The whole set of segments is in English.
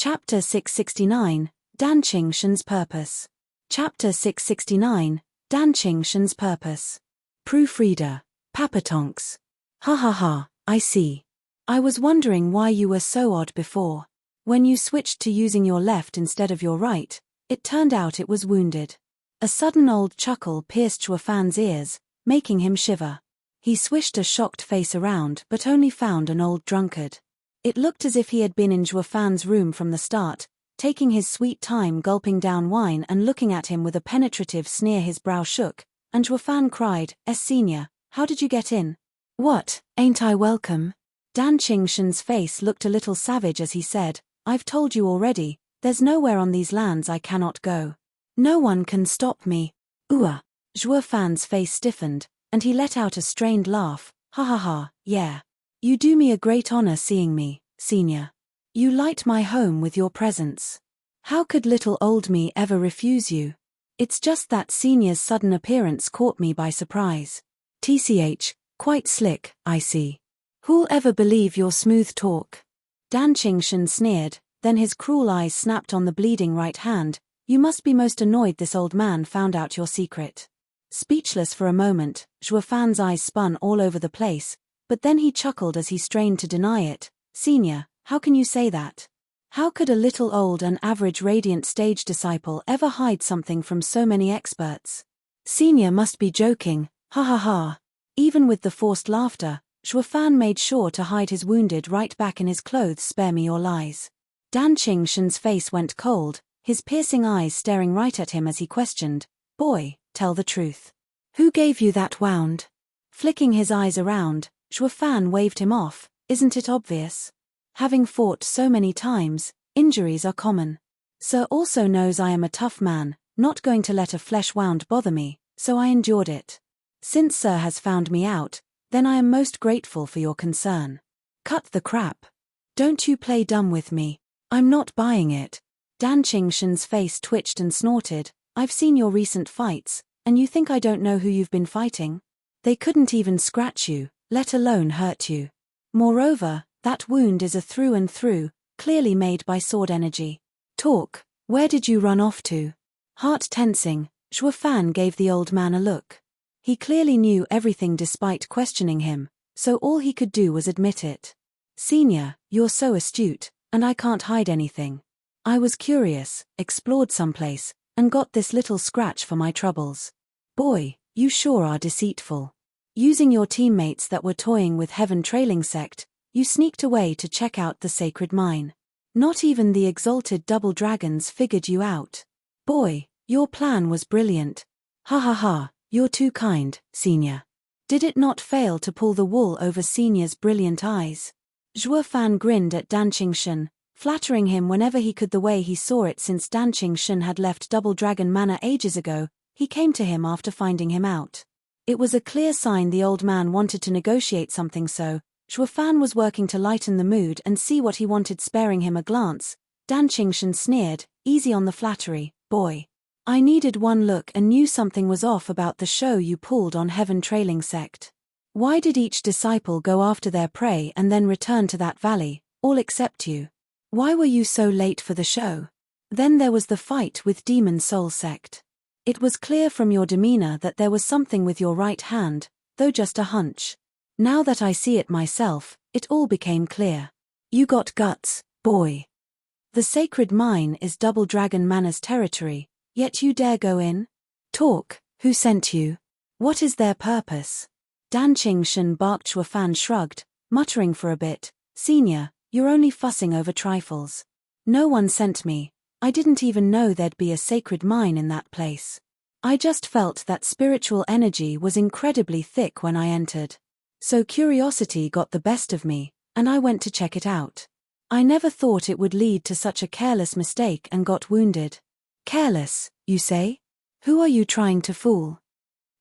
Chapter 669, Danqing Shen's Purpose. Chapter 669, Danqing Shen's Purpose. Proofreader, Papatonks. Ha ha ha, I see. I was wondering why you were so odd before. When you switched to using your left instead of your right, it turned out it was wounded. A sudden old chuckle pierced Shuofan's ears, making him shiver. He swished a shocked face around but only found an old drunkard. It looked as if he had been in Shuofan's room from the start, taking his sweet time gulping down wine and looking at him with a penetrative sneer. His brow shook, and Shuofan cried, Senior, how did you get in? What, ain't I welcome? Danqing Shen's face looked a little savage as he said, I've told you already, there's nowhere on these lands I cannot go. No one can stop me. Shuofan's face stiffened, and he let out a strained laugh. Ha ha ha, yeah. You do me a great honor seeing me, Senior. You light my home with your presence. How could little old me ever refuse you? It's just that Senior's sudden appearance caught me by surprise. TCH, quite slick, I see. Who'll ever believe your smooth talk? Danqing Shen sneered, then his cruel eyes snapped on the bleeding right hand. You must be most annoyed this old man found out your secret. Speechless for a moment, Shuofan's eyes spun all over the place, but then he chuckled as he strained to deny it. Senior, how can you say that? How could a little old and average radiant stage disciple ever hide something from so many experts? Senior must be joking, ha ha ha. Even with the forced laughter, Shuofan made sure to hide his wounded right back in his clothes. Spare me your lies. Danqing Shen's face went cold, his piercing eyes staring right at him as he questioned, Boy, tell the truth. Who gave you that wound? Flicking his eyes around, Shuofan waved him off. Isn't it obvious? Having fought so many times, injuries are common. Sir also knows I am a tough man, not going to let a flesh wound bother me, so I endured it. Since Sir has found me out, then I am most grateful for your concern. Cut the crap. Don't you play dumb with me. I'm not buying it. Danqing Shen's face twitched and snorted. I've seen your recent fights, and you think I don't know who you've been fighting? They couldn't even scratch you, let alone hurt you. Moreover, that wound is a through and through, clearly made by sword energy. Talk, where did you run off to? Heart tensing, Shuofan gave the old man a look. He clearly knew everything despite questioning him, so all he could do was admit it. Senior, you're so astute, and I can't hide anything. I was curious, explored someplace, and got this little scratch for my troubles. Boy, you sure are deceitful. Using your teammates that were toying with Heaven Trailing Sect, you sneaked away to check out the sacred mine. Not even the exalted double dragons figured you out. Boy, your plan was brilliant. Ha ha ha, you're too kind, Senior. Did it not fail to pull the wool over Senior's brilliant eyes? Shuofan grinned at Danqing Shen, flattering him whenever he could the way he saw it. Since Danqing Shen had left Double Dragon Manor ages ago, he came to him after finding him out. It was a clear sign the old man wanted to negotiate something, so Shuofan was working to lighten the mood and see what he wanted. Sparing him a glance, Danqing Shen sneered, easy on the flattery, boy. I needed one look and knew something was off about the show you pulled on Heaven Trailing Sect. Why did each disciple go after their prey and then return to that valley, all except you? Why were you so late for the show? Then there was the fight with Demon Soul Sect. It was clear from your demeanor that there was something with your right hand, though just a hunch. Now that I see it myself, it all became clear. You got guts, boy. The sacred mine is Double Dragon Manor's territory, yet you dare go in? Talk, who sent you? What is their purpose? Danqing Shen barked. Shuofan shrugged, muttering for a bit, Senior, you're only fussing over trifles. No one sent me. I didn't even know there'd be a sacred mine in that place. I just felt that spiritual energy was incredibly thick when I entered. So curiosity got the best of me, and I went to check it out. I never thought it would lead to such a careless mistake and got wounded. Careless, you say? Who are you trying to fool?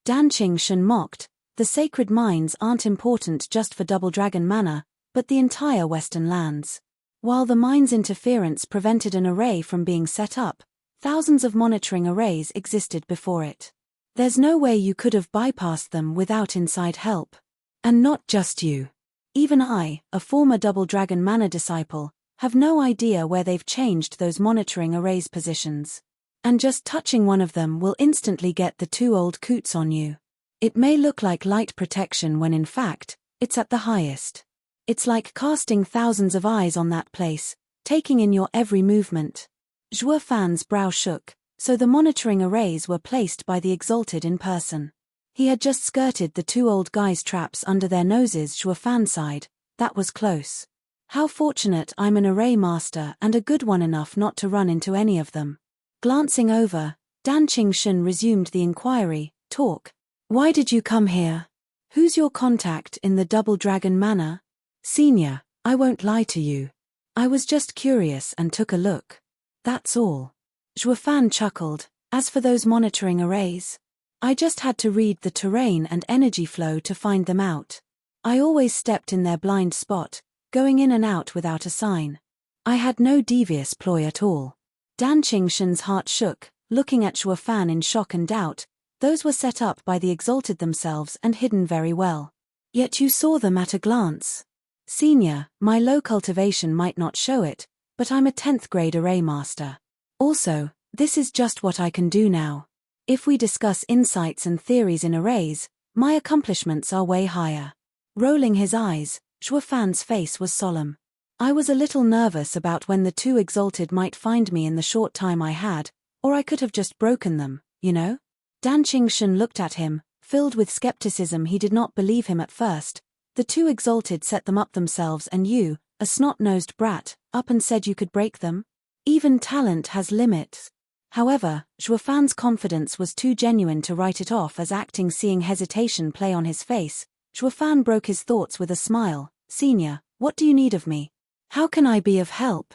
Danqing Shen mocked. The sacred mines aren't important just for Double Dragon Manor, but the entire Western lands. While the mine's interference prevented an array from being set up, thousands of monitoring arrays existed before it. There's no way you could have bypassed them without inside help. And not just you. Even I, a former Double Dragon Manor disciple, Have no idea where they've changed those monitoring arrays positions. And just touching one of them will instantly get the two old coots on you. It may look like light protection when in fact, it's at the highest. It's like casting thousands of eyes on that place, taking in your every movement. Zhuo Fan's brow shook, so the monitoring arrays were placed by the Exalted in person. He had just skirted the two old guys' traps under their noses. Zhuo Fan sighed. That was close. How fortunate I'm an array master and a good one enough not to run into any of them. Glancing over, Dan Qingshun resumed the inquiry. Talk. Why did you come here? Who's your contact in the Double Dragon Manor? Senior, I won't lie to you. I was just curious and took a look. That's all. Zhuo Fan chuckled. As for those monitoring arrays, I just had to read the terrain and energy flow to find them out. I always stepped in their blind spot, going in and out without a sign. I had no devious ploy at all. Dan Qingshun's heart shook, looking at Zhuo Fan in shock and doubt. Those were set up by the Exalted themselves and hidden very well. Yet you saw them at a glance. Senior, my low cultivation might not show it, but I'm a 10th grade array master. Also, this is just what I can do now. If we discuss insights and theories in arrays, my accomplishments are way higher. Rolling his eyes, Zhuo Fan's face was solemn. I was a little nervous about when the two Exalted might find me in the short time I had, or I could have just broken them, you know? Dan Qingshun looked at him, filled with skepticism. He did not believe him at first. The two Exalted set them up themselves and you, a snot-nosed brat, up and said you could break them? Even talent has limits. However, Zhuo Fan's confidence was too genuine to write it off as acting. Seeing hesitation play on his face, Zhuo Fan broke his thoughts with a smile. Senior, what do you need of me? How can I be of help?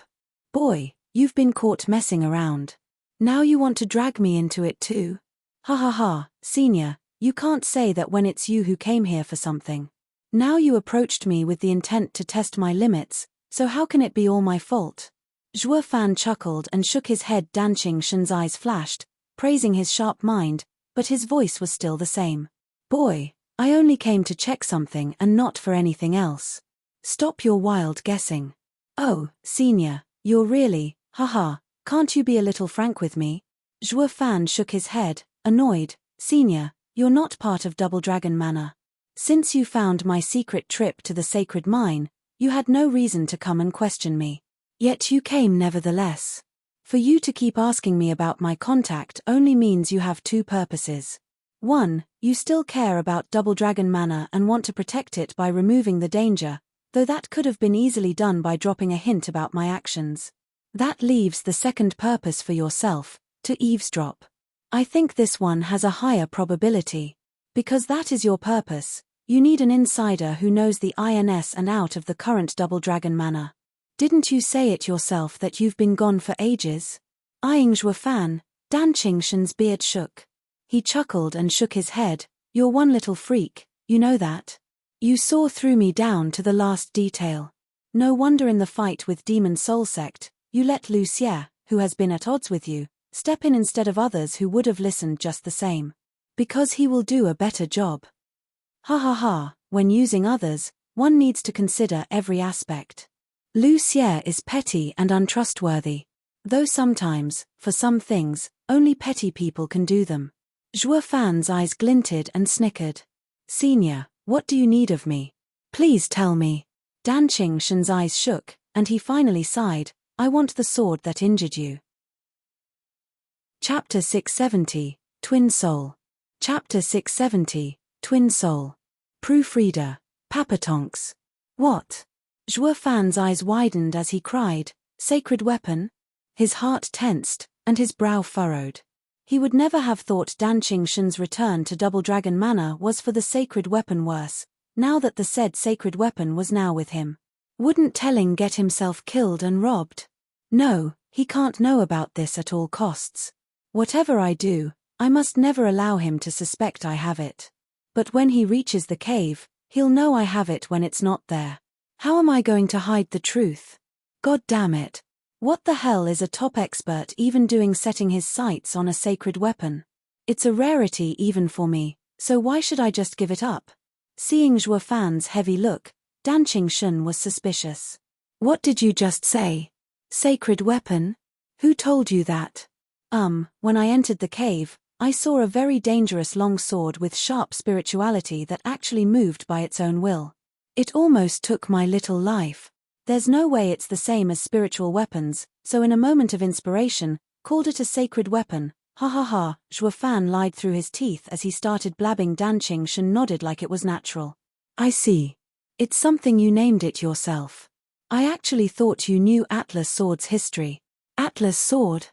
Boy, you've been caught messing around. Now you want to drag me into it too? Ha ha ha, Senior, you can't say that when it's you who came here for something. Now you approached me with the intent to test my limits, so how can it be all my fault? Zhuo Fan chuckled and shook his head. Dan Qingshun's eyes flashed, praising his sharp mind, but his voice was still the same. Boy, I only came to check something and not for anything else. Stop your wild guessing. Oh, Senior, you're really, haha, can't you be a little frank with me? Zhuo Fan shook his head, annoyed. Senior, you're not part of Double Dragon Manor. Since you found my secret trip to the sacred mine, you had no reason to come and question me. Yet you came nevertheless. For you to keep asking me about my contact only means you have two purposes. One, you still care about Double Dragon Manor and want to protect it by removing the danger, though that could have been easily done by dropping a hint about my actions. That leaves the second purpose for yourself, to eavesdrop. I think this one has a higher probability. Because that is your purpose, you need an insider who knows the ins and out of the current Double Dragon Manor. Didn't you say it yourself that you've been gone for ages? Eyeing Zhuo Fan, Dan Qingshun's beard shook. He chuckled and shook his head. You're one little freak, you know that? You saw through me down to the last detail. No wonder in the fight with Demon Soul Sect, you let Lu Xie, who has been at odds with you, step in instead of others who would have listened just the same. Because he will do a better job. Ha ha ha, when using others, one needs to consider every aspect. Lu Xie is petty and untrustworthy. Though sometimes, for some things, only petty people can do them. Zhuo Fan's eyes glinted and snickered. Senior, what do you need of me? Please tell me. Dan Qingshun's eyes shook, and he finally sighed. I want the sword that injured you. Chapter 670, Twin Soul. Chapter 670, Twin Soul. Proofreader, Papatonks. What? Zhuo Fan's eyes widened as he cried, Sacred weapon? His heart tensed, and his brow furrowed. He would never have thought Dan Qingshun's return to Double Dragon Manor was for the sacred weapon. Worse, now that the said sacred weapon was now with him. Wouldn't Telling get himself killed and robbed? No, he can't know about this at all costs. Whatever I do, I must never allow him to suspect I have it. But when he reaches the cave, he'll know I have it when it's not there. How am I going to hide the truth? God damn it. What the hell is a top expert even doing setting his sights on a sacred weapon? It's a rarity even for me, so why should I just give it up? Seeing Zhuo Fan's heavy look, Dan Qingshun was suspicious. What did you just say? Sacred weapon? Who told you that? When I entered the cave, I saw a very dangerous long sword with sharp spirituality that actually moved by its own will. It almost took my little life. There's no way it's the same as spiritual weapons, so in a moment of inspiration, called it a sacred weapon. Ha ha ha, Zhuo Fan lied through his teeth as he started blabbing. Dan Qingshan nodded like it was natural. I see. It's something you named it yourself. I actually thought you knew Atlas Sword's history. Atlas Sword?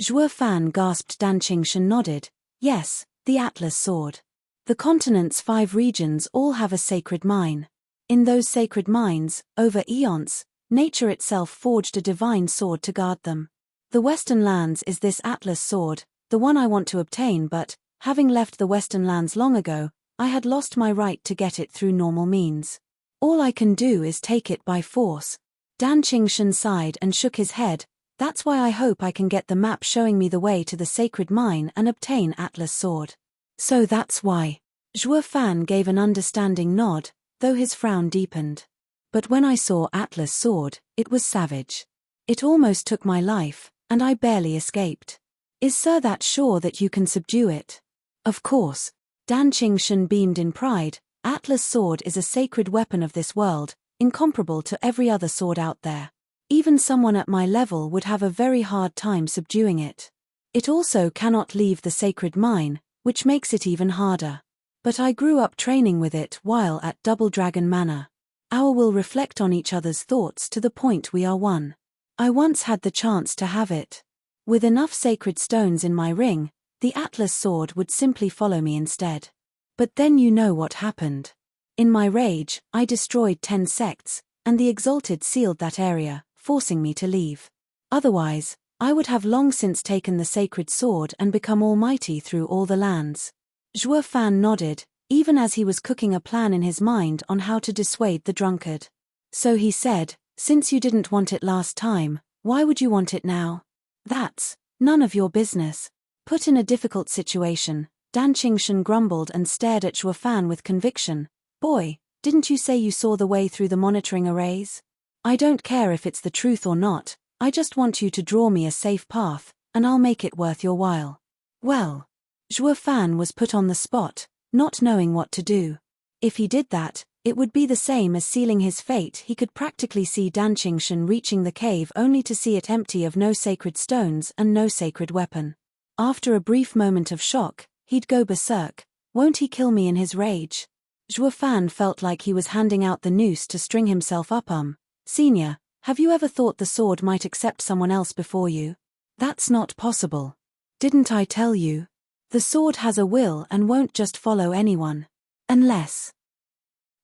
Zhuo Fan gasped. Dan Qingshan nodded. Yes, the Atlas Sword. The continent's 5 regions all have a sacred mine. In those sacred mines, over eons, nature itself forged a divine sword to guard them. The Western Lands is this Atlas Sword, the one I want to obtain, but, having left the Western Lands long ago, I had lost my right to get it through normal means. All I can do is take it by force. Dan Qingshan sighed and shook his head. That's why I hope I can get the map showing me the way to the sacred mine and obtain Atlas Sword. So that's why. Zhuo Fan gave an understanding nod, though his frown deepened. But when I saw Atlas Sword, it was savage. It almost took my life, and I barely escaped. Is Sir that sure that you can subdue it? Of course. Dan Qingshan beamed in pride. Atlas Sword is a sacred weapon of this world, incomparable to every other sword out there. Even someone at my level would have a very hard time subduing it. It also cannot leave the sacred mine, which makes it even harder. But I grew up training with it while at Double Dragon Manor. Our will reflect on each other's thoughts to the point we are one. I once had the chance to have it. With enough sacred stones in my ring, the Atlas Sword would simply follow me instead. But then you know what happened. In my rage, I destroyed 10 sects, and the Exalted sealed that area, forcing me to leave. Otherwise, I would have long since taken the sacred sword and become almighty through all the lands. Zhuo Fan nodded, even as he was cooking a plan in his mind on how to dissuade the drunkard. So he said, since you didn't want it last time, why would you want it now? That's none of your business. Put in a difficult situation, Dan Qingshan grumbled and stared at Zhuo Fan with conviction. Boy, didn't you say you saw the way through the monitoring arrays? I don't care if it's the truth or not, I just want you to draw me a safe path, and I'll make it worth your while. Well, Zhuo Fan was put on the spot, not knowing what to do. If he did that, it would be the same as sealing his fate. He could practically see Dan Qingshan reaching the cave only to see it empty of no sacred stones and no sacred weapon. After a brief moment of shock, he'd go berserk. Won't he kill me in his rage? Zhuo Fan felt like he was handing out the noose to string himself up. Senior, have you ever thought the sword might accept someone else before you? That's not possible. Didn't I tell you? The sword has a will and won't just follow anyone. Unless...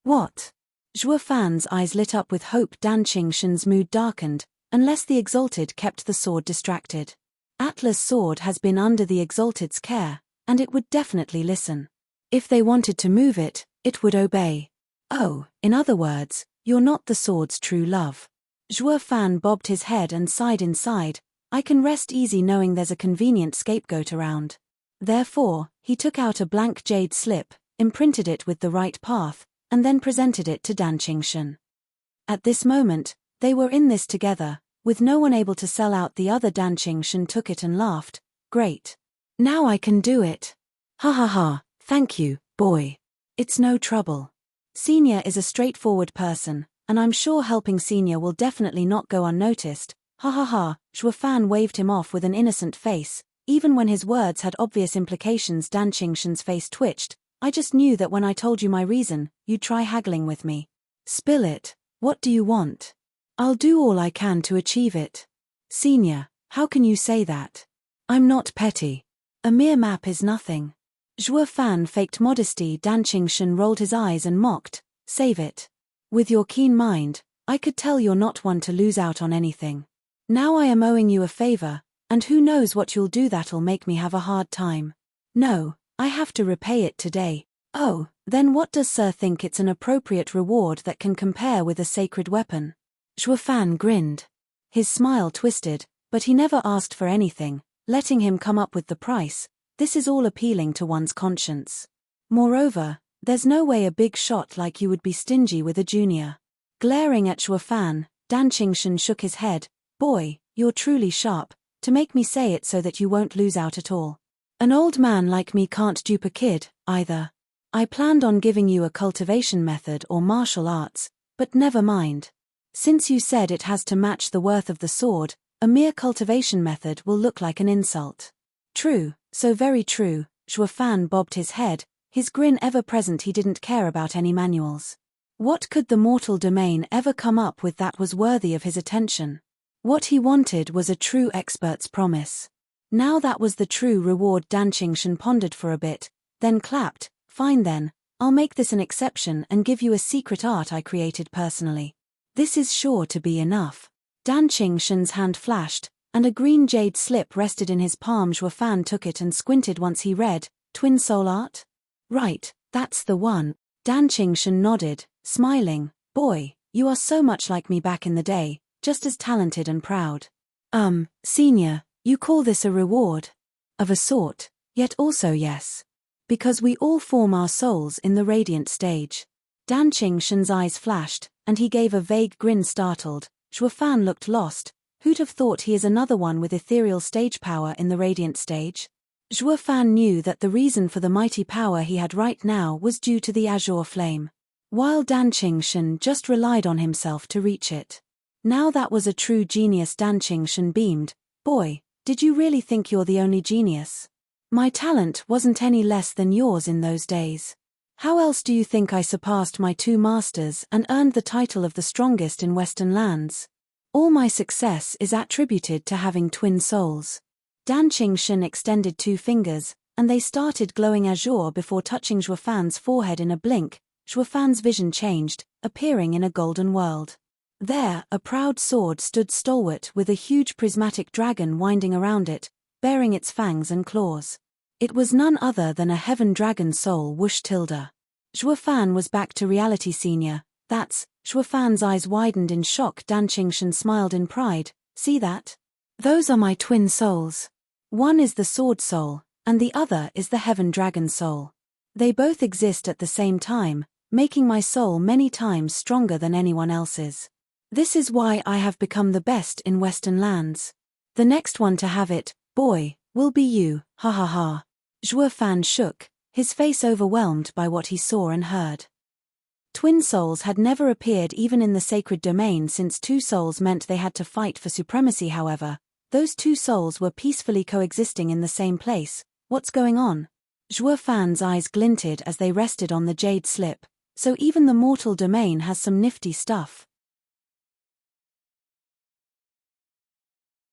What? Zhuo Fan's eyes lit up with hope. Dan Qingshan's mood darkened. Unless the Exalted kept the sword distracted. Atlas Sword has been under the Exalted's care, and it would definitely listen. If they wanted to move it, it would obey. Oh, in other words, you're not the sword's true love. Zhuo Fan bobbed his head and sighed inside. I can rest easy knowing there's a convenient scapegoat around. Therefore, he took out a blank jade slip, imprinted it with the right path, and then presented it to Dan Qingshan. At this moment, they were in this together, with no one able to sell out the other. Dan Qingshan took it and laughed. Great. Now I can do it. Ha ha ha, thank you, boy. It's no trouble. Senior is a straightforward person, and I'm sure helping Senior will definitely not go unnoticed. Ha ha ha. Zhuo Fan waved him off with an innocent face. Even when his words had obvious implications, Dan Qingshan's face twitched. I just knew that when I told you my reason, you'd try haggling with me. Spill it. What do you want? I'll do all I can to achieve it. Senior, how can you say that? I'm not petty. A mere map is nothing. Zhuo Fan faked modesty. Dan Qingshan rolled his eyes and mocked. Save it. With your keen mind, I could tell you're not one to lose out on anything. Now I am owing you a favor, and who knows what you'll do that'll make me have a hard time. No, I have to repay it today. Oh, then what does Sir think it's an appropriate reward that can compare with a sacred weapon? Zhuo Fan grinned. His smile twisted, but he never asked for anything, letting him come up with the price. This is all appealing to one's conscience. Moreover, there's no way a big shot like you would be stingy with a junior. Glaring at Zhuo Fan, Dan Qingshan shook his head. Boy, you're truly sharp, to make me say it so that you won't lose out at all. An old man like me can't dupe a kid, either. I planned on giving you a cultivation method or martial arts, but never mind. Since you said it has to match the worth of the sword, a mere cultivation method will look like an insult. True, so very true, Zhuo Fan bobbed his head, his grin ever present. He didn't care about any manuals. What could the mortal domain ever come up with that was worthy of his attention? What he wanted was a true expert's promise. Now that was the true reward. Dan Qingshan pondered for a bit, then clapped. Fine then, I'll make this an exception and give you a secret art I created personally. This is sure to be enough. Dan Qingshan's hand flashed, and a green jade slip rested in his palm. Zhuo Fan took it and squinted once. He read, Twin Soul Art? Right, that's the one. Dan Qingshan nodded, smiling. Boy, you are so much like me back in the day, just as talented and proud. Senior, you call this a reward? Of a sort, yet also yes. Because we all form our souls in the radiant stage. Dan Qingshan's eyes flashed, and he gave a vague grin. Startled, Zhuo Fan looked lost. Who'd have thought he is another one with ethereal stage power in the radiant stage? Zhuo Fan knew that the reason for the mighty power he had right now was due to the azure flame, while Dan Qingshan just relied on himself to reach it. Now that was a true genius. Dan Qingshan beamed. Boy, did you really think you're the only genius? My talent wasn't any less than yours in those days. How else do you think I surpassed my two masters and earned the title of the strongest in Western lands? All my success is attributed to having twin souls. Dan Qingshan extended two fingers, and they started glowing azure before touching Zhuo Fan's forehead. In a blink, Zhuo Fan's vision changed, appearing in a golden world. There, a proud sword stood stalwart with a huge prismatic dragon winding around it, bearing its fangs and claws. It was none other than a heaven dragon soul. Whoosh tilde. Zhuo Fan was back to reality. Senior, that's. Zhuo Fan's eyes widened in shock. Dan Qingshan smiled in pride. See that? Those are my twin souls. One is the sword soul, and the other is the heaven dragon soul. They both exist at the same time, making my soul many times stronger than anyone else's. This is why I have become the best in Western lands. The next one to have it, boy, will be you, ha ha ha. Zhuo Fan shook, his face overwhelmed by what he saw and heard. Twin souls had never appeared even in the sacred domain, since two souls meant they had to fight for supremacy. However, those two souls were peacefully coexisting in the same place. What's going on? Zhuo Fan's eyes glinted as they rested on the jade slip. So even the mortal domain has some nifty stuff.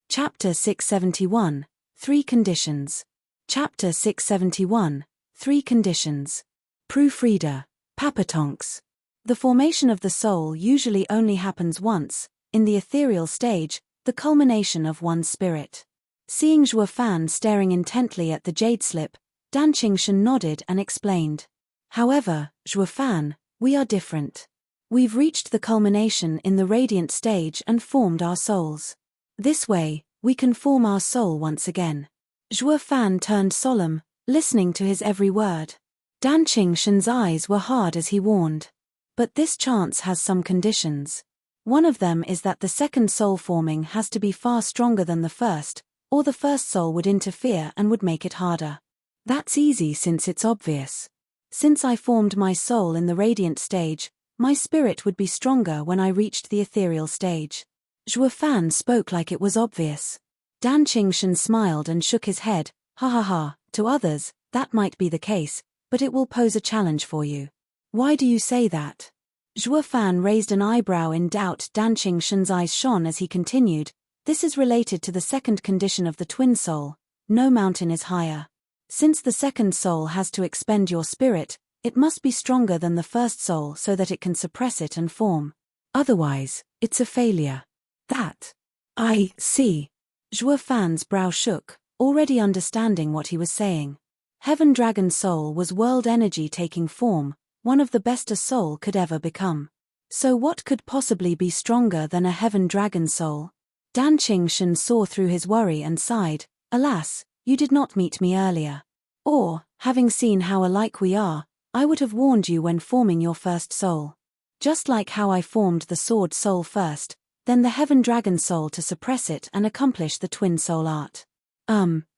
Chapter 671. 3 Conditions. Chapter 671. 3 Conditions. Proofreader. Papatonks. The formation of the soul usually only happens once, in the ethereal stage, the culmination of one's spirit. Seeing Zhuo Fan staring intently at the jade slip, Dan Qingshan nodded and explained. However, Zhuo Fan, we are different. We've reached the culmination in the radiant stage and formed our souls. This way, we can form our soul once again. Zhuo Fan turned solemn, listening to his every word. Dan Qingshan's eyes were hard as he warned. But this chance has some conditions. One of them is that the second soul forming has to be far stronger than the first, or the first soul would interfere and would make it harder. That's easy since it's obvious. Since I formed my soul in the radiant stage, my spirit would be stronger when I reached the ethereal stage. Zhuo Fan spoke like it was obvious. Dan Qingshan smiled and shook his head. Ha ha ha, to others, that might be the case, but it will pose a challenge for you. Why do you say that? Zhuo Fan raised an eyebrow in doubt. Dan Qingshan's eyes shone as he continued. This is related to the second condition of the twin soul. No mountain is higher. Since the second soul has to expend your spirit, it must be stronger than the first soul so that it can suppress it and form. Otherwise, it's a failure. That. I see. Zhuo Fan's brow shook, already understanding what he was saying. Heaven Dragon Soul was world energy taking form, one of the best a soul could ever become. So what could possibly be stronger than a Heaven Dragon Soul? Dan Qingshan saw through his worry and sighed. Alas, you did not meet me earlier. Or, having seen how alike we are, I would have warned you when forming your first soul. Just like how I formed the sword soul first, then the heaven dragon soul to suppress it and accomplish the twin soul art.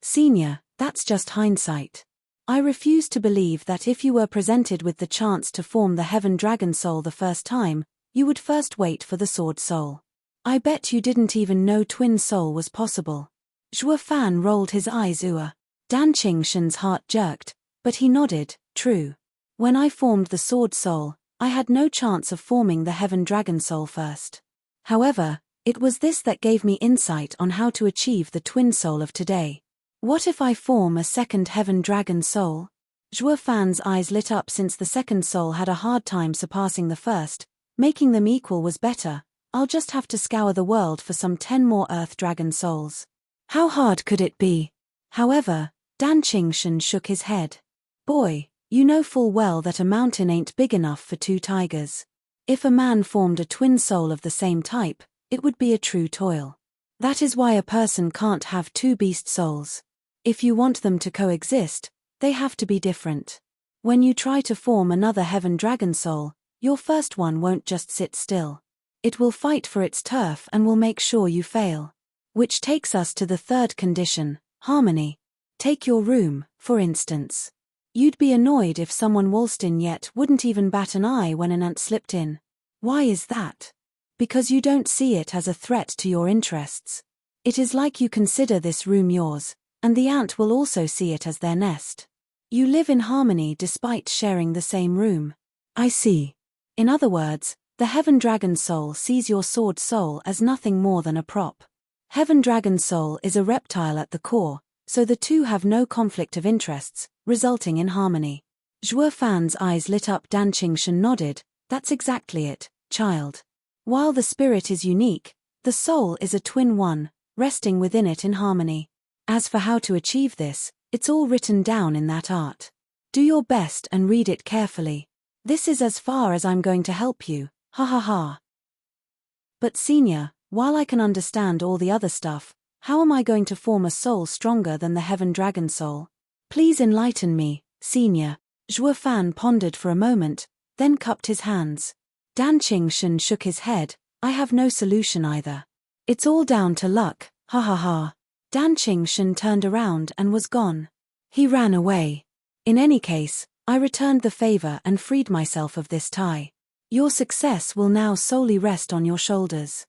Senior, that's just hindsight. I refuse to believe that if you were presented with the chance to form the heaven dragon soul the first time, you would first wait for the sword soul. I bet you didn't even know twin soul was possible. Zhuo Fan rolled his eyes. Dan Qingshen's heart jerked, but he nodded, true. When I formed the sword soul, I had no chance of forming the heaven dragon soul first. However, it was this that gave me insight on how to achieve the twin soul of today. What if I form a second heaven dragon soul? Zhuo Fan's eyes lit up since the second soul had a hard time surpassing the first. Making them equal was better. I'll just have to scour the world for some 10 more earth dragon souls. How hard could it be? However, Dan Qingshen shook his head. Boy, you know full well that a mountain ain't big enough for 2 tigers. If a man formed a twin soul of the same type, it would be a true toil. That is why a person can't have 2 beast souls. If you want them to coexist, they have to be different. When you try to form another heaven dragon soul, your first one won't just sit still. It will fight for its turf and will make sure you fail. Which takes us to the third condition, harmony. Take your room, for instance. You'd be annoyed if someone waltzed in yet wouldn't even bat an eye when an ant slipped in. Why is that? Because you don't see it as a threat to your interests. It is like you consider this room yours, and the ant will also see it as their nest. You live in harmony despite sharing the same room. I see. In other words, the Heaven Dragon Soul sees your sword soul as nothing more than a prop. Heaven Dragon Soul is a reptile at the core, so the two have no conflict of interests, resulting in harmony. Zhuo Fan's eyes lit up. Dan Qingshen nodded. That's exactly it, child. While the spirit is unique, the soul is a twin one, resting within it in harmony. As for how to achieve this, it's all written down in that art. Do your best and read it carefully. This is as far as I'm going to help you, ha ha ha. But senior, while I can understand all the other stuff, how am I going to form a soul stronger than the Heaven Dragon Soul? Please enlighten me, senior. Zhuo Fan pondered for a moment, then cupped his hands. Dan Qingshen shook his head. I have no solution either. It's all down to luck, ha ha ha. Dan Qingshen turned around and was gone. He ran away. In any case, I returned the favor and freed myself of this tie. Your success will now solely rest on your shoulders.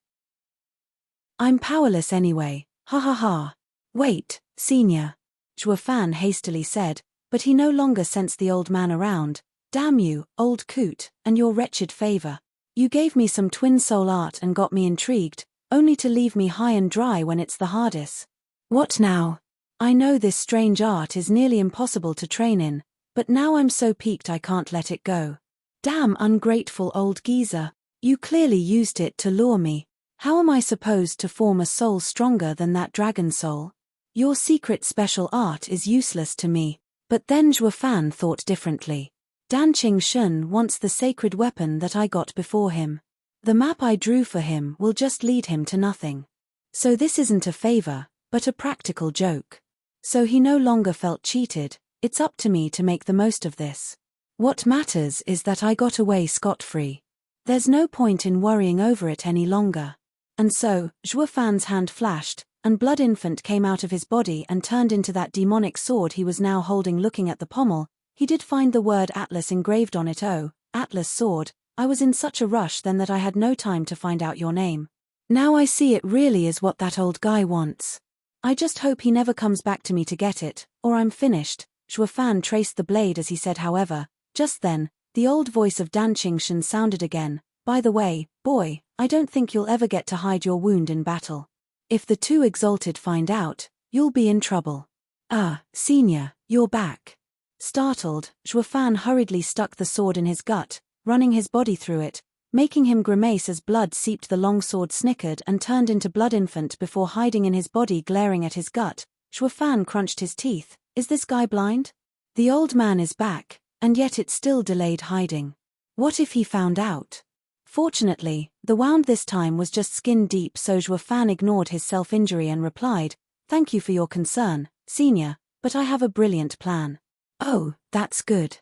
I'm powerless anyway, ha ha ha. Wait, senior. Zhuo Fan hastily said, but he no longer sensed the old man around. Damn you, old coot, and your wretched favor. You gave me some twin soul art and got me intrigued, only to leave me high and dry when it's the hardest. What now? I know this strange art is nearly impossible to train in, but now I'm so piqued I can't let it go. Damn ungrateful old geezer, you clearly used it to lure me. How am I supposed to form a soul stronger than that dragon soul? Your secret special art is useless to me. But then Zhuo Fan thought differently. Dan Qingshen wants the sacred weapon that I got before him. The map I drew for him will just lead him to nothing. So this isn't a favor, but a practical joke. So he no longer felt cheated. It's up to me to make the most of this. What matters is that I got away scot-free. There's no point in worrying over it any longer. And so, Zhuo Fan's hand flashed, and Blood Infant came out of his body and turned into that demonic sword he was now holding. Looking at the pommel, he did find the word Atlas engraved on it. Oh, Atlas sword, I was in such a rush then that I had no time to find out your name. Now I see it really is what that old guy wants. I just hope he never comes back to me to get it, or I'm finished. Zhuo Fan traced the blade as he said. However, just then, the old voice of Dan Qingshen sounded again. By the way, boy, I don't think you'll ever get to hide your wound in battle. If the two exalted find out, you'll be in trouble. Ah, senior, you're back. Startled, Zhuo Fan hurriedly stuck the sword in his gut, running his body through it, making him grimace as blood seeped. The long sword snickered and turned into Blood Infant before hiding in his body. Glaring at his gut, Zhuo Fan crunched his teeth. Is this guy blind? The old man is back, and yet it still delayed hiding. What if he found out? Fortunately, the wound this time was just skin deep, so Zhuo Fan ignored his self-injury and replied, Thank you for your concern, senior, but I have a brilliant plan. Oh, that's good.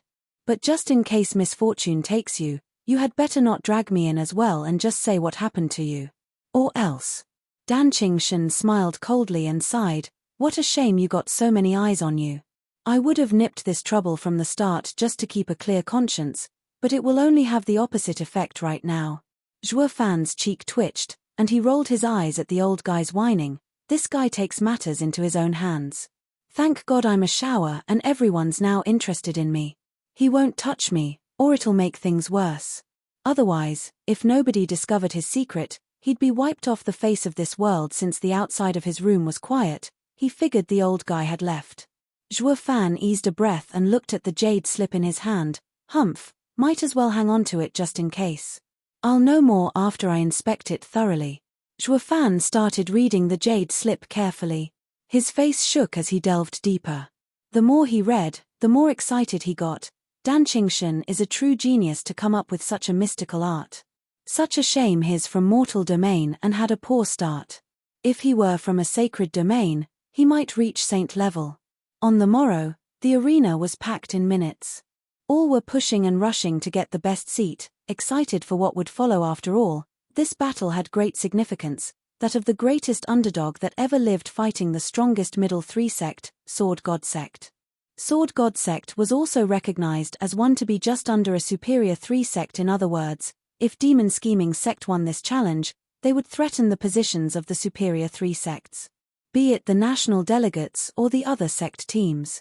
But just in case misfortune takes you, you had better not drag me in as well and just say what happened to you. Or else. Dan Qingshan smiled coldly and sighed, "What a shame you got so many eyes on you. I would have nipped this trouble from the start just to keep a clear conscience, but it will only have the opposite effect right now." Zhuo Fan's cheek twitched, and he rolled his eyes at the old guy's whining. This guy takes matters into his own hands. Thank God I'm a shower and everyone's now interested in me. He won't touch me, or it'll make things worse. Otherwise, if nobody discovered his secret, he'd be wiped off the face of this world. Since the outside of his room was quiet, he figured the old guy had left. Zhuo Fan eased a breath and looked at the jade slip in his hand. Humph, might as well hang on to it just in case. I'll know more after I inspect it thoroughly. Zhuo Fan started reading the jade slip carefully. His face shook as he delved deeper. The more he read, the more excited he got. Dan Qingshan is a true genius to come up with such a mystical art. Such a shame he's from mortal domain and had a poor start. If he were from a sacred domain, he might reach saint level. On the morrow, the arena was packed in minutes. All were pushing and rushing to get the best seat, excited for what would follow. After all, this battle had great significance, that of the greatest underdog that ever lived fighting the strongest middle three sect, Sword God sect. Sword God sect was also recognized as one to be just under a superior three sect. In other words, if Demon Scheming sect won this challenge, they would threaten the positions of the superior three sects, be it the national delegates or the other sect teams.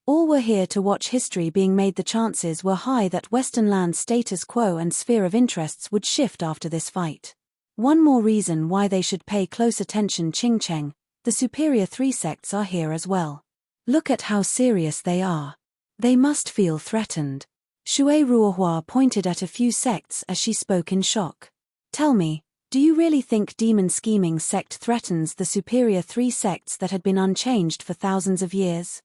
All were here to watch history being made. The chances were high that Western land's status quo and sphere of interests would shift after this fight. One more reason why they should pay close attention. Qing Cheng, the superior three sects are here as well. Look at how serious they are. They must feel threatened. Shui Ruohua pointed at a few sects as she spoke in shock. Tell me, do you really think Demon Scheming sect threatens the superior three sects that had been unchanged for thousands of years?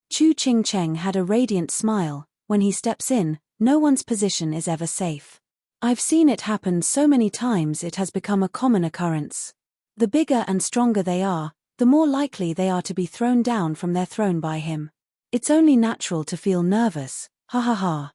Chu Qing Cheng had a radiant smile. When he steps in, no one's position is ever safe. I've seen it happen so many times it has become a common occurrence. The bigger and stronger they are, the more likely they are to be thrown down from their throne by him. It's only natural to feel nervous. Ha ha ha.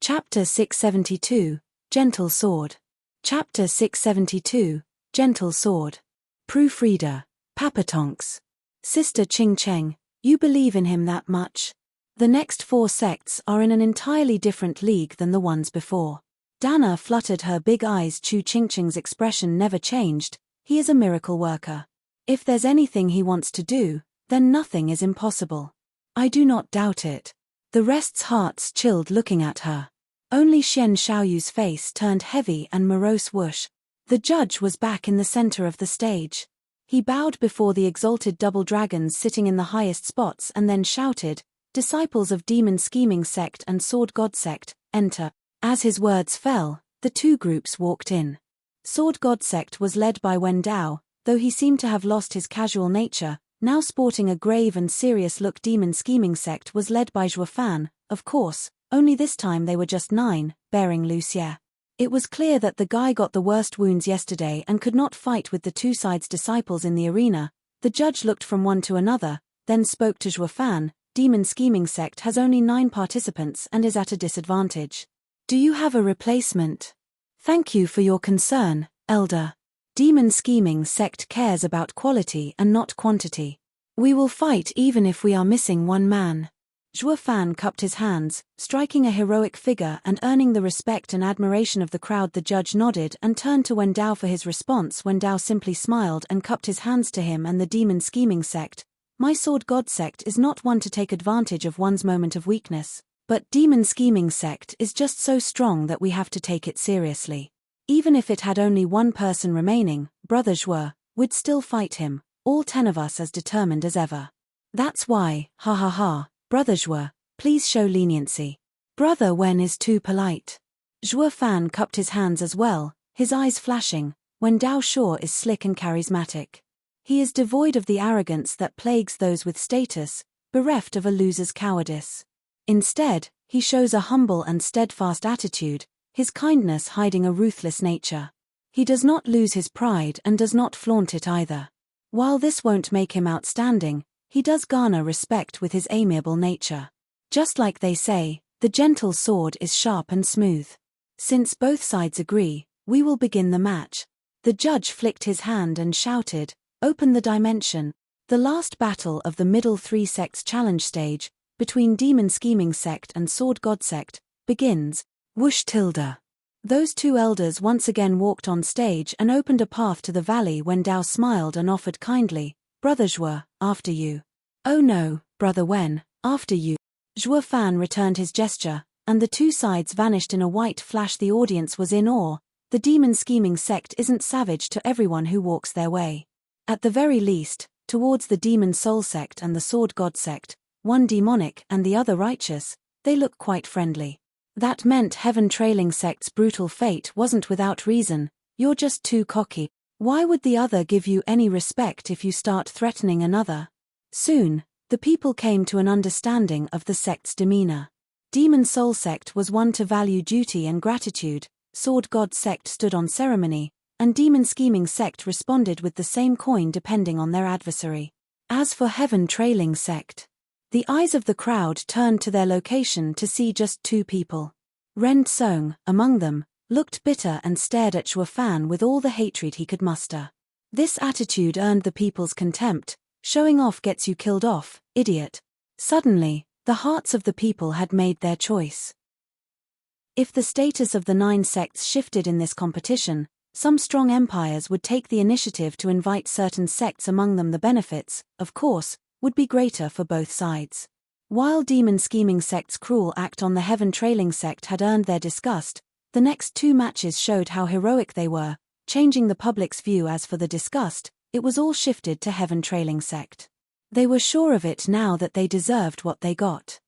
Chapter 672, Gentle Sword. Chapter 672, Gentle Sword. Proofreader, Papatonks. Sister Qing Cheng, you believe in him that much? The next four sects are in an entirely different league than the ones before. Dana fluttered her big eyes. Chu Qingcheng's expression never changed. He is a miracle worker. If there's anything he wants to do, then nothing is impossible. I do not doubt it. The rest's hearts chilled looking at her. Only Xian Xiaoyu's face turned heavy and morose. Whoosh. The judge was back in the center of the stage. He bowed before the exalted double dragons sitting in the highest spots and then shouted, "Disciples of Demon Scheming sect and Sword God sect, enter." As his words fell, the two groups walked in. Sword God sect was led by Wen Dao, though he seemed to have lost his casual nature, now sporting a grave and serious look. Demon Scheming sect was led by Zhuo Fan, of course, only this time they were just 9, bearing Lucia. It was clear that the guy got the worst wounds yesterday and could not fight with the two sides' disciples in the arena. The judge looked from one to another, then spoke to Zhuo Fan. Demon Scheming sect has only 9 participants and is at a disadvantage. Do you have a replacement? Thank you for your concern, Elder. Demon Scheming sect cares about quality and not quantity. We will fight even if we are missing one man. Zhuo Fan cupped his hands, striking a heroic figure and earning the respect and admiration of the crowd. The judge nodded and turned to Wen Dao for his response. Wen Dao simply smiled and cupped his hands to him and the Demon Scheming sect. My Sword God sect is not one to take advantage of one's moment of weakness, but Demon Scheming sect is just so strong that we have to take it seriously. Even if it had only one person remaining, Brother Zhuo would still fight him, all 10 of us as determined as ever. That's why, ha ha ha, Brother Zhuo, please show leniency. Brother Wen is too polite. Zhuo Fan cupped his hands as well, his eyes flashing. Wen Dao Shaw is slick and charismatic. He is devoid of the arrogance that plagues those with status, bereft of a loser's cowardice. Instead, he shows a humble and steadfast attitude, his kindness hiding a ruthless nature. He does not lose his pride and does not flaunt it either. While this won't make him outstanding, he does garner respect with his amiable nature. Just like they say, the gentle sword is sharp and smooth. Since both sides agree, we will begin the match. The judge flicked his hand and shouted, "Open the dimension." The last battle of the middle three sects challenge stage, between Demon Scheming Sect and Sword God Sect, begins. Whoosh tilde. Those two elders once again walked on stage and opened a path to the valley when Dao smiled and offered kindly, "Brother Zhuo, after you." "Oh no, Brother Wen, after you." Zhuo Fan returned his gesture, and the two sides vanished in a white flash. The audience was in awe. The Demon Scheming Sect isn't savage to everyone who walks their way. At the very least, towards the Demon Soul Sect and the Sword God Sect, one demonic and the other righteous, they look quite friendly. That meant Heaven Trailing Sect's brutal fate wasn't without reason. "You're just too cocky. Why would the other give you any respect if you start threatening another?" Soon, the people came to an understanding of the sect's demeanor. Demon Soul Sect was one to value duty and gratitude, Sword God Sect stood on ceremony, and Demon Scheming Sect responded with the same coin depending on their adversary. As for Heaven Trailing Sect, the eyes of the crowd turned to their location to see just two people. Ren Song, among them, looked bitter and stared at Zhuo Fan with all the hatred he could muster. This attitude earned the people's contempt. "Showing off gets you killed off, idiot." Suddenly, the hearts of the people had made their choice. If the status of the 9 sects shifted in this competition, some strong empires would take the initiative to invite certain sects among them. The benefits, of course, would be greater for both sides. While Demon Scheming Sect's cruel act on the Heaven Trailing Sect had earned their disgust, the next 2 matches showed how heroic they were, changing the public's view. As for the disgust, it was all shifted to Heaven Trailing Sect. They were sure of it now that they deserved what they got.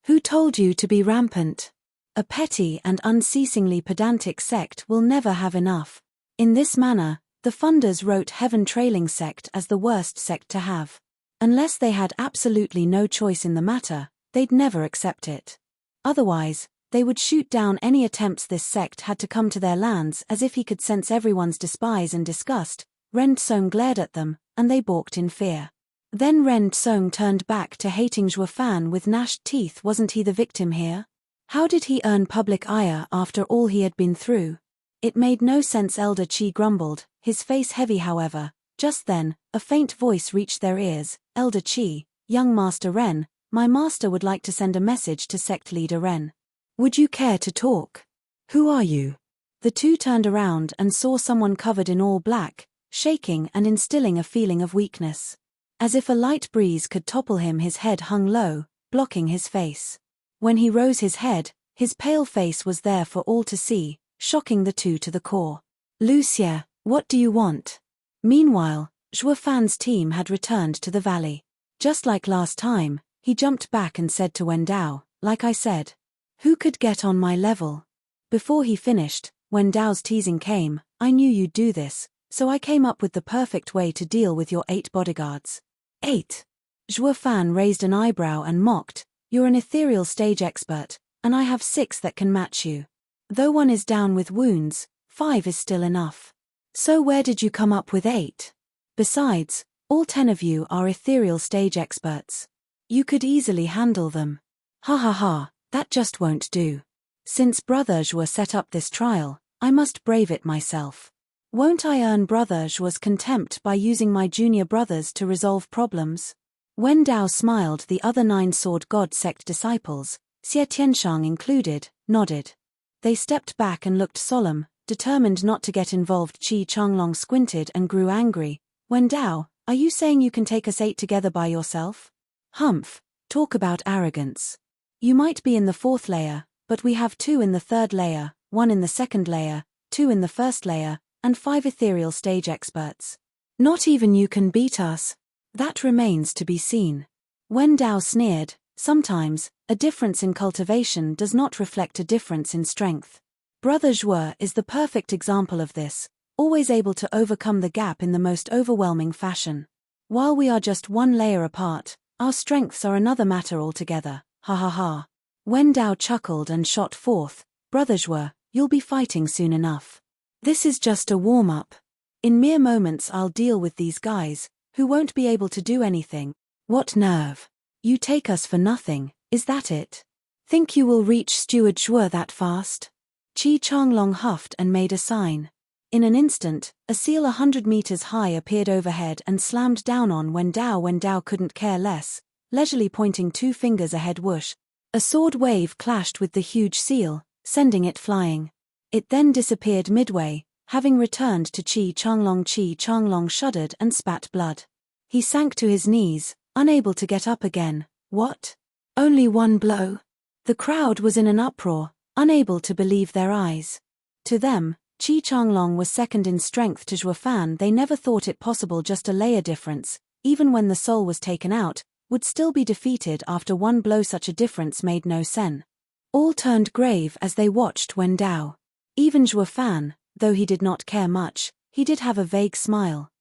"Who told you to be rampant? A petty and unceasingly pedantic sect will never have enough." In this manner, the funders wrote Heaven Trailing Sect as the worst sect to have. Unless they had absolutely no choice in the matter, they'd never accept it. Otherwise, they would shoot down any attempts this sect had to come to their lands. As if he could sense everyone's despise and disgust, Ren Song glared at them, and they balked in fear. Then Ren Song turned back to hating Zhuo Fan with gnashed teeth. Wasn't he the victim here? How did he earn public ire after all he had been through? It made no sense. Elder Qi grumbled, his face heavy. However, just then, a faint voice reached their ears. "Elder Qi, young Master Ren, my master would like to send a message to sect leader Ren. Would you care to talk?" "Who are you?" The two turned around and saw someone covered in all black, shaking and instilling a feeling of weakness. As if a light breeze could topple him, his head hung low, blocking his face. When he rose his head, his pale face was there for all to see, shocking the two to the core. "Lucia, what do you want?" Meanwhile, Zhuo Fan's team had returned to the valley. Just like last time, he jumped back and said to Wen Dao, "Like I said, who could get on my level?" Before he finished, when Dao's teasing came, "I knew you'd do this, so I came up with the perfect way to deal with your 8 bodyguards." 8. Zhuo Fan raised an eyebrow and mocked, "You're an ethereal stage expert, and I have 6 that can match you. Though one is down with wounds, 5 is still enough. So where did you come up with 8? Besides, all 10 of you are ethereal stage experts. You could easily handle them." "Ha ha ha, that just won't do. Since Brother Zhuo set up this trial, I must brave it myself. Won't I earn Brother Zhuo's contempt by using my junior brothers to resolve problems?" Wen Dao smiled. The other 9 Sword God Sect disciples, Xie Tianshang included, nodded. They stepped back and looked solemn, determined not to get involved. Qi Changlong squinted and grew angry. "Wen Dao, are you saying you can take us 8 together by yourself? Humph, talk about arrogance. You might be in the 4th layer, but we have 2 in the 3rd layer, 1 in the 2nd layer, 2 in the 1st layer, and 5 ethereal stage experts. Not even you can beat us." "That remains to be seen." Wen Dao sneered, "Sometimes, a difference in cultivation does not reflect a difference in strength. Brother Zhuo is the perfect example of this, always able to overcome the gap in the most overwhelming fashion. While we are just 1 layer apart, our strengths are another matter altogether. Ha ha ha." Wen Dao chuckled and shot forth, "Brother Zhuo, you'll be fighting soon enough. This is just a warm-up. In mere moments I'll deal with these guys, who won't be able to do anything." "What nerve. You take us for nothing, is that it? Think you will reach Steward Zhuo that fast?" Qi Changlong huffed and made a sign. In an instant, a seal 100 meters high appeared overhead and slammed down on Wen Dao. Wen Dao couldn't care less, leisurely pointing 2 fingers ahead. Whoosh! A sword wave clashed with the huge seal, sending it flying. It then disappeared midway, having returned to Qi Changlong. Qi Changlong shuddered and spat blood. He sank to his knees, unable to get up again. What? Only one blow? The crowd was in an uproar, unable to believe their eyes. To them, Qi Changlong was second in strength to Zhuo Fan. They never thought it possible. Just a layer difference, even when the soul was taken out, would still be defeated after one blow. Such a difference made no sense. All turned grave as they watched Wen Dao. Even Zhuo Fan, though he did not care much, he did have a vague smile.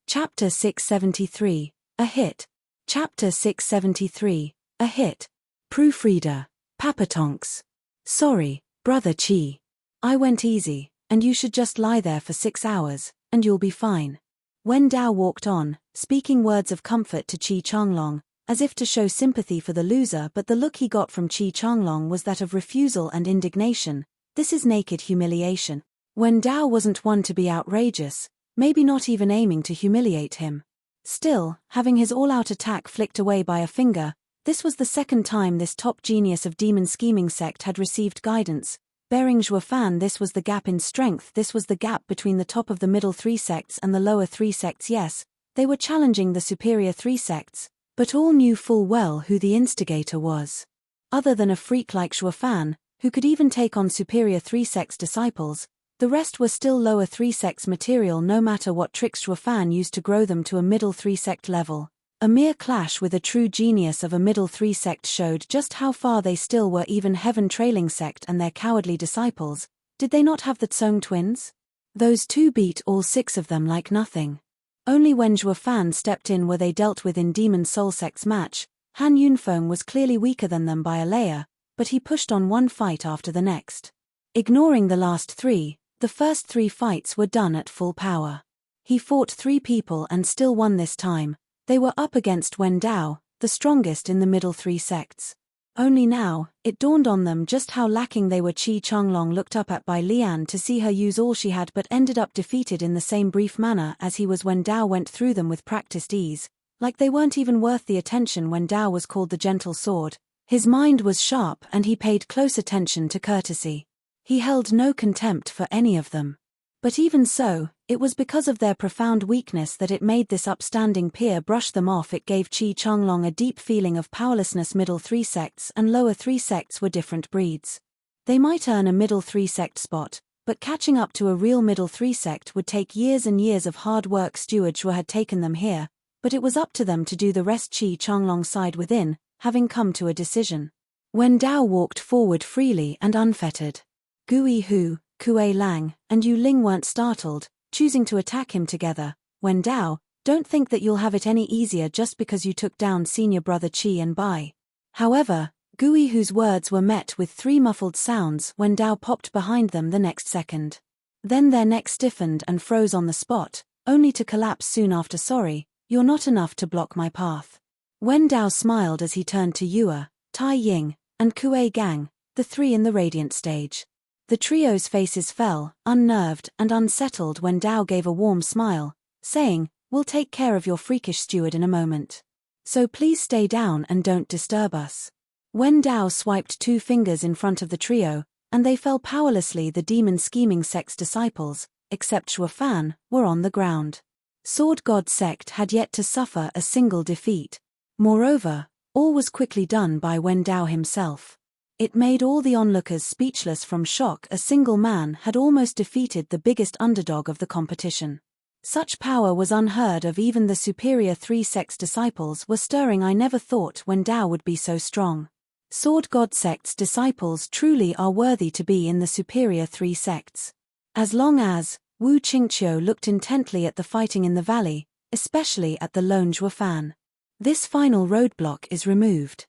Chapter 673, a hit. Chapter 673, a hit. Proofreader, Papatonks. Sorry, Brother Qi. I went easy, and you should just lie there for 6 hours, and you'll be fine. Wen Dao walked on, speaking words of comfort to Qi Changlong, as if to show sympathy for the loser, but the look he got from Qi Changlong was that of refusal and indignation. This is naked humiliation. Wen Dao wasn't one to be outrageous, maybe not even aiming to humiliate him. Still, having his all-out attack flicked away by a finger, this was the second time this top genius of demon scheming sect had received guidance. Bearing Zhuo Fan, this was the gap in strength. This was the gap between the top of the middle 3 sects and the lower 3 sects. Yes, they were challenging the superior 3 sects, but all knew full well who the instigator was. Other than a freak like Zhuo Fan, who could even take on superior 3 sects disciples, the rest were still lower 3 sects material, no matter what tricks Zhuo Fan used to grow them to a middle 3 sect level. A mere clash with a true genius of a middle 3 sect showed just how far they still were. Even Heaven Trailing Sect and their cowardly disciples, did they not have the Tsong twins? Those two beat all 6 of them like nothing. Only when Zhuo Fan stepped in were they dealt with. In Demon Soul Sect's match, Han Yunfeng was clearly weaker than them by a layer, but he pushed on one fight after the next. Ignoring the last 3, the first 3 fights were done at full power. He fought 3 people and still won this time. They were up against Wen Dao, the strongest in the middle 3 sects. Only now, it dawned on them just how lacking they were. Qi Changlong looked up at Bai Lian to see her use all she had, but ended up defeated in the same brief manner as he was. Wen Dao went through them with practiced ease, like they weren't even worth the attention. Wen Dao was called the gentle sword. His mind was sharp and he paid close attention to courtesy. He held no contempt for any of them. But even so, it was because of their profound weakness that it made this upstanding peer brush them off. It gave Qi Changlong a deep feeling of powerlessness. Middle 3 sects and lower 3 sects were different breeds. They might earn a middle 3 sect spot, but catching up to a real middle 3 sect would take years and years of hard work. Steward Zhuo had taken them here, but it was up to them to do the rest. Qi Changlong sighed within, having come to a decision. Wen Dao walked forward freely and unfettered. Gui Hu, Kuei Lang, and Yu Ling weren't startled, choosing to attack him together. Wen Dao, don't think that you'll have it any easier just because you took down senior brother Qi and Bai. However, Gui Hu's words were met with 3 muffled sounds. Wen Dao popped behind them the next second. Then their necks stiffened and froze on the spot, only to collapse soon after. Sorry, you're not enough to block my path. Wen Dao smiled as he turned to Yue, Tai Ying, and Kuei Gang, the 3 in the radiant stage. The trio's faces fell, unnerved and unsettled. Wen Dao gave a warm smile, saying, "We'll take care of your freakish steward in a moment. So please stay down and don't disturb us." Wen Dao swiped 2 fingers in front of the trio, and they fell powerlessly. The demon scheming sect's disciples, except Zhuo Fan, were on the ground. Sword God sect had yet to suffer a single defeat. Moreover, all was quickly done by Wen Dao himself. It made all the onlookers speechless from shock. A single man had almost defeated the biggest underdog of the competition. Such power was unheard of. Even the superior 3 sects disciples were stirring. I never thought Wen Dao would be so strong. Sword God sect's disciples truly are worthy to be in the superior 3 sects. As long as Wu Qingqiu looked intently at the fighting in the valley, especially at the lone Zhuo Fan. This final roadblock is removed.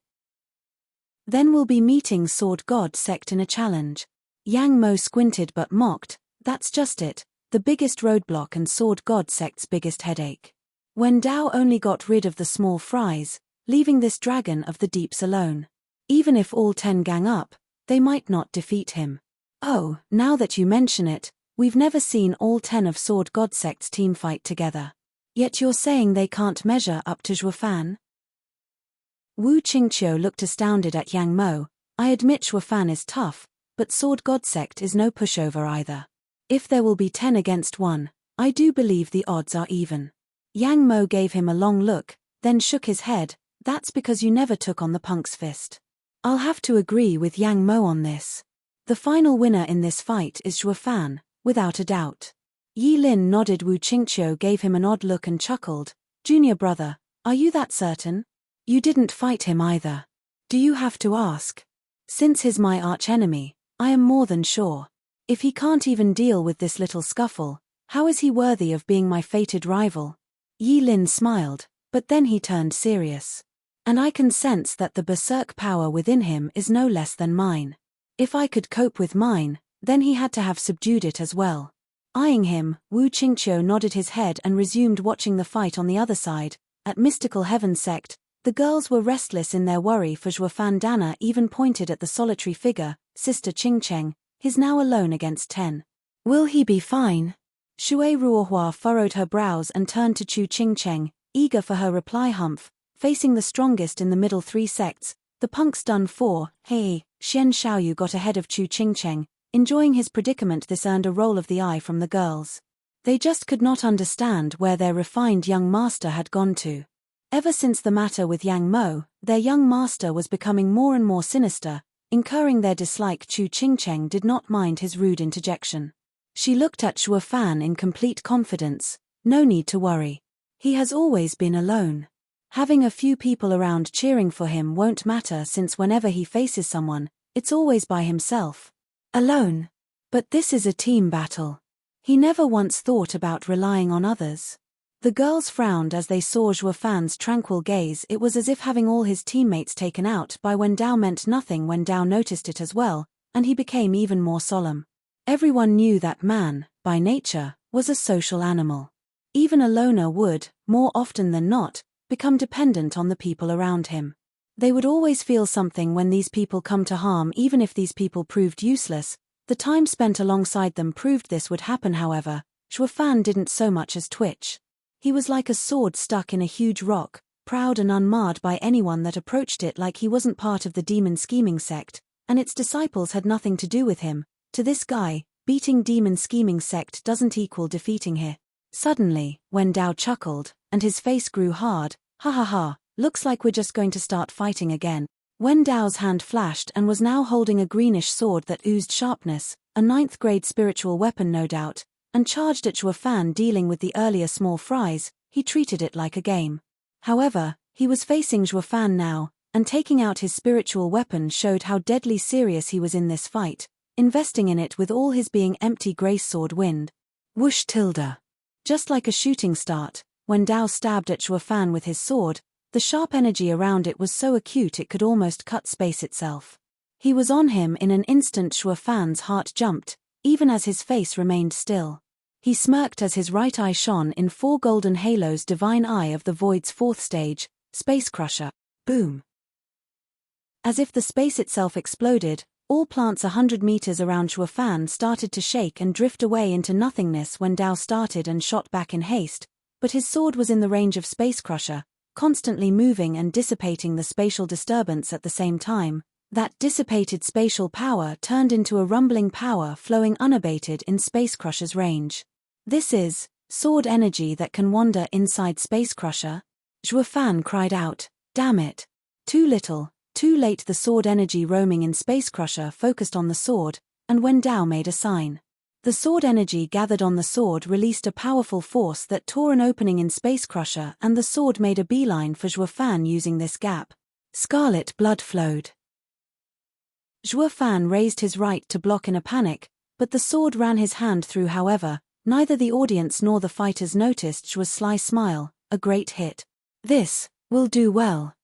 Then we'll be meeting Sword God sect in a challenge. Yang Mo squinted but mocked. That's just it, the biggest roadblock and Sword God sect's biggest headache. Wen Dao only got rid of the small fries, leaving this dragon of the deeps alone. Even if all 10 gang up, They might not defeat him. Oh, now that you mention it, we've never seen all 10 of Sword God Sect's team fight together. Yet you're saying they can't measure up to Zhuo Fan? Wu Qingqiu looked astounded at Yang Mo. I admit Zhuo Fan is tough, but Sword God Sect is no pushover either. If there will be 10 against 1, I do believe the odds are even. Yang Mo gave him a long look, then shook his head. That's because you never took on the punk's fist. I'll have to agree with Yang Mo on this. The final winner in this fight is Zhuo Fan, without a doubt. Yi Lin nodded. Wu Qingqiu gave him an odd look and chuckled. Junior brother, are you that certain? You didn't fight him either. Do you have to ask? Since he's my archenemy, I am more than sure. If he can't even deal with this little scuffle, how is he worthy of being my fated rival? Yi Lin smiled, but then he turned serious. And I can sense that the berserk power within him is no less than mine. If I could cope with mine, then he had to have subdued it as well. Eyeing him, Wu Qingqiu nodded his head and resumed watching the fight on the other side. At Mystical Heaven Sect, the girls were restless in their worry for Zhuo Fan. Dana even pointed at the solitary figure, Sister Qingcheng. He's now alone against 10. Will he be fine? Shui Ruohua furrowed her brows and turned to Chu Qingcheng, eager for her reply. Humph, facing the strongest in the middle 3 sects, the punk's done for. Hey, Xian Xiaoyu got ahead of Chu Qingcheng, enjoying his predicament. This earned a roll of the eye from the girls. They just could not understand where their refined young master had gone to. Ever since the matter with Yang Mo, their young master was becoming more and more sinister, incurring their dislike. Chu Qingcheng did not mind his rude interjection. She looked at Zhuo Fan in complete confidence. No need to worry. He has always been alone. Having a few people around cheering for him won't matter, since whenever he faces someone, it's always by himself. Alone. But this is a team battle. He never once thought about relying on others. The girls frowned as they saw Zhuo Fan's tranquil gaze. It was as if having all his teammates taken out by Wen Dao meant nothing. Wen Dao noticed it as well, and he became even more solemn. Everyone knew that man, by nature, was a social animal. Even a loner would, more often than not, become dependent on the people around him. They would always feel something when these people come to harm, even if these people proved useless. The time spent alongside them proved this would happen. However, Zhuo Fan didn't so much as twitch. He was like a sword stuck in a huge rock, proud and unmarred by anyone that approached it. Like he wasn't part of the demon scheming sect, and its disciples had nothing to do with him. To this guy, beating demon scheming sect doesn't equal defeating here. Suddenly, Wen Dao chuckled, and his face grew hard. Ha ha ha, looks like we're just going to start fighting again. Wen Dao's hand flashed and was now holding a greenish sword that oozed sharpness, a 9th grade spiritual weapon no doubt, and charged at Zhuo Fan. Dealing with the earlier small fries, he treated it like a game. However, he was facing Zhuo Fan now, and taking out his spiritual weapon showed how deadly serious he was in this fight, investing in it with all his being. Empty grace sword wind. Whoosh tilde. Just like a shooting start, when Dao stabbed at Zhuo Fan with his sword, the sharp energy around it was so acute it could almost cut space itself. He was on him in an instant. Zhuo Fan's heart jumped, even as his face remained still. He smirked as his right eye shone in 4 golden halos. Divine Eye of the Void's 4th stage, Space Crusher. Boom. As if the space itself exploded, all plants 100 meters around Zhuo Fan started to shake and drift away into nothingness. When Dao started and shot back in haste, but his sword was in the range of Space Crusher, constantly moving and dissipating the spatial disturbance at the same time. That dissipated spatial power turned into a rumbling power flowing unabated in Space Crusher's range. This is sword energy that can wander inside Space Crusher. Zhuo Fan cried out, damn it. Too little, too late. The sword energy roaming in Space Crusher focused on the sword, and Wen Dao made a sign. The sword energy gathered on the sword released a powerful force that tore an opening in Space Crusher, and the sword made a beeline for Zhuo Fan using this gap. Scarlet blood flowed. Zhuo Fan raised his right to block in a panic, but the sword ran his hand through. However, neither the audience nor the fighters noticed Zhuo's sly smile. A great hit. This will do well.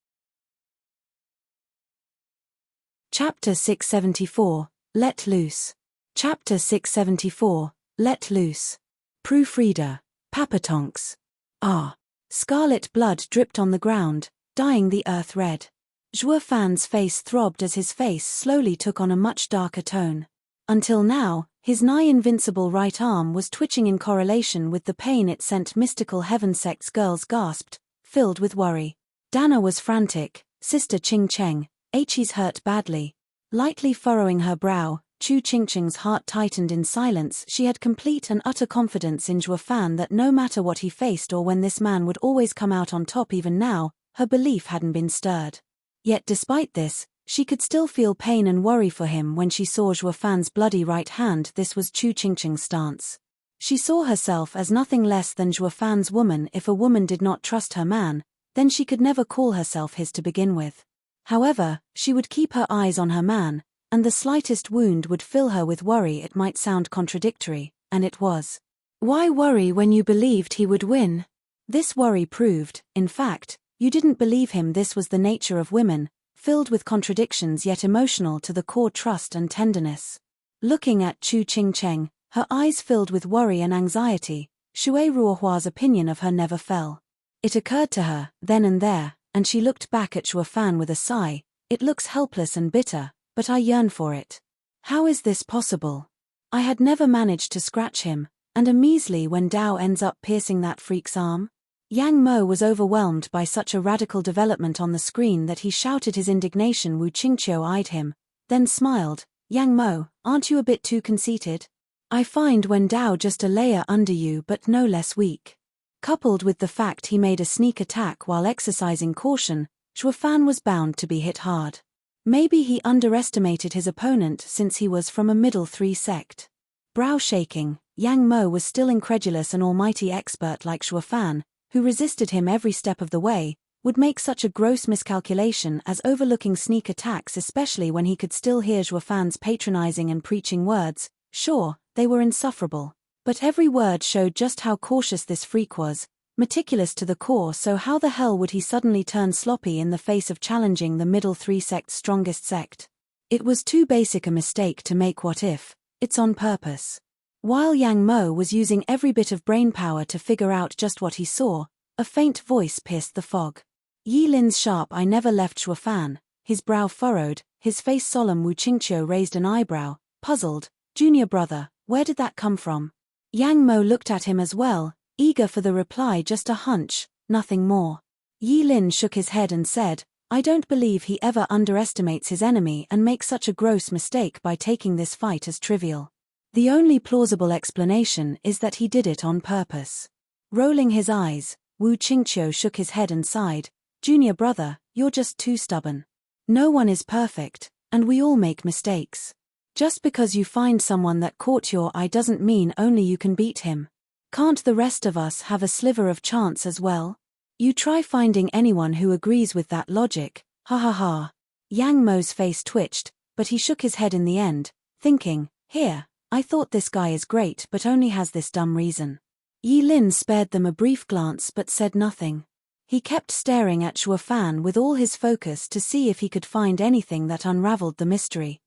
Chapter 674, Let Loose. Chapter 674, Let Loose. Proofreader, Papatonks. Ah. Scarlet blood dripped on the ground, dyeing the earth red. Zhuo Fan's face throbbed as his face slowly took on a much darker tone. Until now, his nigh-invincible right arm was twitching in correlation with the pain it sent. Mystical heaven sect's girls gasped, filled with worry. Dana was frantic. Sister Ching Cheng, He's hurt badly. Lightly furrowing her brow, Chu Qingqing's heart tightened in silence. She had complete and utter confidence in Zhuo Fan that no matter what he faced or when, this man would always come out on top. Even now, her belief hadn't been stirred. Yet despite this, she could still feel pain and worry for him when she saw Zhuo Fan's bloody right hand. This was Chu Qingqing's stance. She saw herself as nothing less than Zhuo Fan's woman. If a woman did not trust her man, then she could never call herself his to begin with. However, she would keep her eyes on her man, and the slightest wound would fill her with worry. It might sound contradictory, and it was. Why worry when you believed he would win? This worry proved, in fact, you didn't believe him. This was the nature of women, filled with contradictions yet emotional to the core. Trust and tenderness. Looking at Chu Qingcheng, her eyes filled with worry and anxiety, Shui Ruohua's opinion of her never fell. It occurred to her, then and there, and she looked back at Zhuo Fan with a sigh. It looks helpless and bitter, but I yearn for it. How is this possible? I had never managed to scratch him, and a measly when Dao ends up piercing that freak's arm. Yang Mo was overwhelmed by such a radical development on the screen that he shouted his indignation. Wu Qingqiu eyed him, then smiled. Yang Mo, aren't you a bit too conceited? I find when Dao just a layer under you but no less weak. Coupled with the fact he made a sneak attack while exercising caution, Zhuo Fan was bound to be hit hard. Maybe he underestimated his opponent since he was from a middle three sect. Brow shaking, Yang Mo was still incredulous. An almighty expert like Zhuo Fan, who resisted him every step of the way, would make such a gross miscalculation as overlooking sneak attacks, especially when he could still hear Zhuo Fan's patronizing and preaching words. Sure, they were insufferable. But every word showed just how cautious this freak was, meticulous to the core. So how the hell would he suddenly turn sloppy in the face of challenging the middle three sect's strongest sect? It was too basic a mistake to make. What if it's on purpose? While Yang Mo was using every bit of brainpower to figure out just what he saw, a faint voice pierced the fog. Yi Lin's sharp eye never left Zhuo Fan, his brow furrowed, his face solemn. Wu Qingqiu raised an eyebrow, puzzled. Junior brother, where did that come from? Yang Mo looked at him as well, eager for the reply. Just a hunch, nothing more. Yi Lin shook his head and said, I don't believe he ever underestimates his enemy and makes such a gross mistake by taking this fight as trivial. The only plausible explanation is that he did it on purpose. Rolling his eyes, Wu Qingqiu shook his head and sighed. Junior brother, you're just too stubborn. No one is perfect, and we all make mistakes. Just because you find someone that caught your eye doesn't mean only you can beat him. Can't the rest of us have a sliver of chance as well? You try finding anyone who agrees with that logic. Ha ha ha. Yang Mo's face twitched, but he shook his head in the end, thinking, here, I thought this guy is great but only has this dumb reason. Yi Lin spared them a brief glance but said nothing. He kept staring at Zhuo Fan with all his focus to see if he could find anything that unraveled the mystery.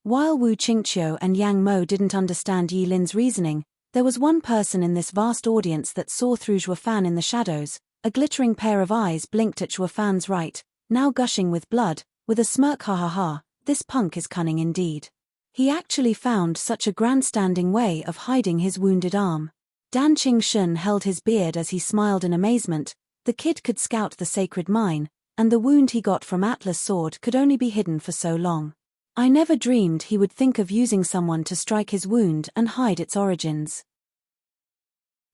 While Wu Qingqiu and Yang Mo didn't understand Yi Lin's reasoning, there was one person in this vast audience that saw through Zhuo Fan in the shadows. A glittering pair of eyes blinked at Zhuo Fan's right, now gushing with blood, with a smirk. Ha ha ha, this punk is cunning indeed. He actually found such a grandstanding way of hiding his wounded arm. Dan Qingshun held his beard as he smiled in amazement. The kid could scout the sacred mine, and the wound he got from Atlas' sword could only be hidden for so long. I never dreamed he would think of using someone to strike his wound and hide its origins.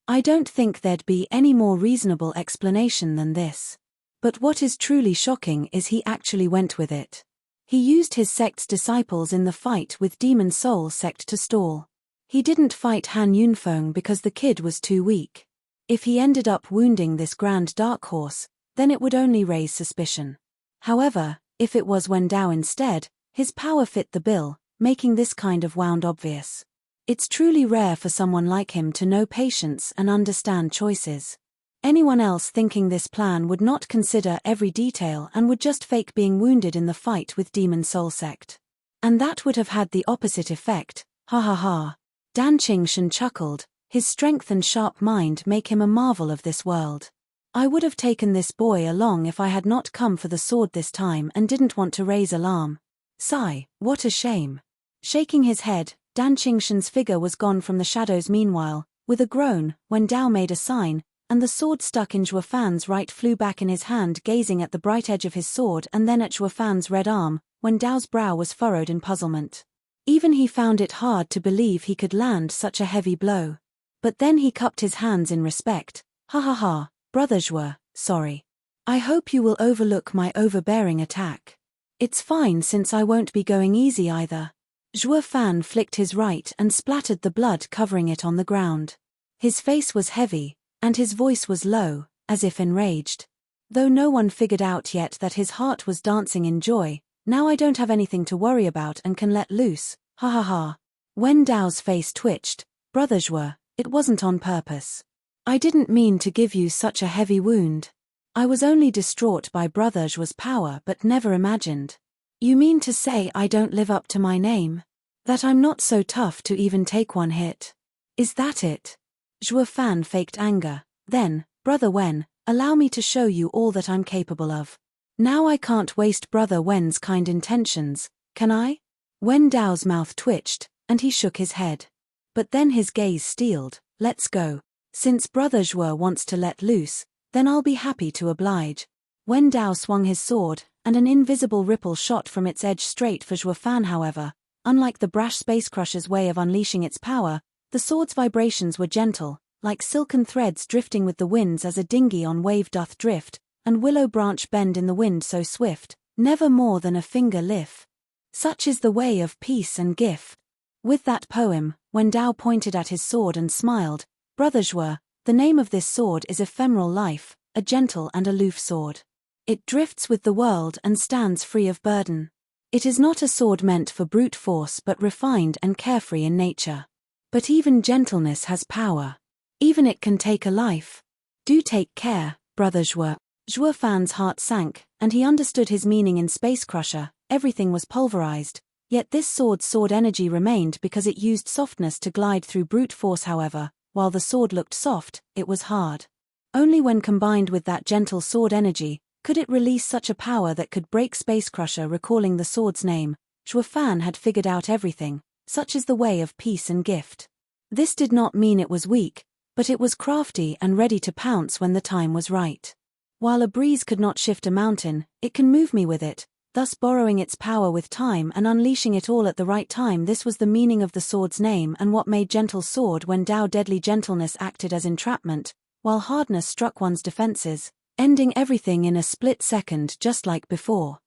I don't think there'd be any more reasonable explanation than this. But what is truly shocking is he actually went with it. He used his sect's disciples in the fight with Demon Soul sect to stall. He didn't fight Han Yunfeng because the kid was too weak. If he ended up wounding this grand dark horse, then it would only raise suspicion. However, if it was Wen Dao instead, his power fit the bill, making this kind of wound obvious. It's truly rare for someone like him to know patience and understand choices. Anyone else thinking this plan would not consider every detail and would just fake being wounded in the fight with Demon Soul sect. And that would have had the opposite effect. Ha ha ha. Dan Qingshun chuckled, his strength and sharp mind make him a marvel of this world. I would have taken this boy along if I had not come for the sword this time and didn't want to raise alarm. Sigh, what a shame. Shaking his head, Dan Qingshan's figure was gone from the shadows meanwhile. With a groan, Wen Dao made a sign, and the sword stuck in Zhuo Fan's right flew back in his hand, gazing at the bright edge of his sword and then at Zhuo Fan's red arm. Wen Dao's brow was furrowed in puzzlement. Even he found it hard to believe he could land such a heavy blow. But then he cupped his hands in respect. Ha ha ha, brother Zhuo, sorry. I hope you will overlook my overbearing attack. It's fine since I won't be going easy either. Zhuo Fan flicked his right and splattered the blood covering it on the ground. His face was heavy, and his voice was low, as if enraged. Though no one figured out yet that his heart was dancing in joy, now I don't have anything to worry about and can let loose, ha ha ha. Wen Dao's face twitched. Brother Zhuo, it wasn't on purpose. I didn't mean to give you such a heavy wound. I was only distraught by Brother Zhuo's power but never imagined. You mean to say I don't live up to my name? That I'm not so tough to even take one hit? Is that it? Zhuo Fan faked anger. Then, Brother Wen, allow me to show you all that I'm capable of. Now I can't waste Brother Wen's kind intentions, can I? Wen Dao's mouth twitched, and he shook his head. But then his gaze steeled. Let's go. Since Brother Zhuo wants to let loose, then I'll be happy to oblige. Wen Dao swung his sword, and an invisible ripple shot from its edge straight for Zhuo Fan. However, unlike the brash space crusher's way of unleashing its power, the sword's vibrations were gentle, like silken threads drifting with the winds as a dinghy on wave doth drift, and willow branch bend in the wind so swift, never more than a finger lift. Such is the way of peace and gift. With that poem, Wen Dao pointed at his sword and smiled. Brother Zhuo, the name of this sword is Ephemeral Life, a gentle and aloof sword. It drifts with the world and stands free of burden. It is not a sword meant for brute force but refined and carefree in nature. But even gentleness has power. Even it can take a life. Do take care, Brother Zhuo. Zhuo Fan's heart sank, and he understood his meaning in Space Crusher. Everything was pulverized. Yet this sword's sword energy remained because it used softness to glide through brute force. However, while the sword looked soft, it was hard. Only when combined with that gentle sword energy could it release such a power that could break Space Crusher. Recalling the sword's name, Zhuo Fan had figured out everything. Such is the way of peace and gift. This did not mean it was weak, but it was crafty and ready to pounce when the time was right. While a breeze could not shift a mountain, it can move me with it, thus borrowing its power with time and unleashing it all at the right time. This was the meaning of the sword's name and what made gentle sword Wen Dao deadly. Gentleness acted as entrapment, while hardness struck one's defenses, ending everything in a split second just like before.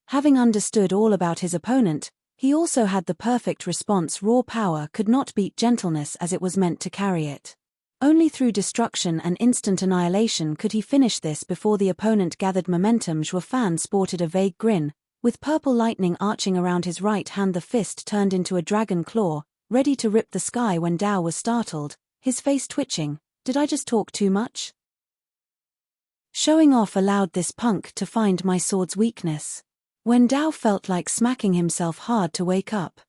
Having understood all about his opponent, he also had the perfect response. Raw power could not beat gentleness as it was meant to carry it. Only through destruction and instant annihilation could he finish this before the opponent gathered momentum. Zhuo Fan sported a vague grin, with purple lightning arching around his right hand. The fist turned into a dragon claw, ready to rip the sky. Wen Dao was startled, his face twitching. Did I just talk too much? Showing off allowed this punk to find my sword's weakness. Wen Dao felt like smacking himself hard to wake up.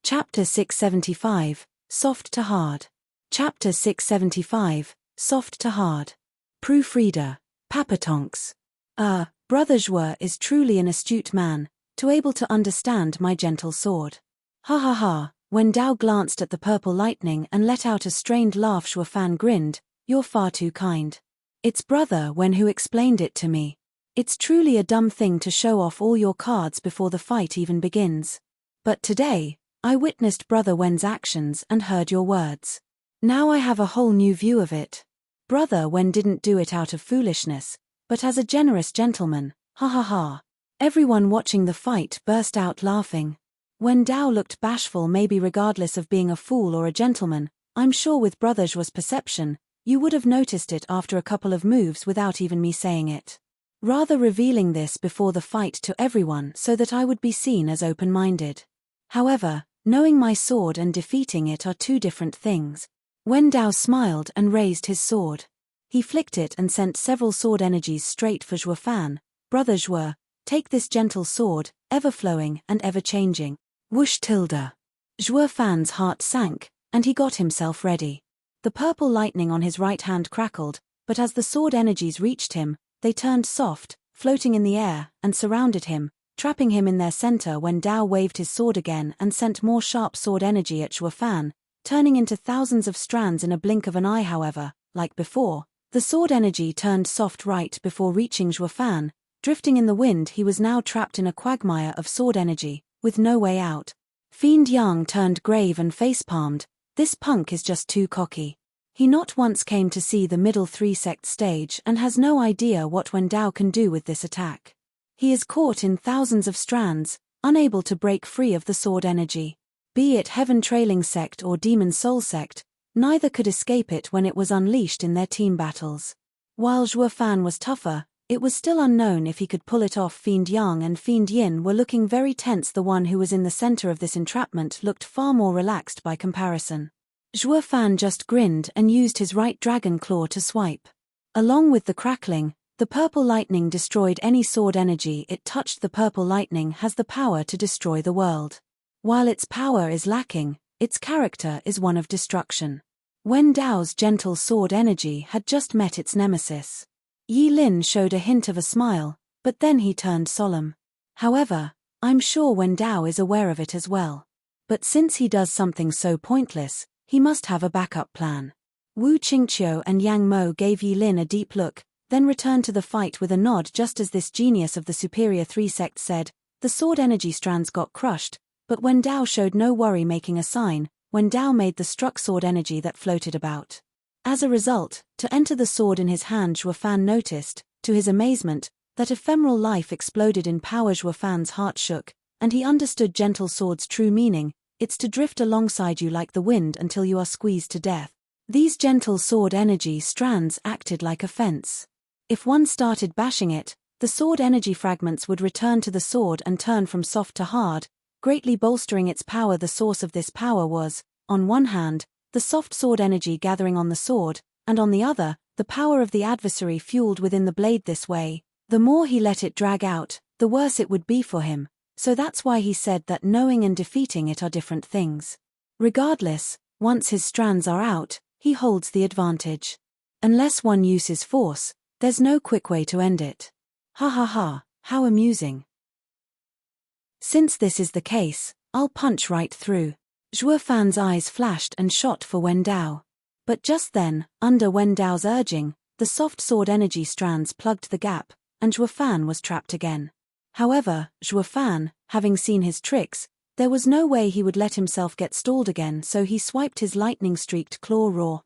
Chapter 675, Soft to Hard. Chapter 675, Soft to Hard. Proofreader, Papatonks. Brother Zhuo is truly an astute man, to able to understand my gentle sword. Ha ha ha. Wen Dao glanced at the purple lightning and let out a strained laugh. Zhuo Fan grinned. You're far too kind. It's Brother Wen who explained it to me. It's truly a dumb thing to show off all your cards before the fight even begins. But today, I witnessed Brother Wen's actions and heard your words. Now I have a whole new view of it. Brother Wen didn't do it out of foolishness, but as a generous gentleman. Ha ha ha. Everyone watching the fight burst out laughing. Wen Dao looked bashful. Maybe regardless of being a fool or a gentleman, I'm sure with Brother Zhuo's perception, you would have noticed it after a couple of moves without even me saying it. Rather revealing this before the fight to everyone so that I would be seen as open-minded. However, knowing my sword and defeating it are two different things. Wen Dao smiled and raised his sword. He flicked it and sent several sword energies straight for Zhuo Fan. Brother Zhuo, take this gentle sword, ever-flowing and ever-changing. Whoosh tilde. Zhuo Fan's heart sank, and he got himself ready. The purple lightning on his right hand crackled, but as the sword energies reached him, they turned soft, floating in the air, and surrounded him, trapping him in their center when Dao waved his sword again and sent more sharp sword energy at Zhuo Fan, turning into thousands of strands in a blink of an eye. However, like before, the sword energy turned soft right before reaching Zhuo Fan. Drifting in the wind, he was now trapped in a quagmire of sword energy, with no way out. Fiend Yang turned grave and face-palmed. This punk is just too cocky. He not once came to see the middle three-sect stage and has no idea what Wen Dao can do with this attack. He is caught in thousands of strands, unable to break free of the sword energy. Be it Heaven Trailing Sect or Demon Soul Sect, neither could escape it when it was unleashed in their team battles. While Zhuo Fan was tougher, it was still unknown if he could pull it off. Fiend Yang and Fiend Yin were looking very tense. The one who was in the center of this entrapment looked far more relaxed by comparison. Zhuo Fan just grinned and used his right dragon claw to swipe. Along with the crackling, the purple lightning destroyed any sword energy it touched. The purple lightning has the power to destroy the world. While its power is lacking, its character is one of destruction. Wen Dao's gentle sword energy had just met its nemesis. Yi Lin showed a hint of a smile, but then he turned solemn. However, I'm sure Wen Dao is aware of it as well. But since he does something so pointless, he must have a backup plan. Wu Qingqiu and Yang Mo gave Yi Lin a deep look, then returned to the fight with a nod. Just as this genius of the superior three sects said, the sword energy strands got crushed, but Wen Dao showed no worry, making a sign. Wen Dao made the struck sword energy that floated about. As a result, to enter the sword in his hand, Zhuo Fan noticed, to his amazement, that ephemeral life exploded in power. Zhuo Fan's heart shook, and he understood gentle sword's true meaning. It's to drift alongside you like the wind until you are squeezed to death. These gentle sword energy strands acted like a fence. If one started bashing it, the sword energy fragments would return to the sword and turn from soft to hard, greatly bolstering its power. The source of this power was, on one hand, the soft sword energy gathering on the sword, and on the other, the power of the adversary fueled within the blade. This way, the more he let it drag out, the worse it would be for him, so that's why he said that knowing and defeating it are different things. Regardless, once his strands are out, he holds the advantage. Unless one uses force, there's no quick way to end it. Ha ha ha, how amusing. Since this is the case, I'll punch right through. Zhuo Fan's eyes flashed and shot for Wen Dao. But just then, under Wen Dao's urging, the soft sword energy strands plugged the gap, and Zhuo Fan was trapped again. However, Zhuo Fan, having seen his tricks, there was no way he would let himself get stalled again, so he swiped his lightning-streaked claw raw.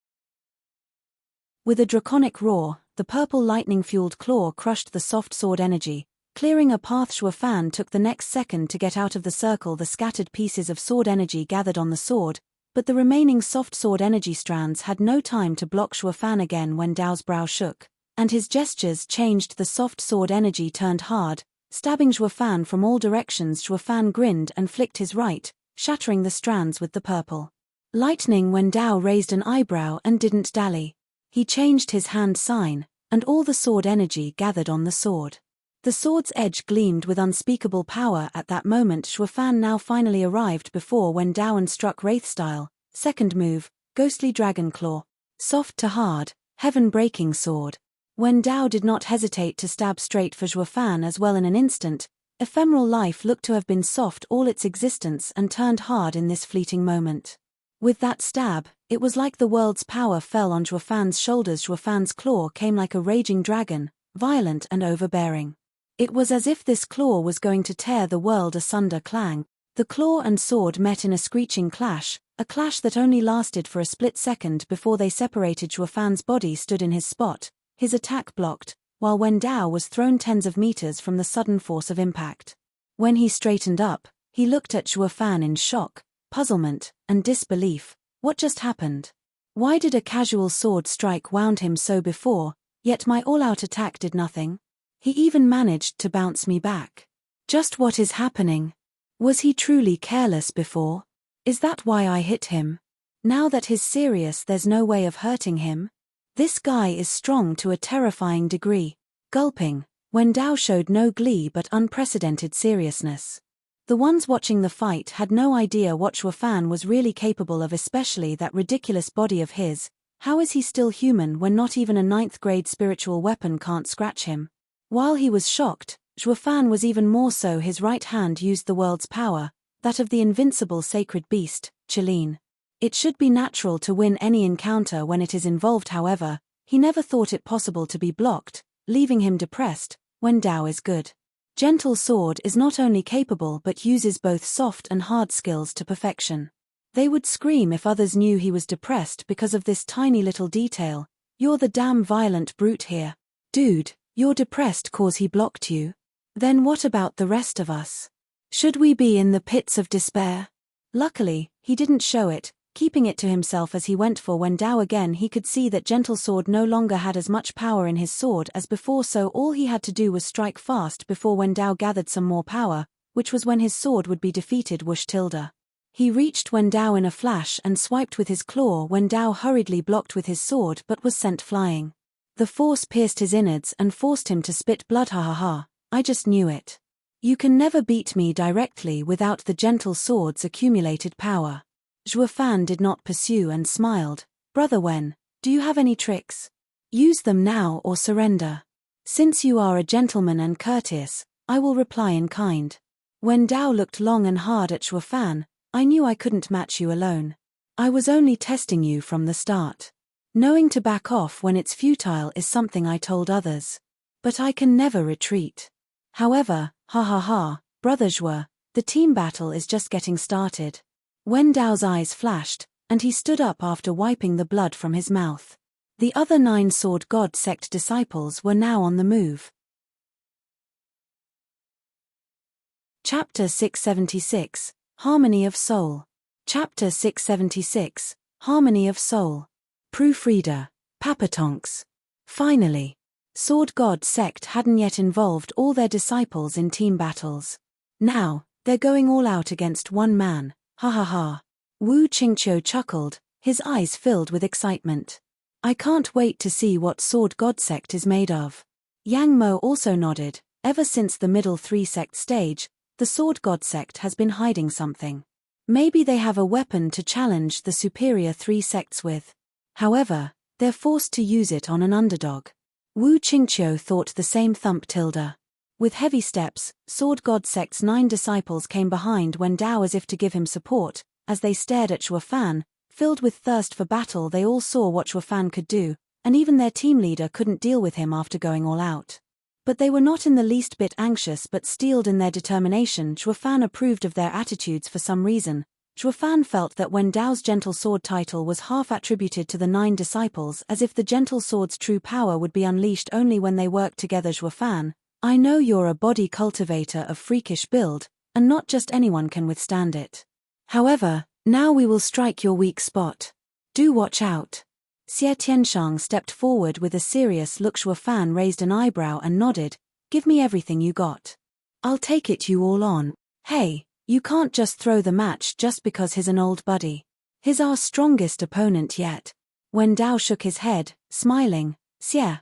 With a draconic roar, the purple lightning-fueled claw crushed the soft sword energy, clearing a path. Zhuo Fan took the next second to get out of the circle. The scattered pieces of sword energy gathered on the sword, but the remaining soft sword energy strands had no time to block Zhuo Fan again. When Dao's brow shook, and his gestures changed, the soft sword energy turned hard, stabbing Zhuo Fan from all directions. Zhuo Fan grinned and flicked his right, shattering the strands with the purple lightning. When Dao raised an eyebrow and didn't dally. He changed his hand sign, and all the sword energy gathered on the sword. The sword's edge gleamed with unspeakable power. At that moment, Zhuo Fan now finally arrived before Wen Dao and struck wraith style. Second move, ghostly dragon claw. Soft to hard, heaven-breaking sword. Wen Dao did not hesitate to stab straight for Zhuo Fan as well. In an instant, ephemeral life looked to have been soft all its existence and turned hard in this fleeting moment. With that stab, it was like the world's power fell on Zhuo Fan's shoulders. Zhuo Fan's claw came like a raging dragon, violent and overbearing. It was as if this claw was going to tear the world asunder. Clang! The claw and sword met in a screeching clash, a clash that only lasted for a split second before they separated. Zhuo Fan's body stood in his spot, his attack blocked, while Wen Dao was thrown tens of meters from the sudden force of impact. When he straightened up, he looked at Zhuo Fan in shock, puzzlement, and disbelief. What just happened? Why did a casual sword strike wound him so before, yet my all-out attack did nothing? He even managed to bounce me back. Just what is happening? Was he truly careless before? Is that why I hit him? Now that he's serious, there's no way of hurting him? This guy is strong to a terrifying degree. Gulping, Wen Dao showed no glee but unprecedented seriousness. The ones watching the fight had no idea what Zhuo Fan was really capable of, especially that ridiculous body of his. How is he still human when not even a 9th-grade spiritual weapon can't scratch him? While he was shocked, Zhuofan was even more so. His right hand used the world's power, that of the invincible sacred beast, Qilin. It should be natural to win any encounter when it is involved. However, he never thought it possible to be blocked, leaving him depressed. Wen Dao is good. Gentle Sword is not only capable but uses both soft and hard skills to perfection. They would scream if others knew he was depressed because of this tiny little detail. You're the damn violent brute here. Dude, you're depressed cause he blocked you? Then what about the rest of us? Should we be in the pits of despair? Luckily, he didn't show it, keeping it to himself as he went for Wen Dao again. He could see that Gentle Sword no longer had as much power in his sword as before, so all he had to do was strike fast before Wen Dao gathered some more power, which was when his sword would be defeated. Whoosh tilde. He reached Wen Dao in a flash and swiped with his claw. Wen Dao hurriedly blocked with his sword but was sent flying. The force pierced his innards and forced him to spit blood. Ha ha ha, I just knew it. You can never beat me directly without the Gentle Sword's accumulated power. Zhuofan did not pursue and smiled. Brother Wen, do you have any tricks? Use them now or surrender. Since you are a gentleman and courteous, I will reply in kind. Wen Dao looked long and hard at Zhuofan. I knew I couldn't match you alone. I was only testing you from the start. Knowing to back off when it's futile is something I told others. But I can never retreat. However, ha ha ha, Brother Zhuo, the team battle is just getting started. Wen Dao's eyes flashed, and he stood up after wiping the blood from his mouth. The other 9 Sword God sect disciples were now on the move. Chapter 676, Harmony of Soul. Chapter 676, Harmony of Soul. Proofreader, Papatonks. Finally. Sword God sect hadn't yet involved all their disciples in team battles. Now, they're going all out against one man, ha ha ha. Wu Qingqiu chuckled, his eyes filled with excitement. I can't wait to see what Sword God sect is made of. Yang Mo also nodded. Ever since the middle 3 sect stage, the Sword God sect has been hiding something. Maybe they have a weapon to challenge the superior 3 sects with. However, they're forced to use it on an underdog. Wu Qingqiu thought the same. Thump tilde. With heavy steps, Sword God sect's 9 disciples came behind Wen Dao as if to give him support. As they stared at Zhuofan, filled with thirst for battle, they all saw what Zhuofan could do, and even their team leader couldn't deal with him after going all out. But they were not in the least bit anxious but steeled in their determination. Zhuofan approved of their attitudes for some reason. Zhuofan felt that Wen Dao's Gentle Sword title was half attributed to the 9 disciples, as if the Gentle Sword's true power would be unleashed only when they worked together. Zhuofan, I know you're a body cultivator of freakish build, and not just anyone can withstand it. However, now we will strike your weak spot. Do watch out. Xie Tianshang stepped forward with a serious look. Zhuofan raised an eyebrow and nodded. Give me everything you got. I'll take it you all on. Hey, you can't just throw the match just because he's an old buddy. He's our strongest opponent yet. Wen Dao shook his head, smiling. Xie,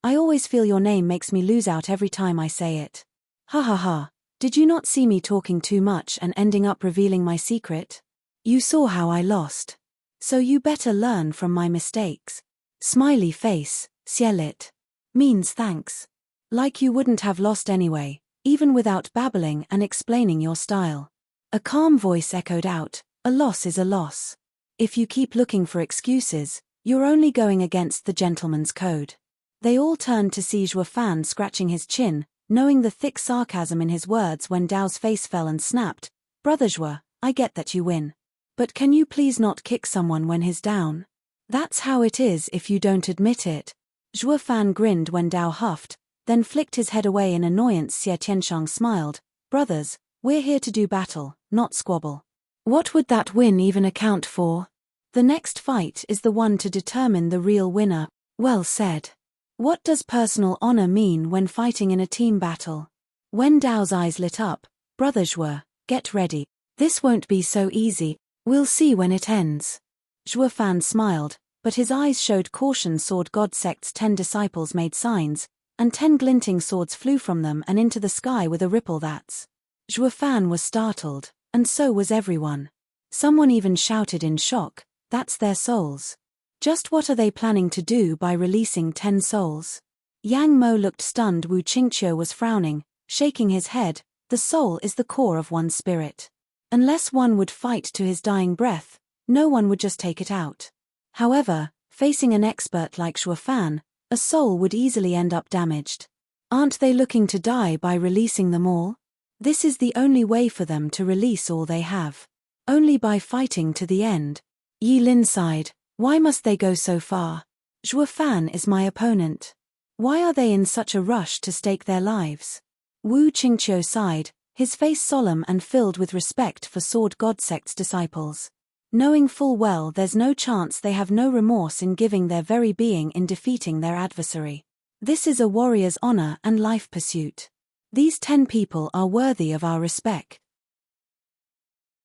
I always feel your name makes me lose out every time I say it. Ha ha ha, did you not see me talking too much and ending up revealing my secret? You saw how I lost. So you better learn from my mistakes. Smiley face, Xie lit. Means thanks. Like you wouldn't have lost anyway, even without babbling and explaining your style. A calm voice echoed out, a loss is a loss. If you keep looking for excuses, you're only going against the gentleman's code. They all turned to see Zhuofan scratching his chin, knowing the thick sarcasm in his words. When Dao's face fell and snapped, Brother Zhuo, I get that you win. But can you please not kick someone when he's down? That's how it is if you don't admit it. Zhuofan grinned when Dao huffed, then flicked his head away in annoyance. Xie Tianshang smiled. Brothers, we're here to do battle, not squabble. What would that win even account for? The next fight is the one to determine the real winner. Well said. What does personal honor mean when fighting in a team battle? Wen Dao's eyes lit up. Brother Zhuo, get ready. This won't be so easy. We'll see when it ends. Zhuofan smiled, but his eyes showed caution. Sword God sect's 10 disciples made signs, and 10 glinting swords flew from them and into the sky with a ripple. That's. Zhuofan was startled, and so was everyone. Someone even shouted in shock, that's their souls. Just what are they planning to do by releasing 10 souls? Yang Mo looked stunned. Wu Qingqiu was frowning, shaking his head. The soul is the core of one's spirit. Unless one would fight to his dying breath, no one would just take it out. However, facing an expert like Shuo Fan, a soul would easily end up damaged. Aren't they looking to die by releasing them all? This is the only way for them to release all they have. Only by fighting to the end. Yi Lin sighed. Why must they go so far? Shuo Fan is my opponent. Why are they in such a rush to stake their lives? Wu Qingqiu sighed, his face solemn and filled with respect for Sword God Sect's disciples. Knowing full well there's no chance, they have no remorse in giving their very being in defeating their adversary. This is a warrior's honor and life pursuit. These 10 people are worthy of our respect.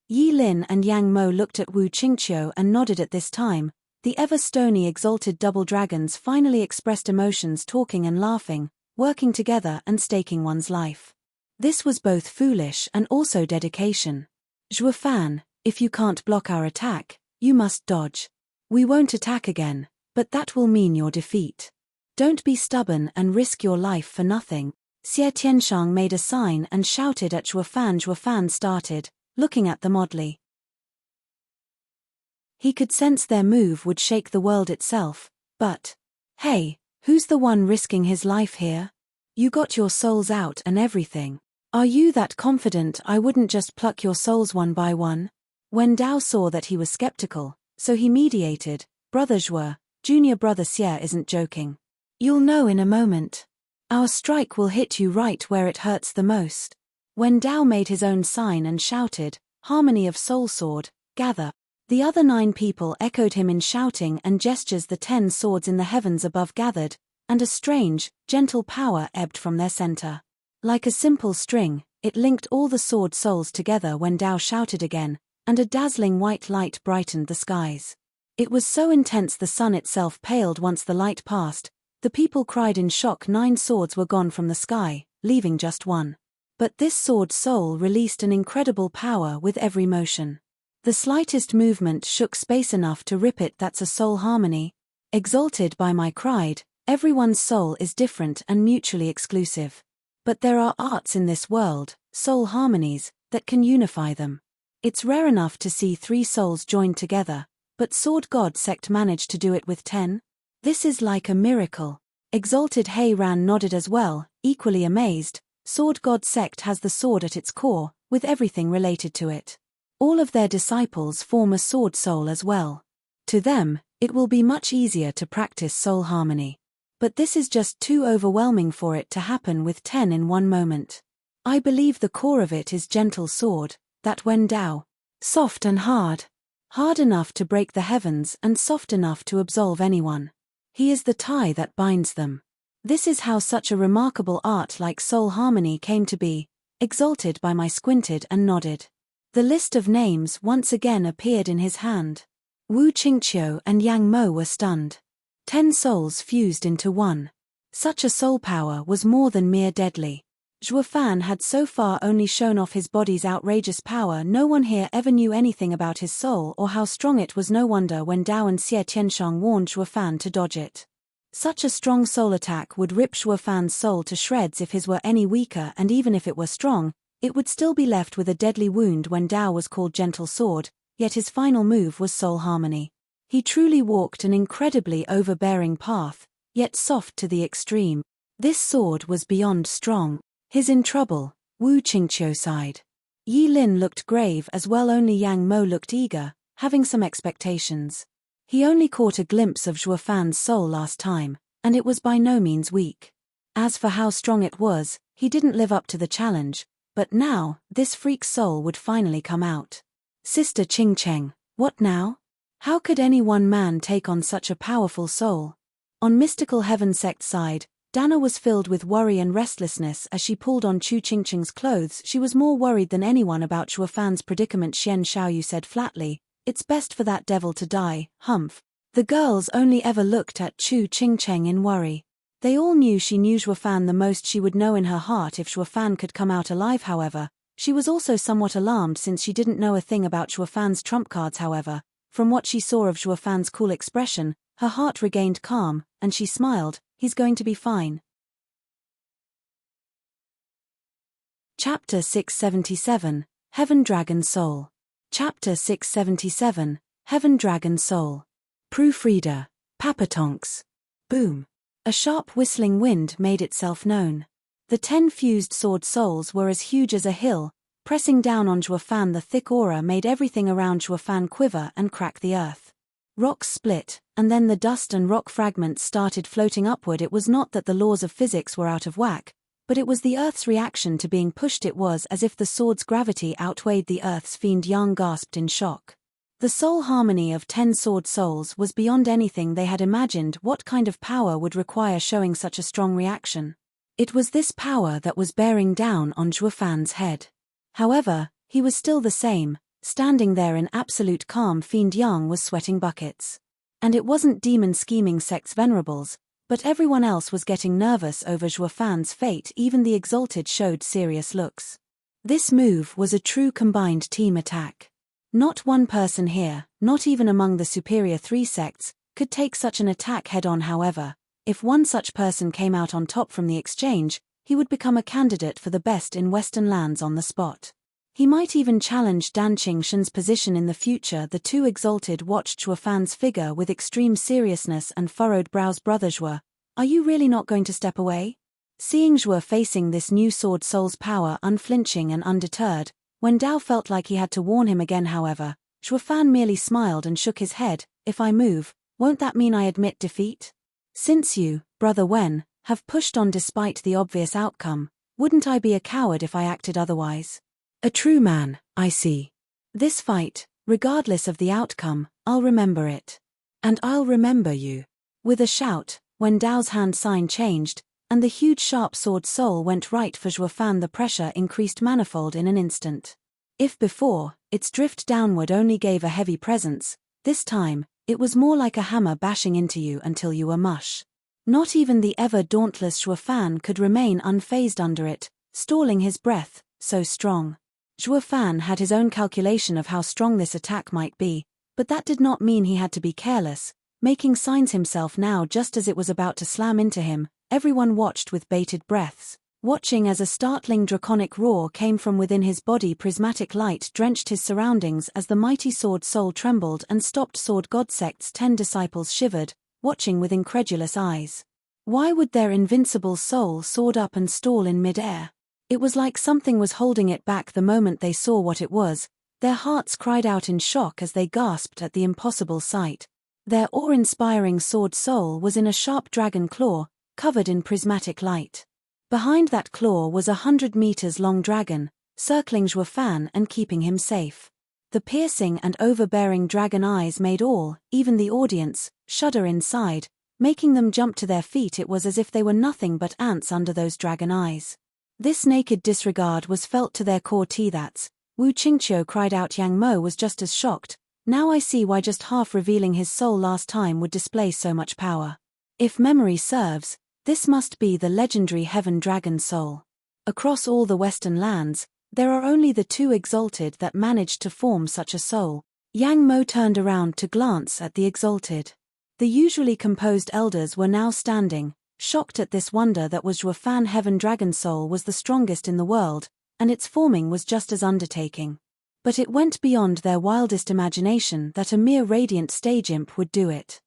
Yi Lin and Yang Mo looked at Wu Qingqiu and nodded at this time. The ever-stony exalted double dragons finally expressed emotions, talking and laughing, working together and staking one's life. This was both foolish and also dedication. Shuo Fan, if you can't block our attack, you must dodge. We won't attack again, but that will mean your defeat. Don't be stubborn and risk your life for nothing. Xie Tianshang made a sign and shouted at Shuo Fan. Shuo Fan started, looking at them oddly. He could sense their move would shake the world itself, but, hey, who's the one risking his life here? You got your souls out and everything. Are you that confident I wouldn't just pluck your souls one by one? Wen Dao saw that he was skeptical, so he mediated. Brother Zhuo, junior brother Xie isn't joking. You'll know in a moment. Our strike will hit you right where it hurts the most. Wen Dao made his own sign and shouted, Harmony of Soul Sword, gather. The other 9 people echoed him in shouting and gestures. The 10 swords in the heavens above gathered, and a strange, gentle power ebbed from their center. Like a simple string, it linked all the sword souls together. When Dao shouted again, and a dazzling white light brightened the skies. It was so intense the sun itself paled once the light passed. The people cried in shock. 9 swords were gone from the sky, leaving just one. But this sword soul released an incredible power with every motion. The slightest movement shook space enough to rip it. That's a soul harmony. Exalted by my cried, everyone's soul is different and mutually exclusive. But there are arts in this world, soul harmonies, that can unify them. It's rare enough to see 3 souls joined together, but Sword God Sect managed to do it with 10. This is like a miracle. Exalted Hei Ran nodded as well, equally amazed. Sword God Sect has the sword at its core, with everything related to it. All of their disciples form a sword soul as well. To them, it will be much easier to practice soul harmony. But this is just too overwhelming for it to happen with 10 in one moment. I believe the core of it is gentle sword, that Wen Dao. Soft and hard. Hard enough to break the heavens and soft enough to absolve anyone. He is the tie that binds them. This is how such a remarkable art like soul harmony came to be. Exalted by my squinted and nodded. The list of names once again appeared in his hand. Wu Qingqiu and Yang Mo were stunned. 10 souls fused into one. Such a soul power was more than mere deadly. Shuo Fan had so far only shown off his body's outrageous power. No one here ever knew anything about his soul or how strong it was. No wonder when Dao and Xie Tianshang warned Shuo Fan to dodge it. Such a strong soul attack would rip Shuo Fan's soul to shreds if his were any weaker, and even if it were strong, it would still be left with a deadly wound. When Dao was called Gentle Sword, yet his final move was soul harmony. He truly walked an incredibly overbearing path, yet soft to the extreme. This sword was beyond strong. He's in trouble, Wu Qingqiu sighed. Yi Lin looked grave as well. Only Yang Mo looked eager, having some expectations. He only caught a glimpse of Shuo Fan's soul last time, and it was by no means weak. As for how strong it was, he didn't live up to the challenge, but now, this freak's soul would finally come out. Sister Qing Cheng, what now? How could any one man take on such a powerful soul? On Mystical Heaven Sect's side, Dana was filled with worry and restlessness as she pulled on Chu Qingqing's clothes. She was more worried than anyone about Shuo Fan's predicament. Xian Xiaoyu said flatly, "It's best for that devil to die, humph." The girls only ever looked at Chu Qingqing in worry. They all knew she knew Shuo Fan the most. She would know in her heart if Shuo Fan could come out alive. However, she was also somewhat alarmed since she didn't know a thing about Shuo Fan's trump cards. However, from what she saw of Shuo Fan's cool expression, Her heart regained calm, and she smiled. He's going to be fine. Chapter 677, Heaven Dragon Soul. Chapter 677, Heaven Dragon Soul. Proofreader. Papatonks. Boom. A sharp whistling wind made itself known. The 10 fused sword souls were as huge as a hill, pressing down on Zhuofan. The thick aura made everything around Zhuofan quiver and crack the earth. Rocks split, and then the dust and rock fragments started floating upward. It was not that the laws of physics were out of whack, but it was the Earth's reaction to being pushed. It was as if the sword's gravity outweighed the Earth's. Fiend Yang gasped in shock. The soul harmony of 10 sword souls was beyond anything they had imagined. What kind of power would require showing such a strong reaction? It was this power that was bearing down on Zhuofan's head. However, he was still the same, standing there in absolute calm. Fiend Yang was sweating buckets. And it wasn't demon scheming sect's venerables, but everyone else was getting nervous over Zhuofan's fate. Even the exalted showed serious looks. This move was a true combined team attack. Not one person here, not even among the superior 3 sects, could take such an attack head-on. However, if one such person came out on top from the exchange, he would become a candidate for the best in Western lands on the spot. He might even challenge Dan Qingshan's position in the future. The 2 exalted watched Zhuofan's figure with extreme seriousness and furrowed brows. Brother Zhuo, are you really not going to step away? Seeing Zhuo facing this new sword soul's power unflinching and undeterred, when Dao felt like he had to warn him again. However, Zhuofan merely smiled and shook his head. If I move, won't that mean I admit defeat? Since you, Brother Wen, have pushed on despite the obvious outcome, wouldn't I be a coward if I acted otherwise? A true man, I see. This fight, regardless of the outcome, I'll remember it. And I'll remember you. With a shout, when Dao's hand sign changed, and the huge sharp sword soul went right for Zhuofan, the pressure increased manifold in an instant. If before, its drift downward only gave a heavy presence, this time, it was more like a hammer bashing into you until you were mush. Not even the ever-dauntless Zhuofan could remain unfazed under it, stalling his breath, so strong. Zhuofan had his own calculation of how strong this attack might be, but that did not mean he had to be careless, making signs himself now. Just as it was about to slam into him, everyone watched with bated breaths, watching as a startling draconic roar came from within his body. Prismatic light drenched his surroundings as the mighty sword soul trembled and stopped. Sword God sect's 10 disciples shivered, watching with incredulous eyes. Why would their invincible soul soar up and stall in mid-air? It was like something was holding it back. The moment they saw what it was, their hearts cried out in shock as they gasped at the impossible sight. Their awe-inspiring sword soul was in a sharp dragon claw, covered in prismatic light. Behind that claw was 100 meters long dragon, circling Zhuofan and keeping him safe. The piercing and overbearing dragon eyes made all, even the audience, shudder inside, making them jump to their feet. It was as if they were nothing but ants under those dragon eyes. This naked disregard was felt to their core. That's, Wu Qingqiu cried out. Yang Mo was just as shocked. Now I see why just half revealing his soul last time would display so much power. If memory serves, this must be the legendary Heaven Dragon Soul. Across all the Western lands, there are only the 2 exalted that managed to form such a soul. Yang Mo turned around to glance at the exalted. The usually composed elders were now standing, shocked at this wonder that was Zhuofan. Heaven Dragon Soul was the strongest in the world, and its forming was just as undertaking. But it went beyond their wildest imagination that a mere radiant stage imp would do it.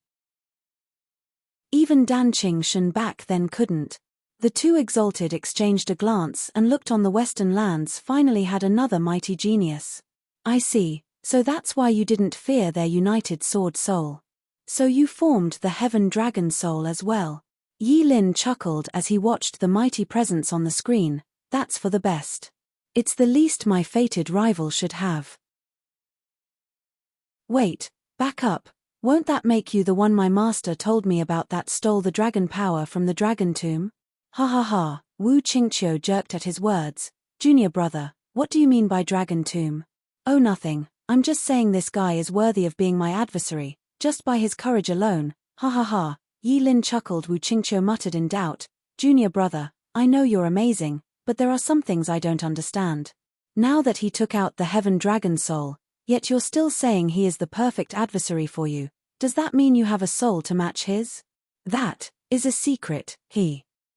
Even Dan Qingshan back then couldn't. The 2 exalted exchanged a glance and looked on. The Western lands finally had another mighty genius. I see, so that's why you didn't fear their united sword soul. So you formed the Heaven Dragon Soul as well. Yi Lin chuckled as he watched the mighty presence on the screen. That's for the best. It's the least my fated rival should have. Wait, back up. Won't that make you the one my master told me about that stole the dragon power from the dragon tomb? Ha ha ha, Wu Qingqiu jerked at his words. Junior brother, what do you mean by dragon tomb? Oh nothing, I'm just saying this guy is worthy of being my adversary, just by his courage alone. Ha ha ha, Yi Lin chuckled. Wu Qingqiu muttered in doubt. Junior brother, I know you're amazing, but there are some things I don't understand. Now that he took out the Heaven Dragon Soul, yet you're still saying he is the perfect adversary for you. Does that mean you have a soul to match his? That is a secret,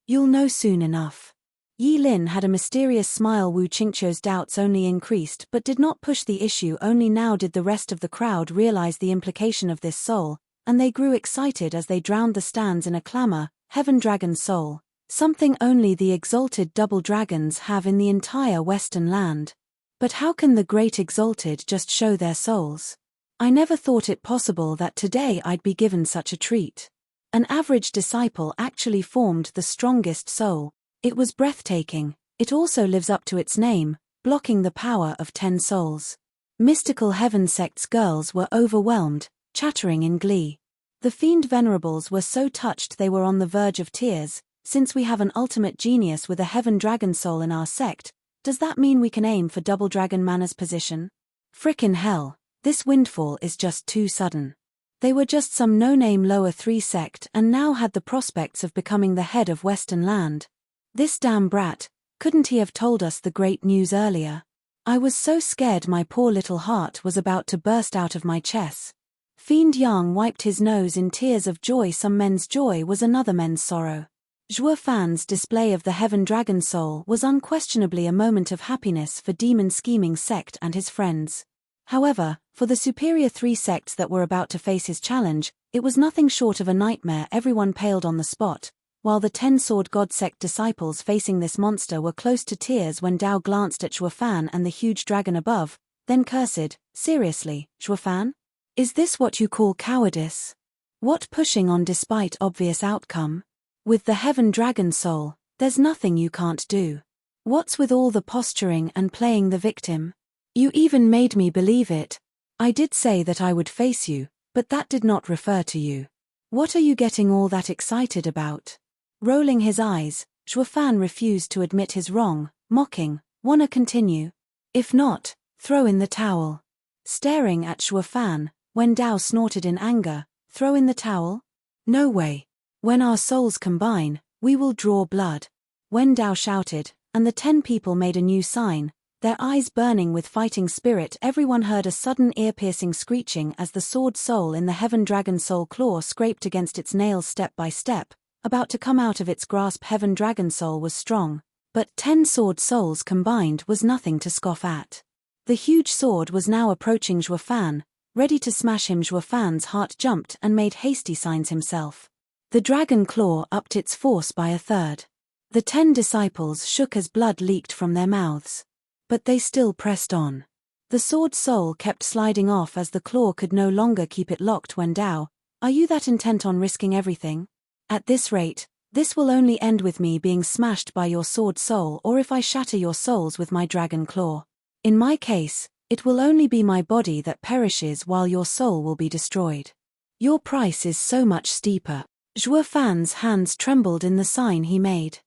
You'll know soon enough. Yi Lin had a mysterious smile. Wu Qingqiu's doubts only increased but did not push the issue. Only now did the rest of the crowd realize the implication of this soul, and they grew excited as they drowned the stands in a clamor. Heaven Dragon Soul. Something only the exalted double dragons have in the entire Western land. But how can the great exalted just show their souls? I never thought it possible that today I'd be given such a treat. An average disciple actually formed the strongest soul. It was breathtaking. It also lives up to its name, blocking the power of 10 souls. Mystical Heaven Sect's girls were overwhelmed, chattering in glee. The Fiend Venerables were so touched they were on the verge of tears. Since we have an ultimate genius with a Heaven Dragon Soul in our sect, does that mean we can aim for Double Dragon Mana's position? Frickin' hell, this windfall is just too sudden. They were just some no-name lower 3 sect and now had the prospects of becoming the head of Western land. This damn brat, couldn't he have told us the great news earlier? I was so scared my poor little heart was about to burst out of my chest. Fiend Yang wiped his nose in tears of joy. Some men's joy was another men's sorrow. Zhuo Fan's display of the Heaven Dragon Soul was unquestionably a moment of happiness for Demon Scheming Sect and his friends. However, for the superior 3 sects that were about to face his challenge, it was nothing short of a nightmare. Everyone paled on the spot, while the 10-sword God sect disciples facing this monster were close to tears when Dao glanced at Zhuo Fan and the huge dragon above, then cursed. Seriously, Zhuo Fan? Is this what you call cowardice? What pushing on despite obvious outcome? With the Heaven Dragon Soul, there's nothing you can't do. What's with all the posturing and playing the victim? You even made me believe it. I did say that I would face you, but that did not refer to you. What are you getting all that excited about? Rolling his eyes, Zhuo Fan refused to admit his wrong, mocking, "Wanna continue? If not, throw in the towel." Staring at Zhuo Fan, Wen Dao snorted in anger, "Throw in the towel? No way. When our souls combine, we will draw blood." Wen Dao shouted, and the 10 people made a new sign, their eyes burning with fighting spirit. Everyone heard a sudden ear-piercing screeching as the sword soul in the Heaven Dragon Soul claw scraped against its nails step by step, about to come out of its grasp. Heaven Dragon Soul was strong, but 10 sword souls combined was nothing to scoff at. The huge sword was now approaching Zhuo Fan, ready to smash him. Zhuo Fan's heart jumped and made hasty signs himself. The dragon claw upped its force by a third. The 10 disciples shook as blood leaked from their mouths. But they still pressed on. The sword soul kept sliding off as the claw could no longer keep it locked. Wen Dao, are you that intent on risking everything? At this rate, this will only end with me being smashed by your sword soul, or if I shatter your souls with my dragon claw. In my case, it will only be my body that perishes while your soul will be destroyed. Your price is so much steeper. Zhuo Fan's hands trembled in the sign he made.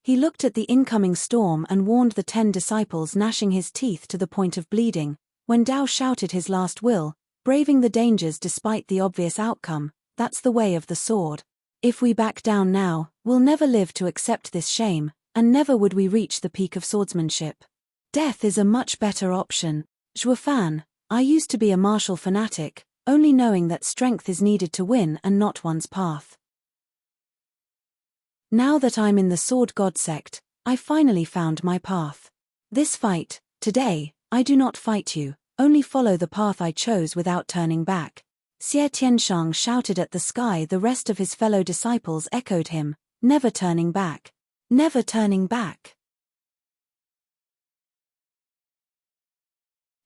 He looked at the incoming storm and warned the 10 disciples, gnashing his teeth to the point of bleeding. When Dao shouted his last will, braving the dangers despite the obvious outcome, that's the way of the sword. If we back down now, we'll never live to accept this shame, and never would we reach the peak of swordsmanship. Death is a much better option. Zhuo Fan, I used to be a martial fanatic, only knowing that strength is needed to win and not one's path. Now that I'm in the Sword God sect, I finally found my path. This fight, today, I do not fight you, only follow the path I chose without turning back. Xie Tianshang shouted at the sky. The rest of his fellow disciples echoed him, never turning back. Never turning back.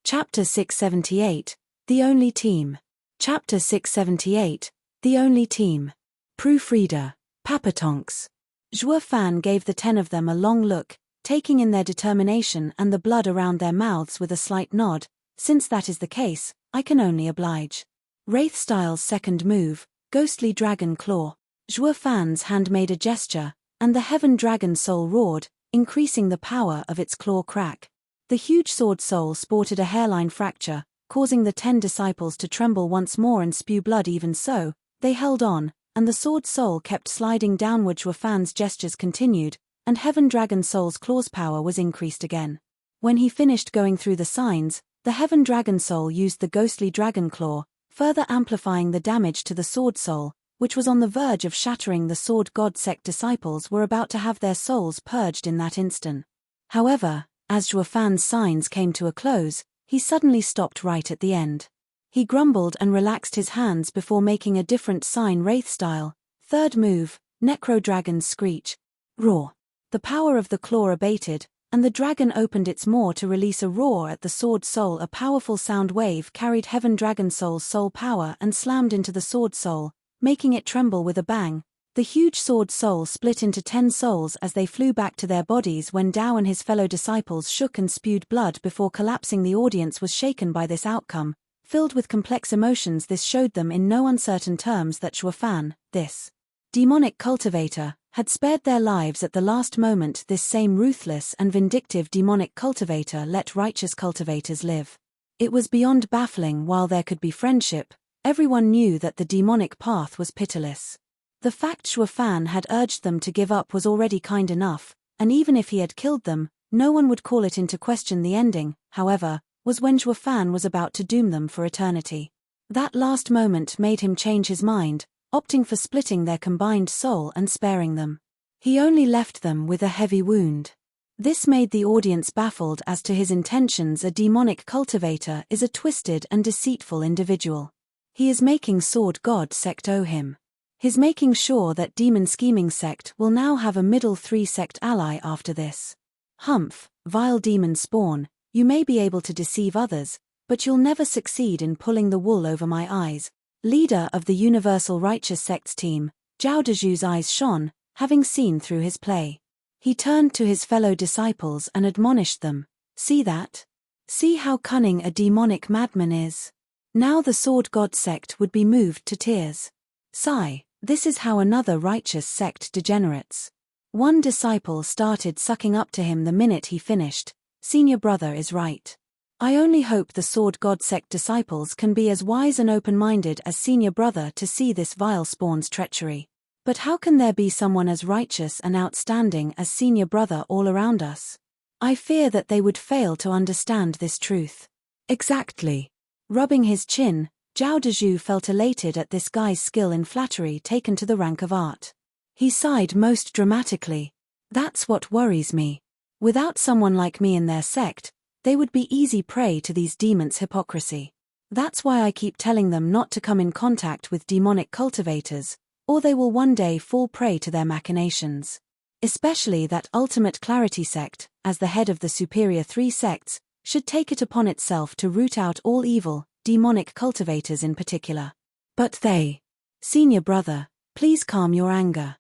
Chapter 678, The Only Team. Chapter 678, The Only Team. Proofreader, Papatonks. Zhuo Fan gave the 10 of them a long look, taking in their determination and the blood around their mouths with a slight nod. Since that is the case, I can only oblige. Wraith Style's second move, Ghostly Dragon Claw. Zhuo Fan's hand made a gesture, and the Heaven Dragon Soul roared, increasing the power of its claw crack. The huge sword soul sported a hairline fracture, causing the 10 disciples to tremble once more and spew blood. Even so, they held on, and the sword soul kept sliding downward. Zhuo Fan's gestures continued, and Heaven Dragon Soul's claw's power was increased again. When he finished going through the signs, the Heaven Dragon Soul used the Ghostly Dragon Claw, further amplifying the damage to the sword soul, which was on the verge of shattering. The sword god sect disciples were about to have their souls purged in that instant. However, as Zhuo Fan's signs came to a close, he suddenly stopped right at the end. He grumbled and relaxed his hands before making a different sign wraith style. Third move, Necro Dragon's Screech. Roar. The power of the claw abated, and the dragon opened its maw to release a roar at the sword soul. A powerful sound wave carried Heaven Dragon Soul's soul power and slammed into the sword soul, making it tremble with a bang. The huge sword soul split into 10 souls as they flew back to their bodies when Dao and his fellow disciples shook and spewed blood before collapsing. The audience was shaken by this outcome. Filled with complex emotions, this showed them in no uncertain terms that Zhuo Fan, this demonic cultivator, had spared their lives at the last moment. This same ruthless and vindictive demonic cultivator let righteous cultivators live. It was beyond baffling. While there could be friendship, everyone knew that the demonic path was pitiless. The fact Zhuo Fan had urged them to give up was already kind enough, and even if he had killed them, no one would call it into question. The ending, however, was when Zhuo Fan was about to doom them for eternity. That last moment made him change his mind, opting for splitting their combined soul and sparing them. He only left them with a heavy wound. This made the audience baffled as to his intentions. A demonic cultivator is a twisted and deceitful individual. He is making Sword God sect owe him. He's making sure that Demon Scheming sect will now have a middle 3 sect ally after this. Humph, vile demon spawn, you may be able to deceive others, but you'll never succeed in pulling the wool over my eyes. Leader of the Universal Righteous Sects team, Zhao Dezhu's eyes shone, having seen through his play. He turned to his fellow disciples and admonished them. See that? See how cunning a demonic madman is. Now the Sword God sect would be moved to tears. Sigh. This is how another righteous sect degenerates. One disciple started sucking up to him the minute he finished. Senior brother is right. I only hope the Sword God sect disciples can be as wise and open-minded as senior brother to see this vile spawn's treachery. But how can there be someone as righteous and outstanding as senior brother all around us? I fear that they would fail to understand this truth. Exactly. Rubbing his chin, Zhao Dezhu felt elated at this guy's skill in flattery taken to the rank of art. He sighed most dramatically. That's what worries me. Without someone like me in their sect, they would be easy prey to these demons' hypocrisy. That's why I keep telling them not to come in contact with demonic cultivators, or they will one day fall prey to their machinations. Especially that Ultimate Clarity sect, as the head of the Superior 3 sects, should take it upon itself to root out all evil, demonic cultivators in particular. But they. Senior brother, please calm your anger.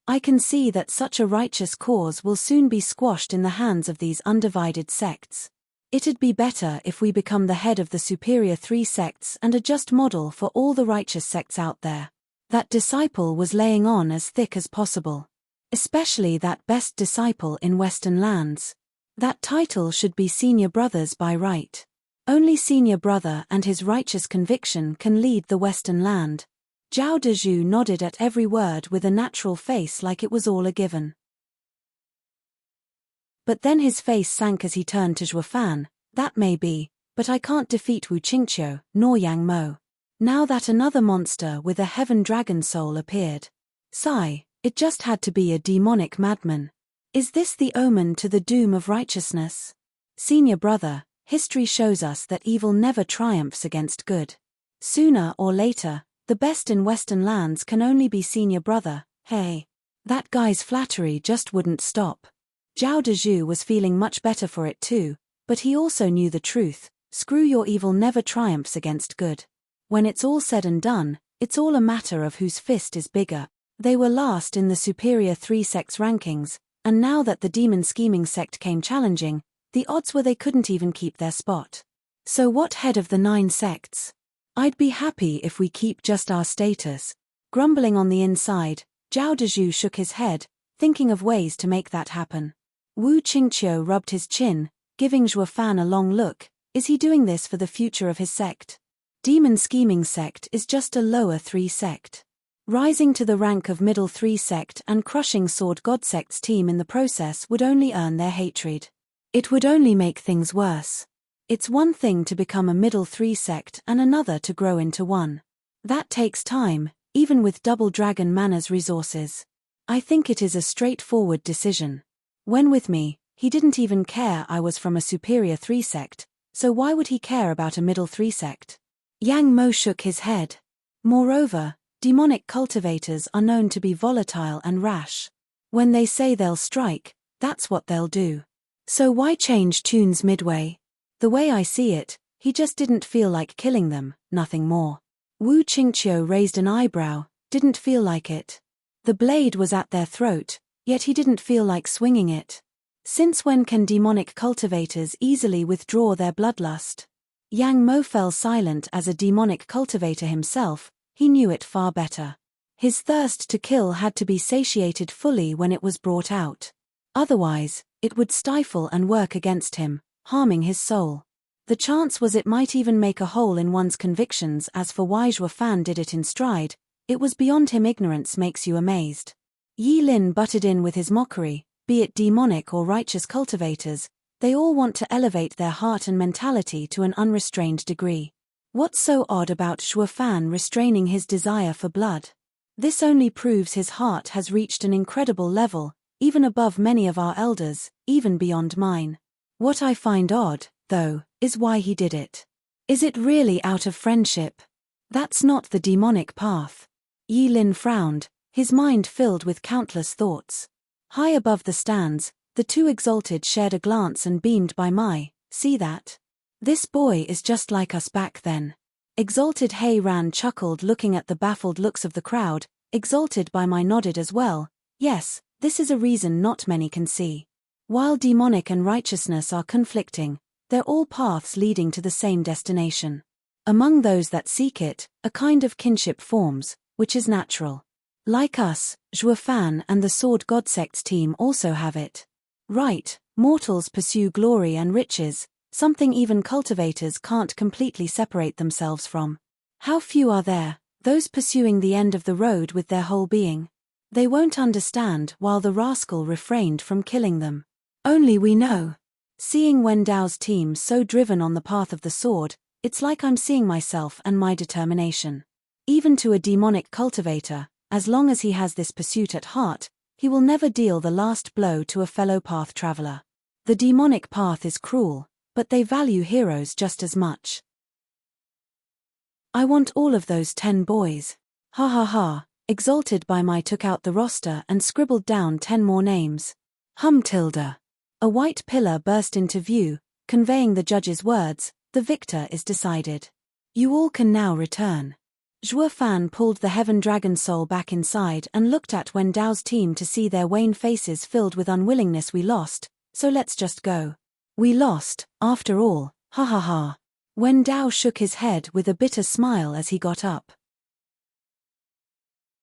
I can see that such a righteous cause will soon be squashed in the hands of these undivided sects. It'd be better if we become the head of the Superior 3 sects and a just model for all the righteous sects out there. That disciple was laying on as thick as possible. Especially that best disciple in Western lands. That title should be Senior Brothers by right. Only Senior Brother and his righteous conviction can lead the Western land. Zhao Dezhu nodded at every word with a natural face like it was all a given. But then his face sank as he turned to Zhuo Fan. That may be, but I can't defeat Wu Qingqiu, nor Yang Mo. Now that another monster with a heaven dragon soul appeared. Sigh, it just had to be a demonic madman. Is this the omen to the doom of righteousness? Senior brother, history shows us that evil never triumphs against good. Sooner or later, the best in Western lands can only be senior brother. Hey. That guy's flattery just wouldn't stop. Zhao Dezhu was feeling much better for it too, but he also knew the truth. Screw your evil never triumphs against good. When it's all said and done, it's all a matter of whose fist is bigger. They were last in the Superior 3 sects rankings, and now that the Demon Scheming sect came challenging, the odds were they couldn't even keep their spot. So what head of the 9 sects? I'd be happy if we keep just our status. Grumbling on the inside, Zhao Dezhu shook his head, thinking of ways to make that happen. Wu Qingqiu rubbed his chin, giving Zhuo Fan a long look. Is he doing this for the future of his sect? Demon Scheming sect is just a lower 3 sect. Rising to the rank of middle 3 sect and crushing Sword God sect's team in the process would only earn their hatred. It would only make things worse. It's one thing to become a middle 3 sect and another to grow into one. That takes time, even with double dragon mana's resources. I think it is a straightforward decision. When with me, he didn't even care I was from a superior 3 sect, so why would he care about a middle 3 sect? Yang Mo shook his head. Moreover, demonic cultivators are known to be volatile and rash. When they say they'll strike, that's what they'll do. So why change tunes midway? The way I see it, he just didn't feel like killing them, nothing more. Wu Qingqiu raised an eyebrow, didn't feel like it. The blade was at their throat, yet he didn't feel like swinging it. Since when can demonic cultivators easily withdraw their bloodlust? Yang Mo fell silent. As a demonic cultivator himself, he knew it far better. His thirst to kill had to be satiated fully when it was brought out. Otherwise, it would stifle and work against him, harming his soul. The chance was it might even make a hole in one's convictions. As for why Zhuo Fan did it in stride, it was beyond him. Ignorance makes you amazed. Yi Lin butted in with his mockery. Be it demonic or righteous cultivators, they all want to elevate their heart and mentality to an unrestrained degree. What's so odd about Zhuo Fan restraining his desire for blood? This only proves his heart has reached an incredible level, even above many of our elders, even beyond mine. What I find odd, though, is why he did it. Is it really out of friendship? That's not the demonic path. Yi Lin frowned, his mind filled with countless thoughts. High above the stands, the two exalted shared a glance and beamed. By my, see that? This boy is just like us back then. Exalted Hei Ran chuckled, looking at the baffled looks of the crowd. Exalted by my nodded as well. Yes, this is a reason not many can see. While demonic and righteousness are conflicting, they're all paths leading to the same destination. Among those that seek it, a kind of kinship forms, which is natural. Like us, Zhuo Fan and the Sword God Sect's team also have it. Right, mortals pursue glory and riches, something even cultivators can't completely separate themselves from. How few are there, those pursuing the end of the road with their whole being? They won't understand while the rascal refrained from killing them. Only we know. Seeing Wen Dao's team so driven on the path of the sword, it's like I'm seeing myself and my determination. Even to a demonic cultivator, as long as he has this pursuit at heart, he will never deal the last blow to a fellow path traveler. The demonic path is cruel, but they value heroes just as much. I want all of those 10 boys. Ha ha ha. Exalted by my took out the roster and scribbled down 10 more names. Tilde. A white pillar burst into view, conveying the judge's words, the victor is decided. You all can now return. Zhuo Fan pulled the Heaven Dragon soul back inside and looked at Wen Dao's team to see their wan faces filled with unwillingness. We lost, so let's just go. We lost, after all, ha ha ha. Wen Dao shook his head with a bitter smile as he got up.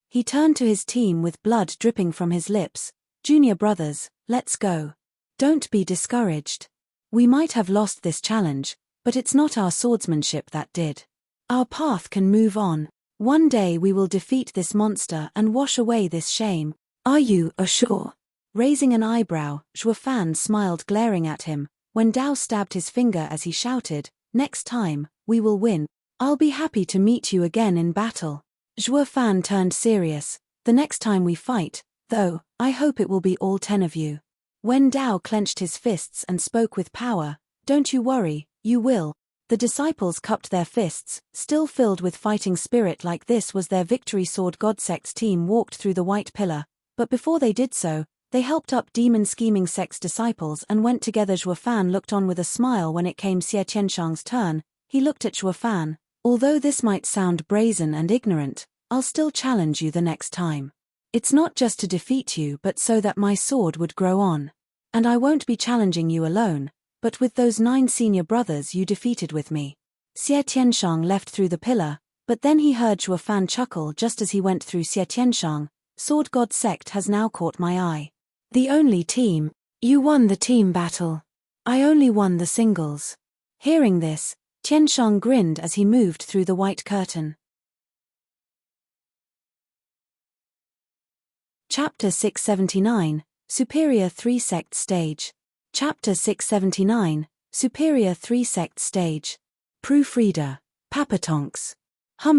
He turned to his team with blood dripping from his lips. Junior brothers, let's go. Don't be discouraged. We might have lost this challenge, but it's not our swordsmanship that did. Our path can move on. One day we will defeat this monster and wash away this shame. Are you sure? Raising an eyebrow, Zhuo Fan smiled, glaring at him. When Dao stabbed his finger as he shouted, next time, we will win. I'll be happy to meet you again in battle. Zhuo Fan turned serious. The next time we fight, though, I hope it will be all 10 of you. Wen Dao clenched his fists and spoke with power. Don't you worry, you will. The disciples cupped their fists, still filled with fighting spirit. Like this was their victory. Sword God Sect's team walked through the white pillar, but before they did so, they helped up demon scheming sect's disciples and went together. Zhuo Fan looked on with a smile. When it came Xie Tianshang's turn, he looked at Zhuo Fan. Although this might sound brazen and ignorant, I'll still challenge you the next time. It's not just to defeat you but so that my sword would grow on. And I won't be challenging you alone, but with those 9 senior brothers you defeated with me. Xie Tianshang left through the pillar, but then he heard Zhuo Fan chuckle just as he went through. Xie Tianshang, Sword God Sect has now caught my eye. The only team. You won the team battle. I only won the singles. Hearing this, Tianshang grinned as he moved through the white curtain. Chapter 679, Superior 3 Sect Stage. Chapter 679, Superior 3 sect stage. Proofreader. Papatonks.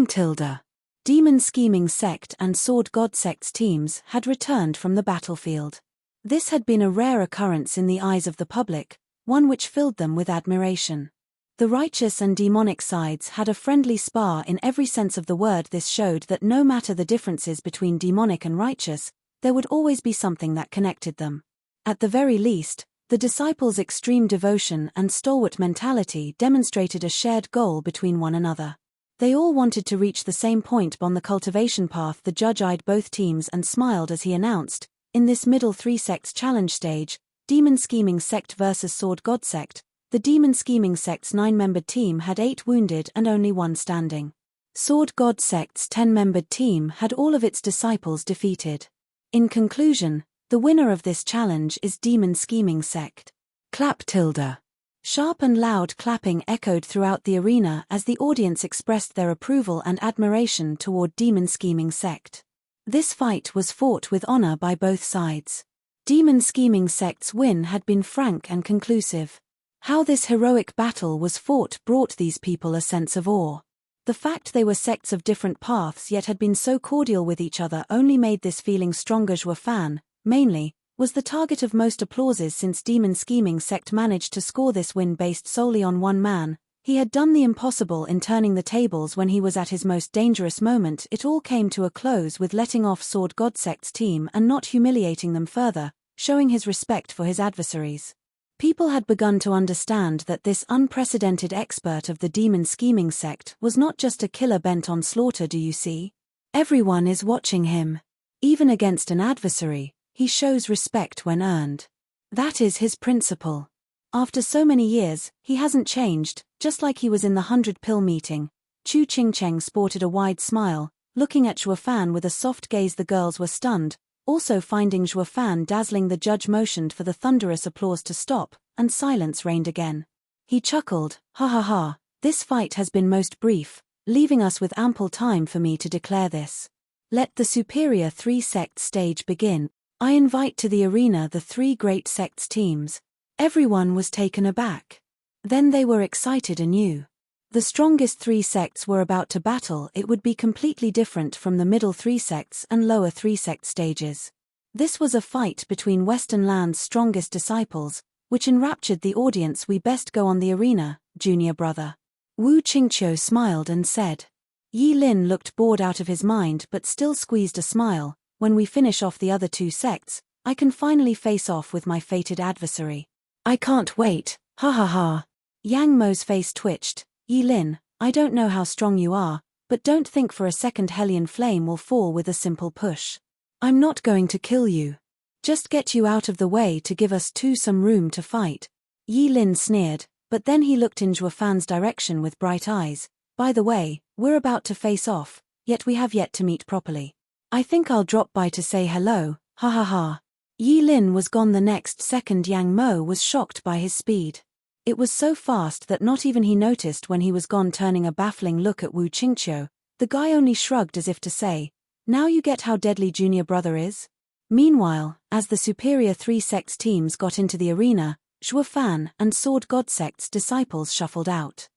Tilda. Demon Scheming Sect and Sword God Sect's teams had returned from the battlefield. This had been a rare occurrence in the eyes of the public, one which filled them with admiration. The righteous and demonic sides had a friendly spar in every sense of the word. This showed that no matter the differences between demonic and righteous, there would always be something that connected them. At the very least, the disciples' extreme devotion and stalwart mentality demonstrated a shared goal between one another. They all wanted to reach the same point on the cultivation path. The judge eyed both teams and smiled as he announced, in this middle 3 sects challenge stage, Demon Scheming Sect vs Sword God Sect, the Demon Scheming Sect's 9-membered team had 8 wounded and only 1 standing. Sword God Sect's 10-membered team had all of its disciples defeated. In conclusion, the winner of this challenge is Demon Scheming Sect. Clap tilde. Sharp and loud clapping echoed throughout the arena as the audience expressed their approval and admiration toward Demon Scheming Sect. This fight was fought with honor by both sides. Demon Scheming Sect's win had been frank and conclusive. How this heroic battle was fought brought these people a sense of awe. The fact they were sects of different paths yet had been so cordial with each other only made this feeling stronger. Fan, mainly, was the target of most applauses since Demon Scheming Sect managed to score this win based solely on one man. He had done the impossible in turning the tables when he was at his most dangerous moment. It all came to a close with letting off Sword God Sect's team and not humiliating them further, showing his respect for his adversaries. People had begun to understand that this unprecedented expert of the Demon Scheming Sect was not just a killer bent on slaughter. Do you see? Everyone is watching him. Even against an adversary, he shows respect when earned. That is his principle. After so many years, he hasn't changed, just like he was in the 100-pill meeting. Chu Qingcheng sported a wide smile, looking at Fan with a soft gaze. The girls were stunned, also finding Fan dazzling. The judge motioned for the thunderous applause to stop, and silence reigned again. He chuckled, ha ha ha, this fight has been most brief, leaving us with ample time for me to declare this. Let the superior 3 sect stage begin. I invite to the arena the 3 great sects teams. Everyone was taken aback. Then they were excited anew. The strongest 3 sects were about to battle. It would be completely different from the middle 3 sects and lower 3 sect stages. This was a fight between Western Land's strongest disciples, which enraptured the audience. We best go on the arena, junior brother. Wu Qingqiu smiled and said. Yi Lin looked bored out of his mind but still squeezed a smile. When we finish off the other 2 sects, I can finally face off with my fated adversary. I can't wait, ha ha ha. Yang Mo's face twitched. Yi Lin, I don't know how strong you are, but don't think for a second Hellion Flame will fall with a simple push. I'm not going to kill you. Just get you out of the way to give us 2 some room to fight. Yi Lin sneered, but then he looked in Fan's direction with bright eyes. By the way, we're about to face off, yet we have yet to meet properly. I think I'll drop by to say hello, ha ha ha. Yi Lin was gone the next second. Yang Mo was shocked by his speed. It was so fast that not even he noticed when he was gone, turning a baffling look at Wu Qingqiu. The guy only shrugged as if to say, now you get how deadly junior brother is? Meanwhile, as the superior 3 sects teams got into the arena, Fan and Sword God Sect's disciples shuffled out.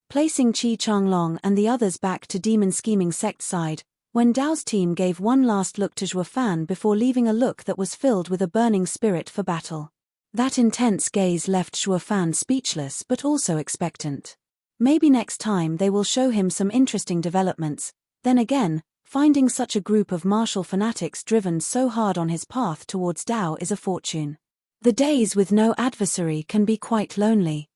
Placing Qi Changlong and the others back to Demon Scheming Sect side, when Dao's team gave one last look to Fan before leaving a look that was filled with a burning spirit for battle. That intense gaze left Fan speechless but also expectant. Maybe next time they will show him some interesting developments. Then again, finding such a group of martial fanatics driven so hard on his path towards Dao is a fortune. The days with no adversary can be quite lonely.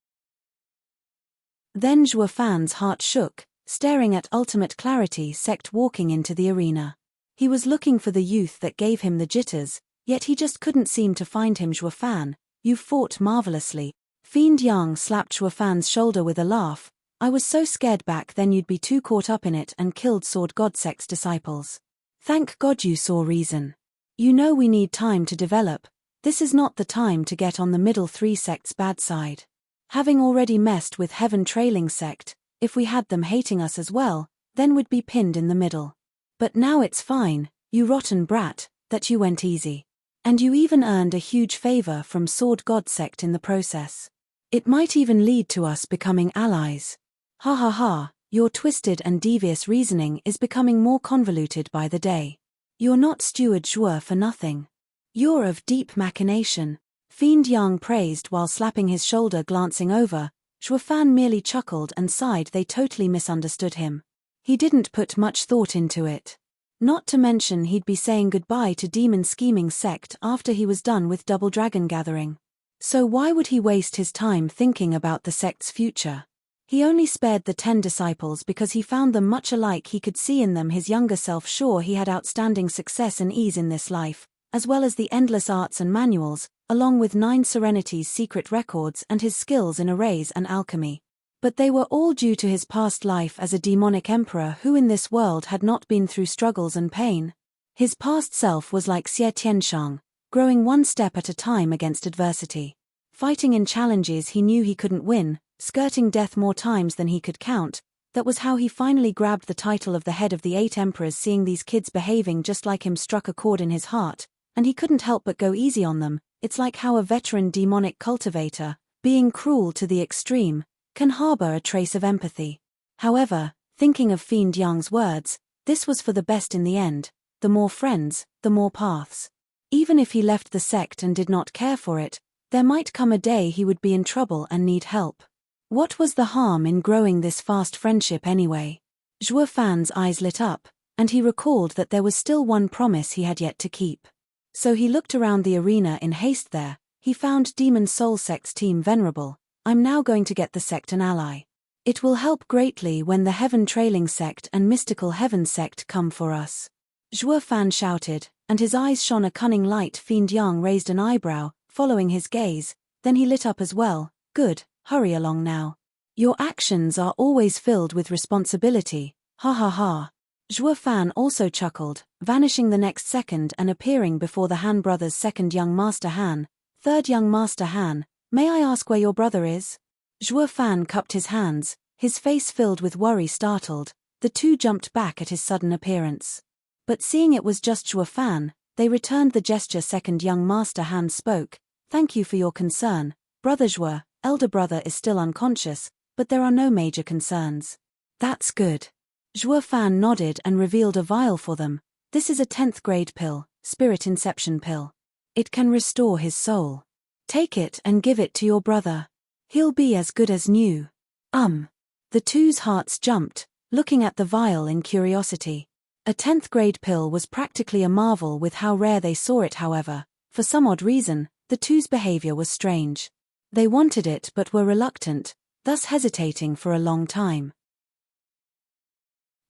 Then Fan's heart shook, staring at Ultimate Clarity Sect walking into the arena. He was looking for the youth that gave him the jitters, yet he just couldn't seem to find him. Fan, you fought marvelously. Fiend Yang slapped Fan's shoulder with a laugh. I was so scared back then you'd be too caught up in it and killed Sword God Sect's disciples. Thank God you saw reason. You know we need time to develop. This is not the time to get on the middle 3 sects' bad side. Having already messed with Heaven Trailing Sect, if we had them hating us as well, then we'd be pinned in the middle. But now it's fine, you rotten brat, that you went easy. And you even earned a huge favor from Sword God sect in the process. It might even lead to us becoming allies. Ha ha ha, your twisted and devious reasoning is becoming more convoluted by the day. You're not Steward Zhuo for nothing. You're of deep machination, Fiend Yang praised while slapping his shoulder. Glancing over, Zhuo Fan merely chuckled and sighed. They totally misunderstood him. He didn't put much thought into it. Not to mention he'd be saying goodbye to Demon Scheming Sect after he was done with Double Dragon Gathering. So why would he waste his time thinking about the sect's future? He only spared the 10 disciples because he found them much alike. He could see in them his younger self. Sure, he had outstanding success and ease in this life, as well as the endless arts and manuals, along with 9 Serenity's secret records and his skills in arrays and alchemy. But they were all due to his past life as a demonic emperor who in this world had not been through struggles and pain. His past self was like Xie Tianshang, growing one step at a time against adversity. Fighting in challenges he knew he couldn't win, skirting death more times than he could count. That was how he finally grabbed the title of the head of the 8 emperors. Seeing these kids behaving just like him struck a chord in his heart, and he couldn't help but go easy on them. It's like how a veteran demonic cultivator, being cruel to the extreme, can harbor a trace of empathy. However, thinking of Fiend Yang's words, this was for the best in the end. The more friends, the more paths. Even if he left the sect and did not care for it, there might come a day he would be in trouble and need help. What was the harm in growing this fast friendship anyway? Zhuo Fan's eyes lit up, and he recalled that there was still one promise he had yet to keep. So he looked around the arena in haste. There, he found Demon Soul Sect's team. Venerable, I'm now going to get the sect an ally. It will help greatly when the Heaven Trailing Sect and Mystical Heaven Sect come for us. Zhuo Fan shouted, and his eyes shone a cunning light. Fiend Yang raised an eyebrow, following his gaze, then he lit up as well. Good, hurry along now. Your actions are always filled with responsibility, ha ha ha. Zhuo Fan also chuckled, vanishing the next second and appearing before the Han brothers' second young master Han. Third young master Han, may I ask where your brother is? Zhuo Fan cupped his hands, his face filled with worry. Startled, the two jumped back at his sudden appearance. But seeing it was just Zhuo Fan, they returned the gesture. Second young master Han spoke, thank you for your concern, Brother Zhuo. Elder brother is still unconscious, but there are no major concerns. That's good. Zhuo Fan nodded and revealed a vial for them. This is a 10th grade pill, Spirit Inception pill. It can restore his soul. Take it and give it to your brother. He'll be as good as new. The two's hearts jumped, looking at the vial in curiosity. A 10th grade pill was practically a marvel with how rare they saw it. However, for some odd reason, the two's behavior was strange. They wanted it but were reluctant, thus hesitating for a long time.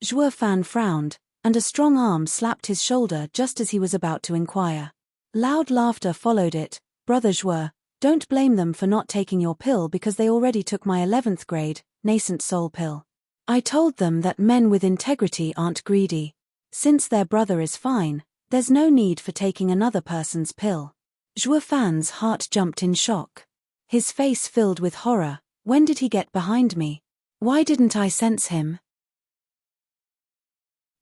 Zhuo Fan frowned, and a strong arm slapped his shoulder just as he was about to inquire. Loud laughter followed it. Brother Zhuo, don't blame them for not taking your pill because they already took my 11th grade, nascent soul pill. I told them that men with integrity aren't greedy. Since their brother is fine, there's no need for taking another person's pill. Zhuo Fan's heart jumped in shock. His face filled with horror. When did he get behind me? Why didn't I sense him?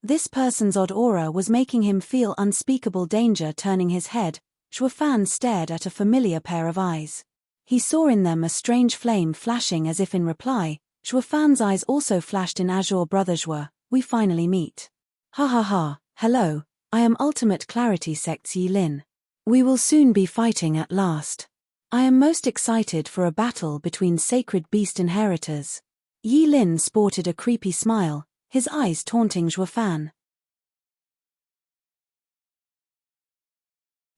This person's odd aura was making him feel unspeakable danger. Turning his head, Zhuo Fan stared at a familiar pair of eyes. He saw in them a strange flame flashing as if in reply. Zhuo Fan's eyes also flashed in azure. Brother Zhuo, we finally meet. Ha ha ha, hello, I am Ultimate Clarity Sect's Yi Lin. We will soon be fighting at last. I am most excited for a battle between Sacred Beast Inheritors. Yi Lin sported a creepy smile, his eyes taunting Zhuo Fan.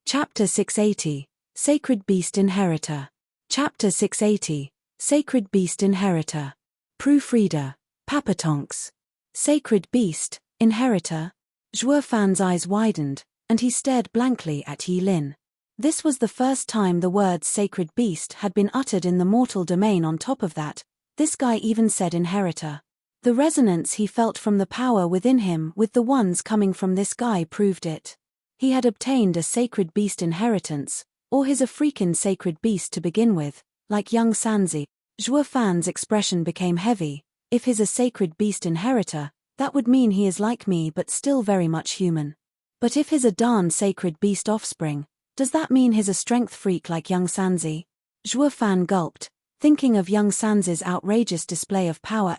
Chapter 680, Sacred Beast Inheritor. Chapter 680, Sacred Beast Inheritor. Proofreader, Papatonks. Sacred Beast, Inheritor? Zhuo Fan's eyes widened, and he stared blankly at Yi Lin. This was the first time the word Sacred Beast had been uttered in the mortal domain. On top of that, this guy even said inheritor. The resonance he felt from the power within him with the ones coming from this guy proved it. He had obtained a Sacred Beast inheritance, or he's a freakin' Sacred Beast to begin with, like young Sanzi. Zhuo Fan's expression became heavy. If he's a Sacred Beast inheritor, that would mean he is like me but still very much human. But if he's a darn Sacred Beast offspring, Does that mean he's a strength freak like young Sanzi? Zhuo Fan gulped, thinking of young Sanzi's outrageous display of power.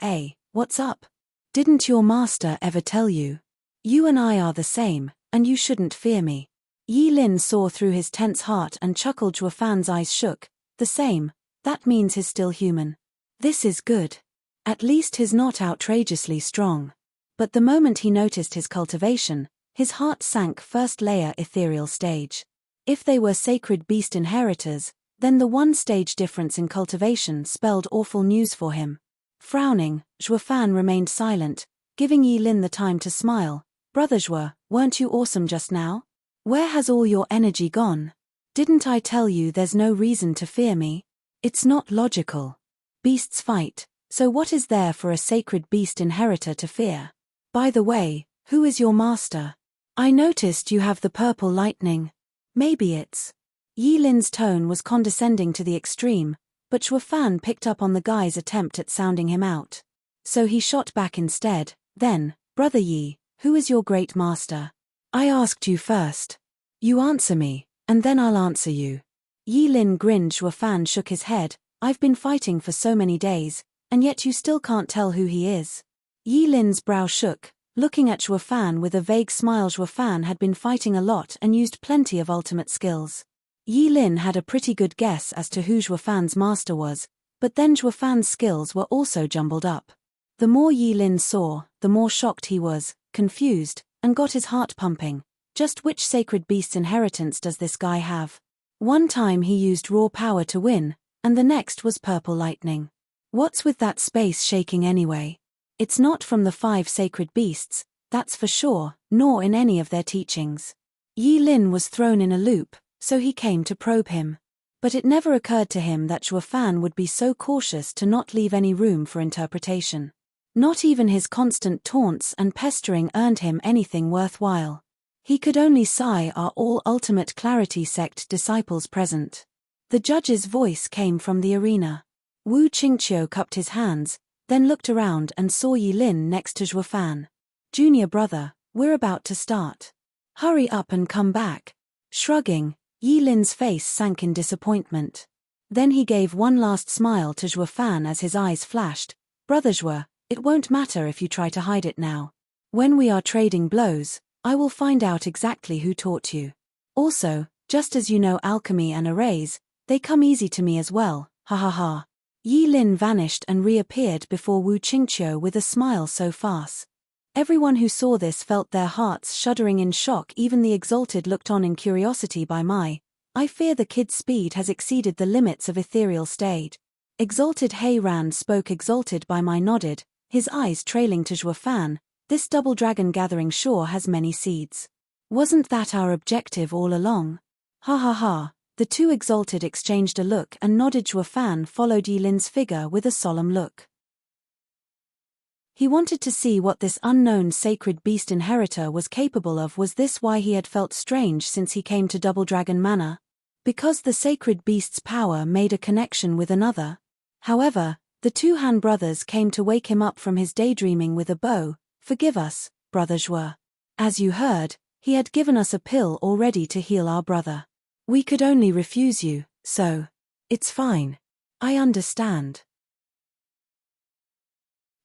What's up? Didn't your master ever tell you? You and I are the same, and you shouldn't fear me. Yi Lin saw through his tense heart and chuckled. Zhuo Fan's eyes shook. The same, that means he's still human. This is good. At least he's not outrageously strong. But the moment he noticed his cultivation, his heart sank. First layer ethereal stage. If they were sacred beast inheritors, then the one-stage difference in cultivation spelled awful news for him. Frowning, Zhuo Fan remained silent, giving Yi Lin the time to smile. Brother Zhuo, weren't you awesome just now? Where has all your energy gone? Didn't I tell you there's no reason to fear me? It's not logical. Beasts fight, so what is there for a sacred beast inheritor to fear? By the way, who is your master? I noticed you have the purple lightning. Maybe it's... Yi Lin's tone was condescending to the extreme, but Zhuo Fan picked up on the guy's attempt at sounding him out. So he shot back instead. Then, Brother Yi, who is your great master? I asked you first. You answer me, and then I'll answer you. Yi Lin grinned. Zhuo Fan shook his head. I've been fighting for so many days, and yet you still can't tell who he is. Yi Lin's brow shook, looking at Zhuo Fan with a vague smile. Zhuo Fan had been fighting a lot and used plenty of ultimate skills. Yi Lin had a pretty good guess as to who Zhuo Fan's master was, but then Zhuo Fan's skills were also jumbled up. The more Yi Lin saw, the more shocked he was, confused, and got his heart pumping. Just which sacred beast's inheritance does this guy have? One time he used raw power to win, and the next was purple lightning. What's with that space shaking anyway? It's not from the 5 sacred beasts, that's for sure, nor in any of their teachings. Yi Lin was thrown in a loop, so he came to probe him. But it never occurred to him that Zhuo Fan would be so cautious to not leave any room for interpretation. Not even his constant taunts and pestering earned him anything worthwhile. He could only sigh. Are all ultimate clarity sect disciples present? The judge's voice came from the arena. Wu Qingqiu cupped his hands, then looked around and saw Yi Lin next to Zhuo Fan. Junior brother, we're about to start. Hurry up and come back. Shrugging, Yi Lin's face sank in disappointment. Then he gave one last smile to Zhuo Fan as his eyes flashed. Brother Zhuo, it won't matter if you try to hide it now. When we are trading blows, I will find out exactly who taught you. Also, just as you know alchemy and arrays, they come easy to me as well, ha ha ha. Yi Lin vanished and reappeared before Wu Qingqiu with a smile so fast. Everyone who saw this felt their hearts shuddering in shock. Even the exalted looked on in curiosity. I fear the kid's speed has exceeded the limits of ethereal stage. Exalted Hei Ran spoke. Exalted nodded, his eyes trailing to Zhuo Fan. This double dragon gathering sure has many seeds. Wasn't that our objective all along? Ha ha ha. The two exalted exchanged a look and nodded. Zhuo Fan followed Yi Lin's figure with a solemn look. He wanted to see what this unknown sacred beast inheritor was capable of. Was this why he had felt strange since he came to Double Dragon Manor? Because the sacred beast's power made a connection with another? However, the two Han brothers came to wake him up from his daydreaming with a bow. Forgive us, Brother Zhuo. As you heard, he had given us a pill already to heal our brother. We could only refuse you, so... It's fine. I understand.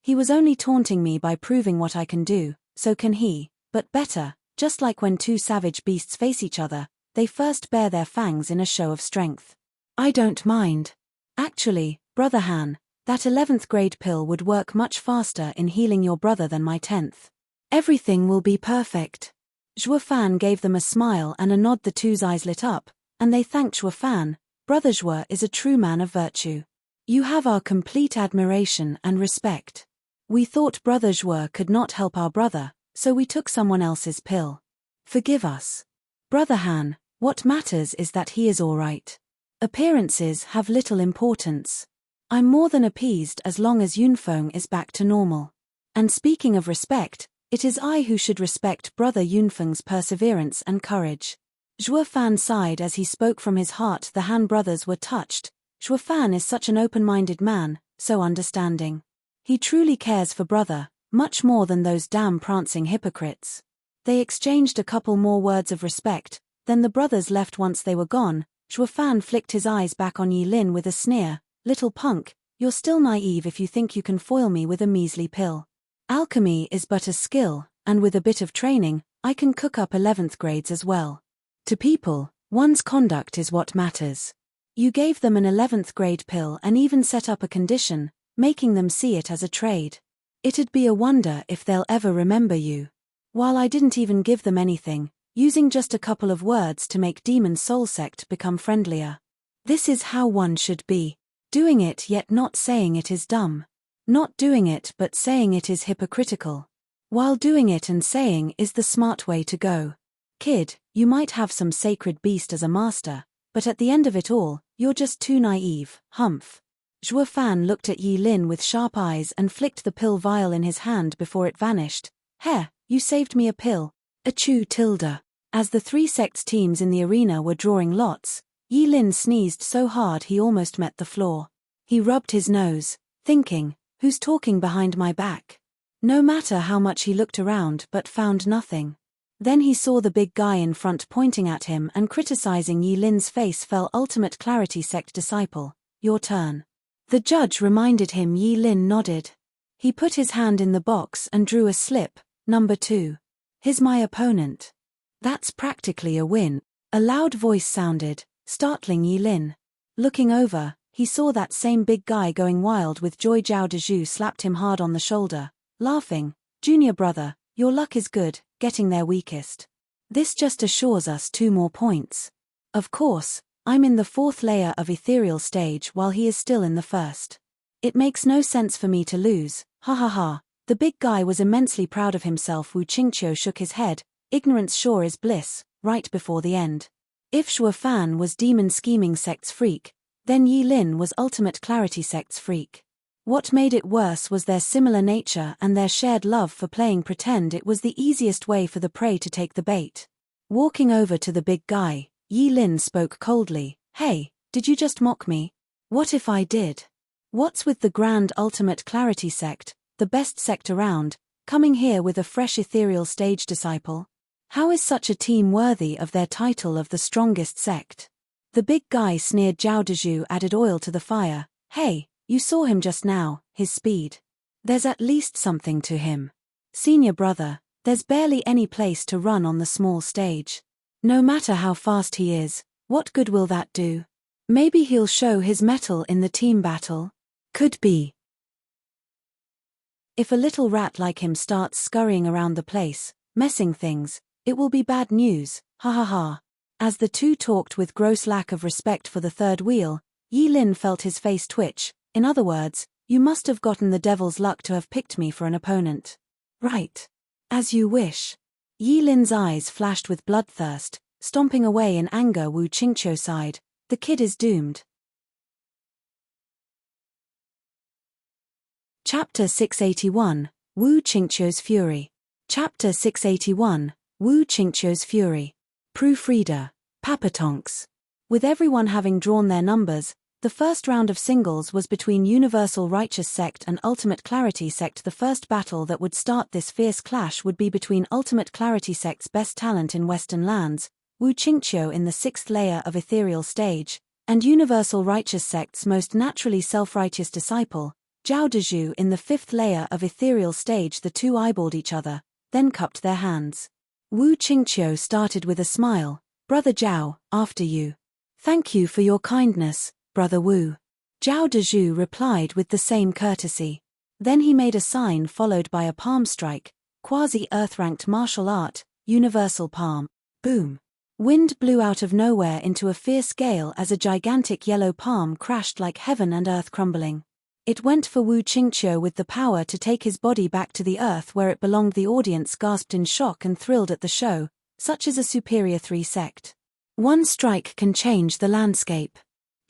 He was only taunting me by proving what I can do, so can he, but better. Just like when two savage beasts face each other, they first bare their fangs in a show of strength. I don't mind. Actually, Brother Han, that 11th grade pill would work much faster in healing your brother than my 10th. Everything will be perfect. Zhuo Fan gave them a smile and a nod. The two's eyes lit up, and they thanked Zhuo Fan. Brother Zhuo is a true man of virtue. You have our complete admiration and respect. We thought Brother Zhuo could not help our brother, so we took someone else's pill. Forgive us. Brother Han, what matters is that he is all right. Appearances have little importance. I'm more than appeased as long as Yunfeng is back to normal. And speaking of respect, it is I who should respect Brother Yunfeng's perseverance and courage. Zhuo Fan sighed as he spoke from his heart. The Han brothers were touched. Zhuo Fan is such an open-minded man, so understanding. He truly cares for brother, much more than those damn prancing hypocrites. They exchanged a couple more words of respect, Then the brothers left. Once they were gone, Zhuo Fan flicked his eyes back on Yi Lin with a sneer. Little punk, you're still naive if you think you can foil me with a measly pill. Alchemy is but a skill, and with a bit of training, I can cook up 11th grades as well. To people, one's conduct is what matters. You gave them an 11th grade pill and even set up a condition, making them see it as a trade. It'd be a wonder if they'll ever remember you. While I didn't even give them anything, using just a couple of words to make Demon Soul Sect become friendlier. This is how one should be. Doing it yet not saying it is dumb. Not doing it but saying it is hypocritical. While doing it and saying is the smart way to go. Kid, you might have some sacred beast as a master, but at the end of it all, you're just too naive, humph. Zhuo Fan looked at Yi Lin with sharp eyes and flicked the pill vial in his hand before it vanished. Heh, you saved me a pill. Achoo tilde. As the 3 sects teams in the arena were drawing lots, Yi Lin sneezed so hard he almost met the floor. He rubbed his nose, thinking, who's talking behind my back? No matter how much he looked around but found nothing. Then he saw the big guy in front pointing at him and criticizing. Yi Lin's face fell. Ultimate Clarity Sect disciple, your turn. The judge reminded him. Yi Lin nodded. He put his hand in the box and drew a slip, number 2. He's my opponent. That's practically a win. A loud voice sounded, startling Yi Lin. Looking over, he saw that same big guy going wild with joy. Zhao Dezhu slapped him hard on the shoulder, laughing. Junior brother, your luck is good, getting there weakest. This just assures us 2 more points. Of course, I'm in the 4th layer of ethereal stage while he is still in the 1st. It makes no sense for me to lose, ha ha ha. The big guy was immensely proud of himself. Wu Qingqiu shook his head. Ignorance sure is bliss, right before the end. If Zhuo Fan was Demon Scheming Sect's freak, then Yi Lin was Ultimate Clarity Sect's freak. What made it worse was their similar nature and their shared love for playing pretend. It was the easiest way for the prey to take the bait. Walking over to the big guy, Yi Lin spoke coldly. Hey, did you just mock me? What if I did? What's with the Grand Ultimate Clarity Sect, the best sect around, coming here with a fresh ethereal stage disciple? How is such a team worthy of their title of the strongest sect? The big guy sneered. Zhao Dezhu added oil to the fire. Hey, you saw him just now, his speed. There's at least something to him. Senior brother, there's barely any place to run on the small stage. No matter how fast he is, what good will that do? Maybe he'll show his mettle in the team battle? Could be. If a little rat like him starts scurrying around the place, messing things, it will be bad news, ha ha ha. As the 2 talked with gross lack of respect for the 3rd wheel, Yi Lin felt his face twitch. In other words, you must have gotten the devil's luck to have picked me for an opponent. Right. As you wish. Yi Lin's eyes flashed with bloodthirst, stomping away in anger. Wu Qingqiu sighed. The kid is doomed. Chapter 681, Wu Qingqiu's Fury. Chapter 681, Wu Qingqiu's Fury. Proofreader, Papatonks. With everyone having drawn their numbers, the first round of singles was between Universal Righteous Sect and Ultimate Clarity Sect. The first battle that would start this fierce clash would be between Ultimate Clarity Sect's best talent in Western lands, Wu Qingqiu in the 6th layer of ethereal stage, and Universal Righteous Sect's most naturally self-righteous disciple, Zhao Dezhu in the 5th layer of ethereal stage. The 2 eyeballed each other, then cupped their hands. Wu Qingqiu started with a smile. Brother Zhao, after you. Thank you for your kindness, Brother Wu. Zhao Dezhu replied with the same courtesy. Then he made a sign followed by a palm strike, quasi-earth-ranked martial art, universal palm. Boom. Wind blew out of nowhere into a fierce gale as a gigantic yellow palm crashed like heaven and earth crumbling. It went for Wu Qingqiu with the power to take his body back to the earth where it belonged. The audience gasped in shock and thrilled at the show, such as a Superior 3 sect. One strike can change the landscape.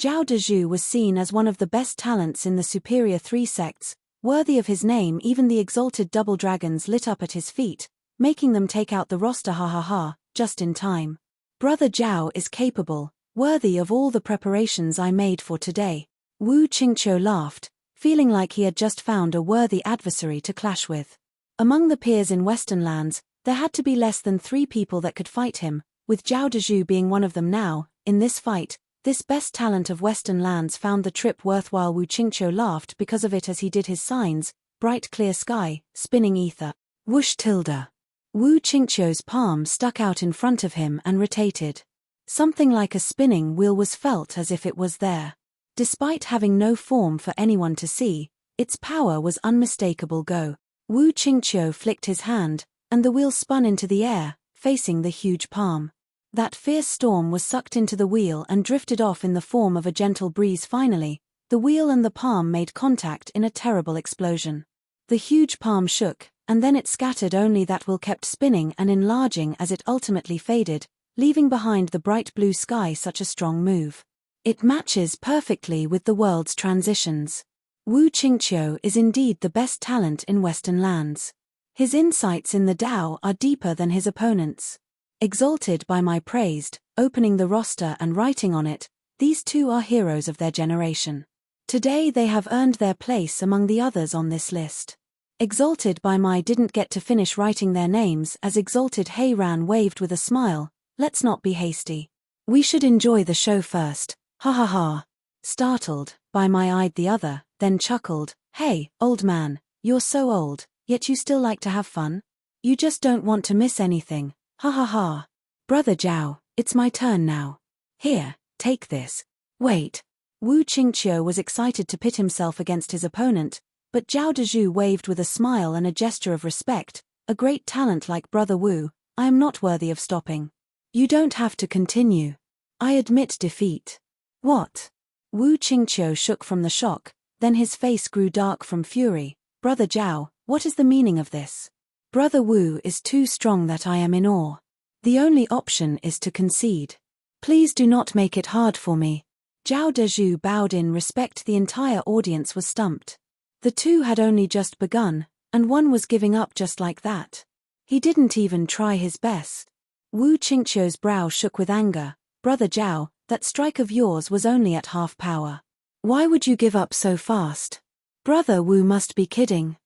Zhao Dezhu was seen as one of the best talents in the Superior 3 sects, worthy of his name. Even the exalted double dragons lit up at his feet, making them take out the roster, ha ha ha, just in time. Brother Zhao is capable, worthy of all the preparations I made for today. Wu Qingqiu laughed, feeling like he had just found a worthy adversary to clash with. Among the peers in Western lands, there had to be less than 3 people that could fight him, with Zhao Dezhu being one of them now. In this fight, this best talent of Western lands found the trip worthwhile. Wu Qingqiu laughed because of it as he did his signs, bright clear sky, spinning ether. Whoosh tilde. Wu Qingqiu's palm stuck out in front of him and rotated. Something like a spinning wheel was felt as if it was there. Despite having no form for anyone to see, its power was unmistakable. Go. Wu Qingqiu flicked his hand, and the wheel spun into the air, facing the huge palm. That fierce storm was sucked into the wheel and drifted off in the form of a gentle breeze. Finally, the wheel and the palm made contact in a terrible explosion. The huge palm shook, and then it scattered. Only that wheel kept spinning and enlarging as it ultimately faded, leaving behind the bright blue sky. Such a strong move. It matches perfectly with the world's transitions. Wu Qingqiu is indeed the best talent in Western lands. His insights in the Tao are deeper than his opponents. Exalted by my praised, opening the roster and writing on it, these two are heroes of their generation. Today they have earned their place among the others on this list. Exalted by my didn't get to finish writing their names as Exalted Heiran waved with a smile. Let's not be hasty. We should enjoy the show first. Ha ha ha. Startled, by my eyed the other, then chuckled. Hey, old man, you're so old, yet you still like to have fun? You just don't want to miss anything. Ha ha ha. Brother Zhao, it's my turn now. Here, take this. Wait. Wu Qingqiu was excited to pit himself against his opponent, but Zhao Dezhu waved with a smile and a gesture of respect. A great talent like Brother Wu, I am not worthy of stopping. You don't have to continue. I admit defeat. What? Wu Qingqiu shook from the shock, then his face grew dark from fury. Brother Zhao, what is the meaning of this? Brother Wu is too strong that I am in awe. The only option is to concede. Please do not make it hard for me. Zhao Dezhu bowed in respect. The entire audience was stumped. The two had only just begun, and one was giving up just like that. He didn't even try his best. Wu Qingqiu's brow shook with anger. Brother Zhao, that strike of yours was only at half power. Why would you give up so fast? Brother Wu must be kidding.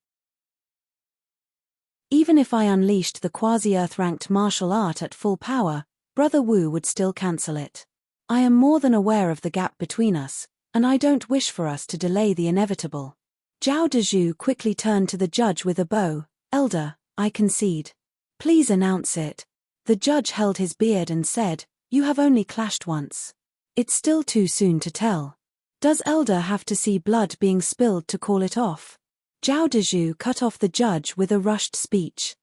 Even if I unleashed the quasi-Earth-ranked martial art at full power, Brother Wu would still cancel it. I am more than aware of the gap between us, and I don't wish for us to delay the inevitable. Zhao Dezhu quickly turned to the judge with a bow. Elder, I concede. Please announce it. The judge held his beard and said, You have only clashed once. It's still too soon to tell. Does Elder have to see blood being spilled to call it off? Zhao Dezhu cut off the judge with a rushed speech.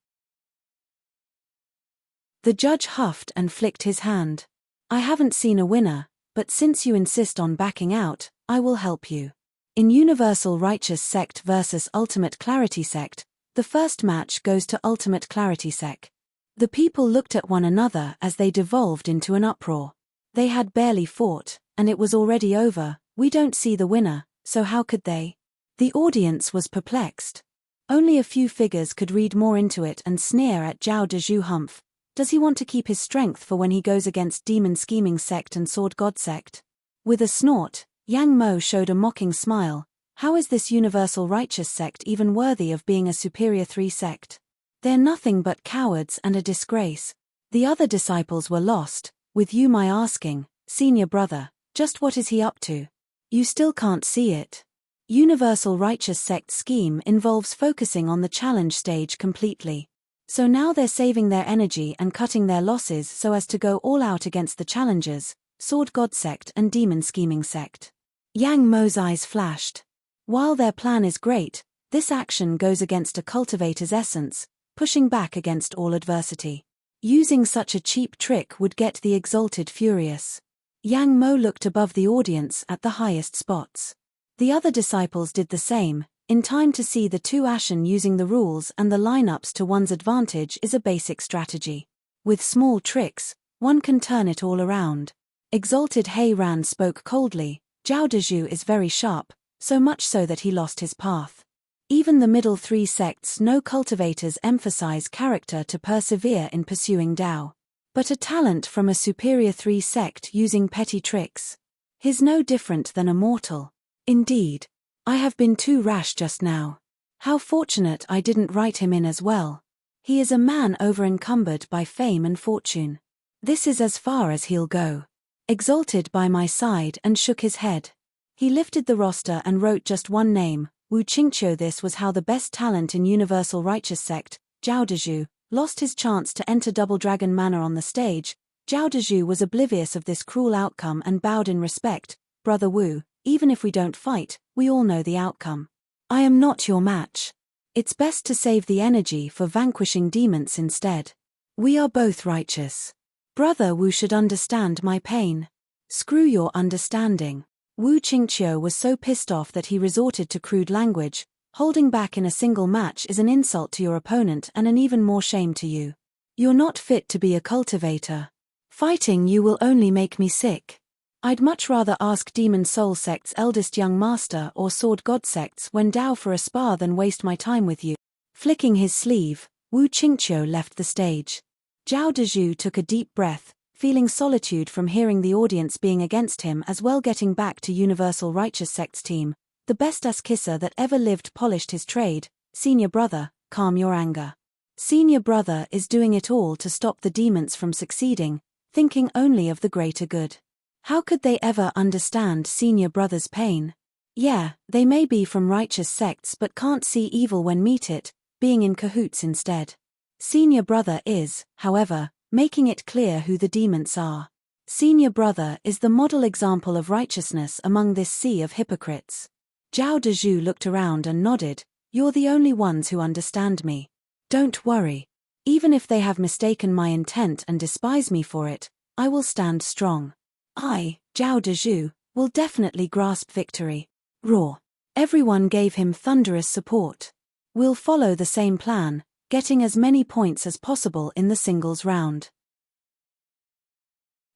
The judge huffed and flicked his hand. I haven't seen a winner, but since you insist on backing out, I will help you. In Universal Righteous Sect versus Ultimate Clarity Sect, the first match goes to Ultimate Clarity Sect. The people looked at one another as they devolved into an uproar. They had barely fought, and it was already over. We don't see the winner, so how could they? The audience was perplexed. Only a few figures could read more into it and sneer at Zhao Dezhu. Humph. Does he want to keep his strength for when he goes against Demon Scheming Sect and Sword God Sect? With a snort, Yang Mo showed a mocking smile. How is this Universal Righteous Sect even worthy of being a Superior 3 sect? They're nothing but cowards and a disgrace. The other disciples were lost, with Yu Mai asking, Senior brother, just what is he up to? You still can't see it. Universal Righteous Sect scheme involves focusing on the challenge stage completely. So now they're saving their energy and cutting their losses so as to go all out against the challengers, Sword God Sect and Demon Scheming Sect. Yang Mo's eyes flashed. While their plan is great, this action goes against a cultivator's essence, pushing back against all adversity. Using such a cheap trick would get the Exalted furious. Yang Mo looked above the audience at the highest spots. The other disciples did the same. In time to see the two Ashen using the rules and the lineups to one's advantage is a basic strategy. With small tricks, one can turn it all around. Exalted Heiran spoke coldly. Zhao Dezhu is very sharp, so much so that he lost his path. Even the middle three sects no cultivators emphasize character to persevere in pursuing Tao. But a talent from a Superior 3 sect using petty tricks. He's no different than a mortal. Indeed. I have been too rash just now. How fortunate I didn't write him in as well. He is a man over-encumbered by fame and fortune. This is as far as he'll go. Exalted by my side and shook his head. He lifted the roster and wrote just one name, Wu Qingqiu. This was how the best talent in Universal Righteous Sect, Zhao Dezhu, lost his chance to enter Double Dragon Manor on the stage. Zhao Dezhu was oblivious of this cruel outcome and bowed in respect. Brother Wu, even if we don't fight, we all know the outcome. I am not your match. It's best to save the energy for vanquishing demons instead. We are both righteous. Brother Wu should understand my pain. Screw your understanding. Wu Qingqiu was so pissed off that he resorted to crude language. Holding back in a single match is an insult to your opponent and an even more shame to you. You're not fit to be a cultivator. Fighting you will only make me sick. I'd much rather ask Demon Soul Sect's eldest young master or Sword God Sect's Wen Dao for a spar than waste my time with you. Flicking his sleeve, Wu Qingqiu left the stage. Zhao Dezhu took a deep breath, feeling solitude from hearing the audience being against him as well. Getting back to Universal Righteous Sect's team, the best ass-kisser that ever lived polished his trade. Senior brother, calm your anger. Senior brother is doing it all to stop the demons from succeeding, thinking only of the greater good. How could they ever understand senior brother's pain? Yeah, they may be from righteous sects but can't see evil when meet it, being in cahoots instead. Senior brother is, however, making it clear who the demons are. Senior brother is the model example of righteousness among this sea of hypocrites. Zhao Dezhu looked around and nodded. You're the only ones who understand me. Don't worry. Even if they have mistaken my intent and despise me for it, I will stand strong. I, Zhao Dezhu, will definitely grasp victory. Roar. Everyone gave him thunderous support. We'll follow the same plan, getting as many points as possible in the singles round.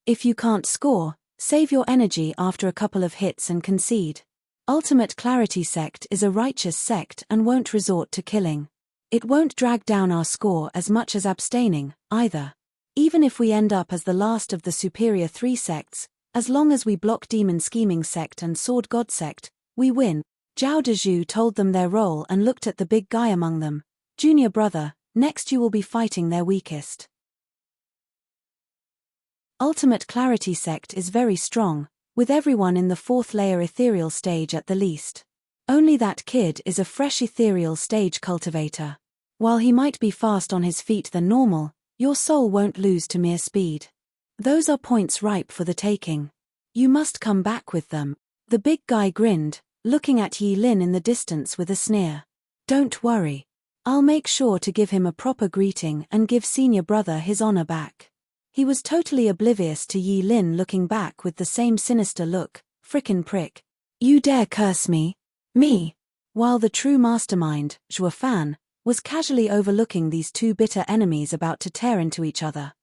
If you can't score, save your energy after a couple of hits and concede. Ultimate Clarity Sect is a righteous sect and won't resort to killing. It won't drag down our score as much as abstaining, either. Even if we end up as the last of the superior three sects, as long as we block Demon Scheming Sect and Sword God Sect, we win. Zhao Dezhu told them their role and looked at the big guy among them. Junior brother, next you will be fighting their weakest. Ultimate Clarity Sect is very strong, with everyone in the fourth layer ethereal stage at the least. Only that kid is a fresh ethereal stage cultivator. While he might be fast on his feet than normal, your soul won't lose to mere speed. Those are points ripe for the taking. You must come back with them. The big guy grinned, looking at Yi Lin in the distance with a sneer. Don't worry. I'll make sure to give him a proper greeting and give senior brother his honor back. He was totally oblivious to Yi Lin looking back with the same sinister look. Frickin' prick. You dare curse me? Me? While the true mastermind, Zhua Fan, was casually overlooking these two bitter enemies about to tear into each other.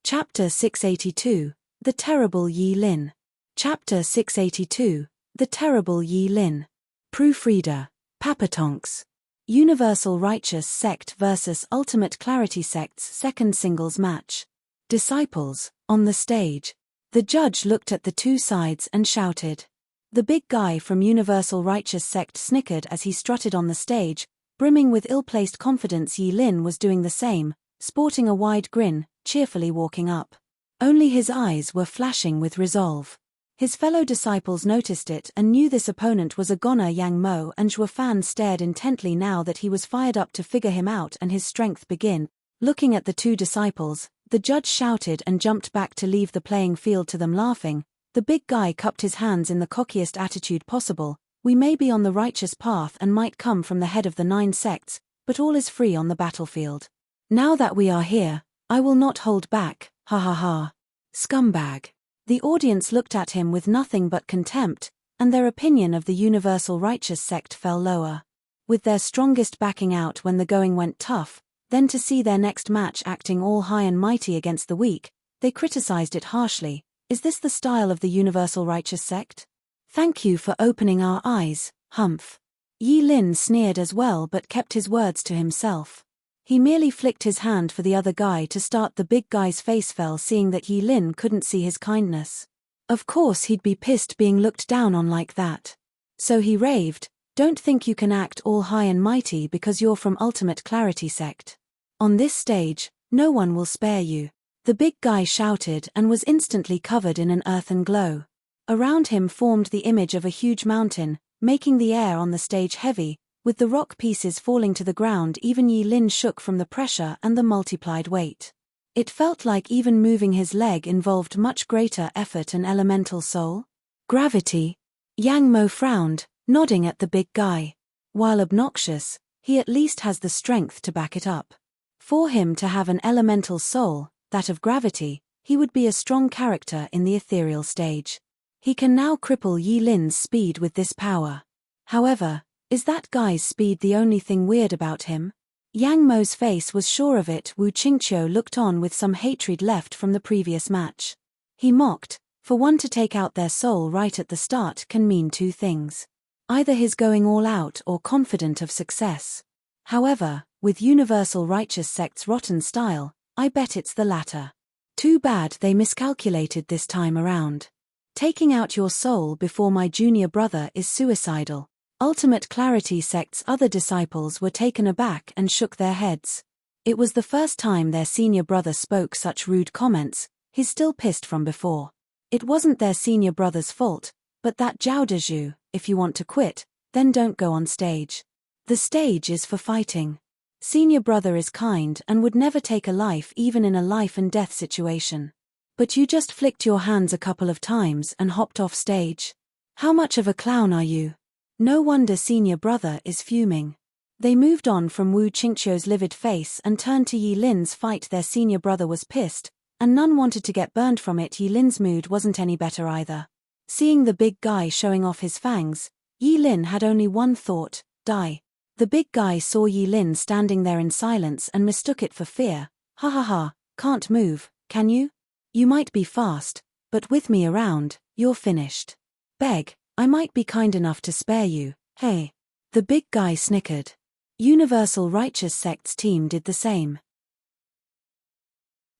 Chapter 682, The Terrible Yi Lin. Chapter 682, The Terrible Yi Lin. Proofreader, Papatonks. Universal Righteous Sect vs Ultimate Clarity Sect's second singles match. Disciples, on the stage. The judge looked at the two sides and shouted. The big guy from Universal Righteous Sect snickered as he strutted on the stage, brimming with ill-placed confidence. Yi Lin was doing the same, sporting a wide grin, cheerfully walking up. Only his eyes were flashing with resolve. His fellow disciples noticed it and knew this opponent was a goner. Yang Mo and Zhua Fan stared intently now that he was fired up to figure him out and his strength begin. Looking at the two disciples, the judge shouted and jumped back to leave the playing field to them laughing. The big guy cupped his hands in the cockiest attitude possible. We may be on the righteous path and might come from the head of the 9 sects, but all is free on the battlefield. Now that we are here, I will not hold back, ha ha ha. Scumbag. The audience looked at him with nothing but contempt, and their opinion of the Universal Righteous Sect fell lower. With their strongest backing out when the going went tough, then to see their next match acting all high and mighty against the weak, they criticized it harshly. Is this the style of the Universal Righteous Sect? Thank you for opening our eyes, humph. Yi Lin sneered as well but kept his words to himself. He merely flicked his hand for the other guy to start. The big guy's face fell seeing that Yi Lin couldn't see his kindness. Of course he'd be pissed being looked down on like that. So he raved, Don't think you can act all high and mighty because you're from Ultimate Clarity Sect. On this stage, no one will spare you. The big guy shouted and was instantly covered in an earthen glow. Around him formed the image of a huge mountain, making the air on the stage heavy, with the rock pieces falling to the ground. Even Yi Lin shook from the pressure and the multiplied weight. It felt like even moving his leg involved much greater effort and elemental soul. Gravity. Yang Mo frowned, nodding at the big guy. While obnoxious, he at least has the strength to back it up. For him to have an elemental soul, that of gravity, he would be a strong character in the ethereal stage. He can now cripple Yi Lin's speed with this power. However, is that guy's speed the only thing weird about him? Yang Mo's face was sure of it. Wu Qingqiu looked on with some hatred left from the previous match. He mocked, for one to take out their soul right at the start can mean two things. Either his going all out or confident of success. However, with Universal Righteous Sect's rotten style, I bet it's the latter. Too bad they miscalculated this time around. Taking out your soul before my junior brother is suicidal. Ultimate Clarity Sect's other disciples were taken aback and shook their heads. It was the first time their senior brother spoke such rude comments. He's still pissed from before. It wasn't their senior brother's fault, but that Zhao Dezhu, if you want to quit, then don't go on stage. The stage is for fighting. Senior brother is kind and would never take a life even in a life and death situation. But you just flicked your hands a couple of times and hopped off stage. How much of a clown are you? No wonder senior brother is fuming. They moved on from Wu Qingqiu's livid face and turned to Yi Lin's fight. Their senior brother was pissed, and none wanted to get burned from it. Yi Lin's mood wasn't any better either. Seeing the big guy showing off his fangs, Yi Lin had only one thought: die. The big guy saw Yi Lin standing there in silence and mistook it for fear. Ha ha ha, can't move, can you? You might be fast, but with me around, you're finished. Beg, I might be kind enough to spare you, hey. The big guy snickered. Universal Righteous Sect's team did the same.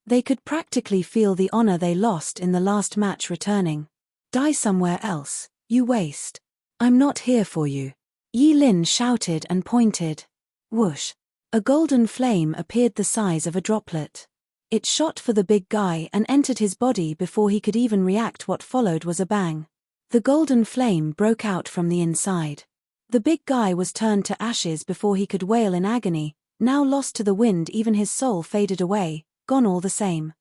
They could practically feel the honor they lost in the last match returning. Die somewhere else, you waste. I'm not here for you. Yi Lin shouted and pointed. Whoosh. A golden flame appeared the size of a droplet. It shot for the big guy and entered his body before he could even react. What followed was a bang. The golden flame broke out from the inside. The big guy was turned to ashes before he could wail in agony, now lost to the wind. Even his soul faded away, gone all the same.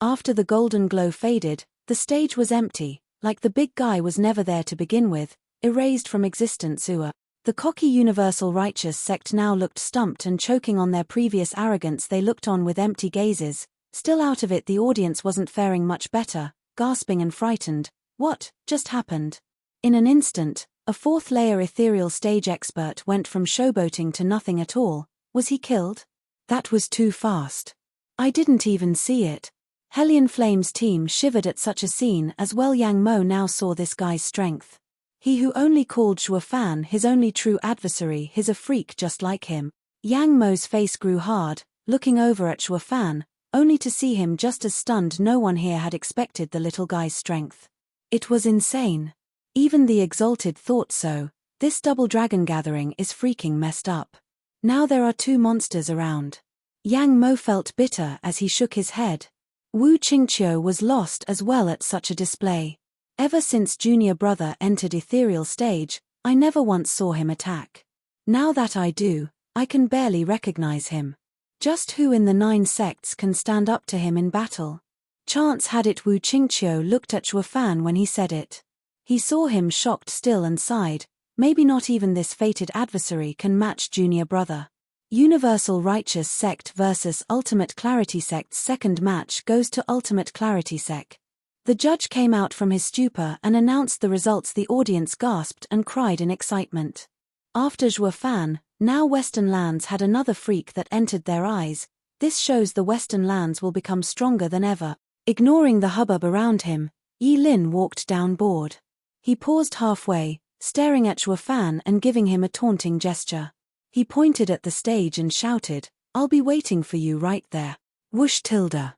After the golden glow faded, the stage was empty, like the big guy was never there to begin with, erased from existence. The cocky Universal Righteous Sect now looked stumped and choking on their previous arrogance. They looked on with empty gazes. Still out of it, the audience wasn't faring much better, gasping and frightened. What just happened? In an instant, a fourth-layer ethereal stage expert went from showboating to nothing at all. Was he killed? That was too fast. I didn't even see it. Hellion Flame's team shivered at such a scene as well. Yang Mo now saw this guy's strength. He who only called Shuo Fan his only true adversary, he's a freak just like him. Yang Mo's face grew hard, looking over at Shuo Fan, only to see him just as stunned. No one here had expected the little guy's strength. It was insane. Even the Exalted thought so. This double dragon gathering is freaking messed up. Now there are two monsters around. Yang Mo felt bitter as he shook his head. Wu Qingqiu was lost as well at such a display. Ever since junior brother entered ethereal stage, I never once saw him attack. Now that I do, I can barely recognize him. Just who in the 9 sects can stand up to him in battle? Chance had it Wu Qingqiu looked at Shuo Fan when he said it. He saw him shocked still and sighed. Maybe not even this fated adversary can match junior brother. Universal Righteous Sect vs Ultimate Clarity Sect's second match goes to Ultimate Clarity Sect. The judge came out from his stupor and announced the results. The audience gasped and cried in excitement. After Shuo Fan, now Western Lands had another freak that entered their eyes. This shows the Western Lands will become stronger than ever. Ignoring the hubbub around him, Yi Lin walked down board. He paused halfway, staring at Shuo Fan and giving him a taunting gesture. He pointed at the stage and shouted, "I'll be waiting for you right there." Whoosh tilde.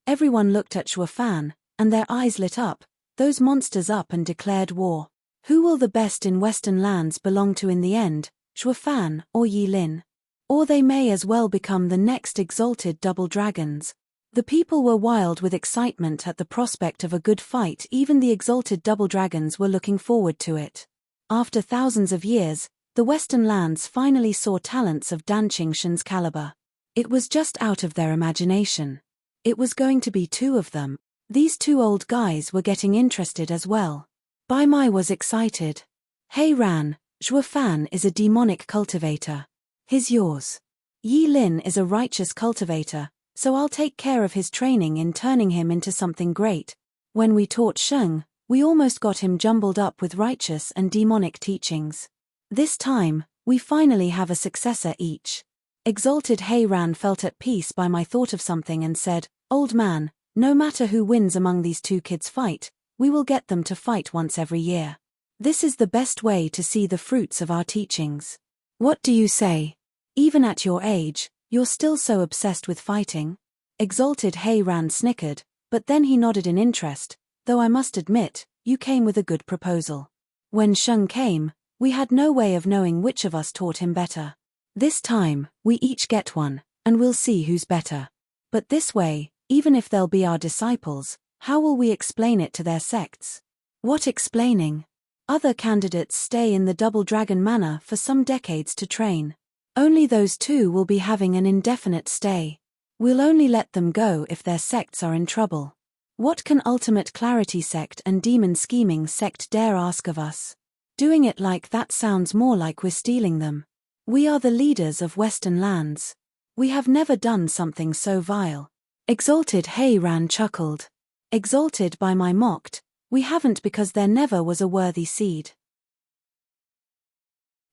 Everyone looked at Shuo Fan, and their eyes lit up. Those monsters up and declared war. Who will the best in Western lands belong to in the end, Zhuo Fan or Yi Lin? Or they may as well become the next exalted double dragons. The people were wild with excitement at the prospect of a good fight. Even the exalted double dragons were looking forward to it. After thousands of years, the Western lands finally saw talents of Dan Qingshan's caliber. It was just out of their imagination. It was going to be two of them. These two old guys were getting interested as well. Bai Mai was excited. Hey Ran, Zhuo Fan is a demonic cultivator. He's yours. Yi Lin is a righteous cultivator, so I'll take care of his training in turning him into something great. When we taught Sheng, we almost got him jumbled up with righteous and demonic teachings. This time, we finally have a successor each. Exalted He Ran felt at peace by my thought of something and said, Old man, no matter who wins among these two kids fight, we will get them to fight once every year. This is the best way to see the fruits of our teachings. What do you say? Even at your age, you're still so obsessed with fighting? Exalted He Ran snickered, but then he nodded in interest, though I must admit, you came with a good proposal. When Sheng came, we had no way of knowing which of us taught him better. This time, we each get one, and we'll see who's better. But this way, even if they'll be our disciples, how will we explain it to their sects? What explaining? Other candidates stay in the Double Dragon Manor for some decades to train. Only those two will be having an indefinite stay. We'll only let them go if their sects are in trouble. What can Ultimate Clarity Sect and Demon Scheming Sect dare ask of us? Doing it like that sounds more like we're stealing them. We are the leaders of Western lands. We have never done something so vile. Exalted He Ran chuckled. Exalted by my mocked, we haven't because there never was a worthy seed.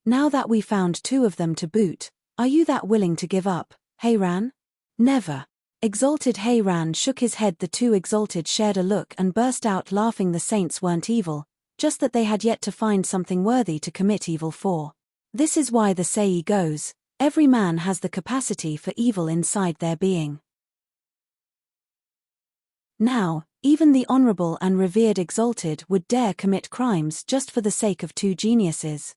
Now that we found two of them to boot, are you that willing to give up, He Ran? Never. Exalted He Ran shook his head. The two exalted shared a look and burst out laughing. The saints weren't evil, just that they had yet to find something worthy to commit evil for. This is why the saying goes, every man has the capacity for evil inside their being. Now, even the honorable and revered exalted would dare commit crimes just for the sake of two geniuses.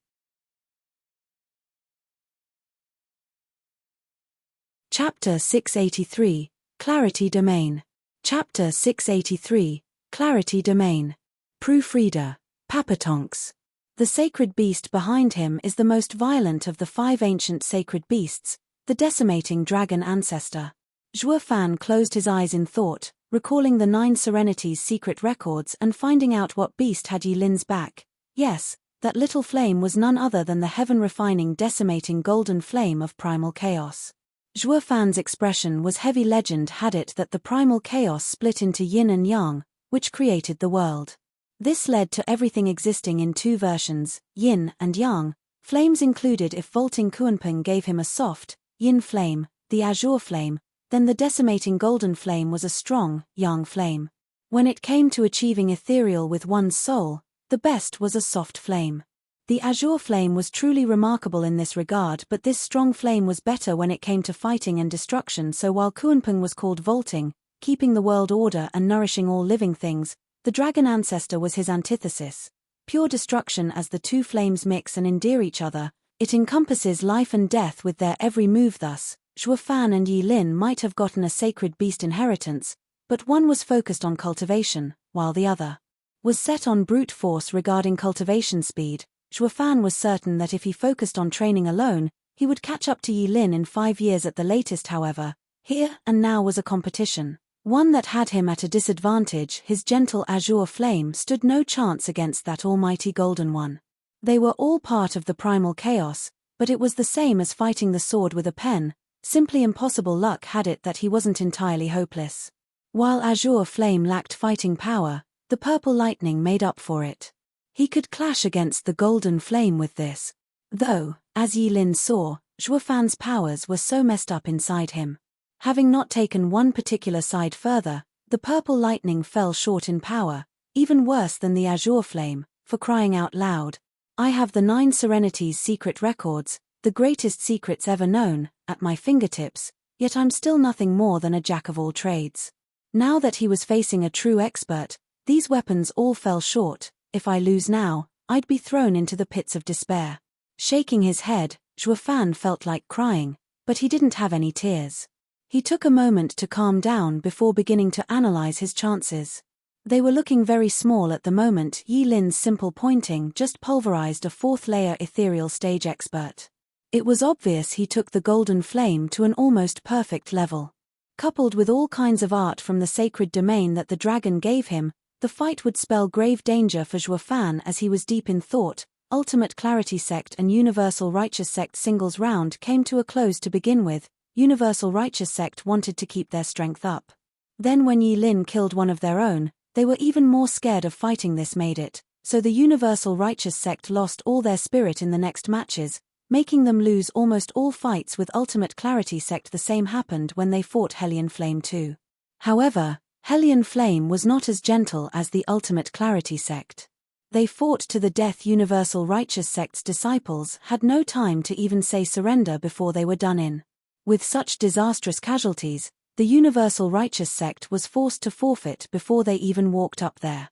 Chapter 683, Clarity Domain. Chapter 683, Clarity Domain. Proofreader, Papatonks. The sacred beast behind him is the most violent of the 5 ancient sacred beasts, the decimating dragon ancestor. Zhuo Fan closed his eyes in thought, recalling the 9 Serenities' secret records and finding out what beast had Yi Lin's back. Yes, that little flame was none other than the heaven-refining decimating golden flame of primal chaos. Zhuo Fan's expression was heavy. Legend had it that the primal chaos split into yin and yang, which created the world. This led to everything existing in 2 versions, yin and yang, flames included. If vaulting Kuanping gave him a soft, yin flame, the azure flame, then the decimating golden flame was a strong, yang flame. When it came to achieving ethereal with one's soul, the best was a soft flame. The azure flame was truly remarkable in this regard, but this strong flame was better when it came to fighting and destruction. So while Kuanping was called vaulting, keeping the world order and nourishing all living things, the dragon ancestor was his antithesis. Pure destruction. As the 2 flames mix and endear each other, it encompasses life and death with their every move. Thus, Zhuo Fan and Yi Lin might have gotten a sacred beast inheritance, but one was focused on cultivation, while the other was set on brute force. Regarding cultivation speed, Zhuo Fan was certain that if he focused on training alone, he would catch up to Yi Lin in 5 years at the latest. However, here and now was a competition, one that had him at a disadvantage. His gentle azure flame stood no chance against that almighty golden one. They were all part of the primal chaos, but it was the same as fighting the sword with a pen, simply impossible. Luck had it that he wasn't entirely hopeless. While azure flame lacked fighting power, the purple lightning made up for it. He could clash against the golden flame with this. Though, as Yi Lin saw, Zhuo Fan's powers were so messed up inside him. Having not taken one particular side further, the purple lightning fell short in power, even worse than the azure flame. For crying out loud, I have the 9 Serenities' secret records, the greatest secrets ever known, at my fingertips, yet I'm still nothing more than a jack of all trades. Now that he was facing a true expert, these weapons all fell short. If I lose now, I'd be thrown into the pits of despair. Shaking his head, Zhuofan felt like crying, but he didn't have any tears. He took a moment to calm down before beginning to analyze his chances. They were looking very small at the moment. Yi Lin's simple pointing just pulverized a fourth-layer ethereal stage expert. It was obvious he took the golden flame to an almost perfect level. Coupled with all kinds of art from the sacred domain that the dragon gave him, the fight would spell grave danger for Zhuofan as he was deep in thought. Ultimate Clarity Sect and Universal Righteous Sect singles round came to a close to begin with. Universal Righteous Sect wanted to keep their strength up. Then when Yi Lin killed one of their own, they were even more scared of fighting. This made it so the Universal Righteous Sect lost all their spirit in the next matches, making them lose almost all fights with Ultimate Clarity Sect. The same happened when they fought Hellion Flame too. However, Hellion Flame was not as gentle as the Ultimate Clarity Sect. They fought to the death. Universal Righteous Sect's disciples had no time to even say surrender before they were done in. With such disastrous casualties, the Universal Righteous Sect was forced to forfeit before they even walked up there.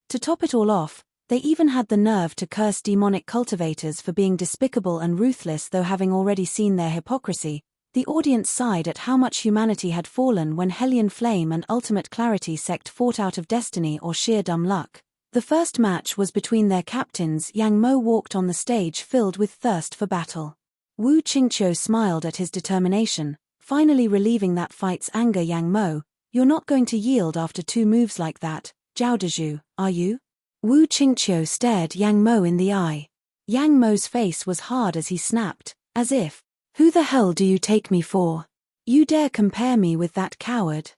To top it all off, they even had the nerve to curse demonic cultivators for being despicable and ruthless. Though having already seen their hypocrisy, the audience sighed at how much humanity had fallen when Hellion Flame and Ultimate Clarity Sect fought out of destiny or sheer dumb luck. The first match was between their captains. Yang Mo walked on the stage filled with thirst for battle. Wu Qingqiu smiled at his determination, finally relieving that fight's anger. Yang Mo, you're not going to yield after 2 moves like that, Zhao Dezhu, are you? Wu Qingqiu stared Yang Mo in the eye. Yang Mo's face was hard as he snapped, as if, who the hell do you take me for? You dare compare me with that coward?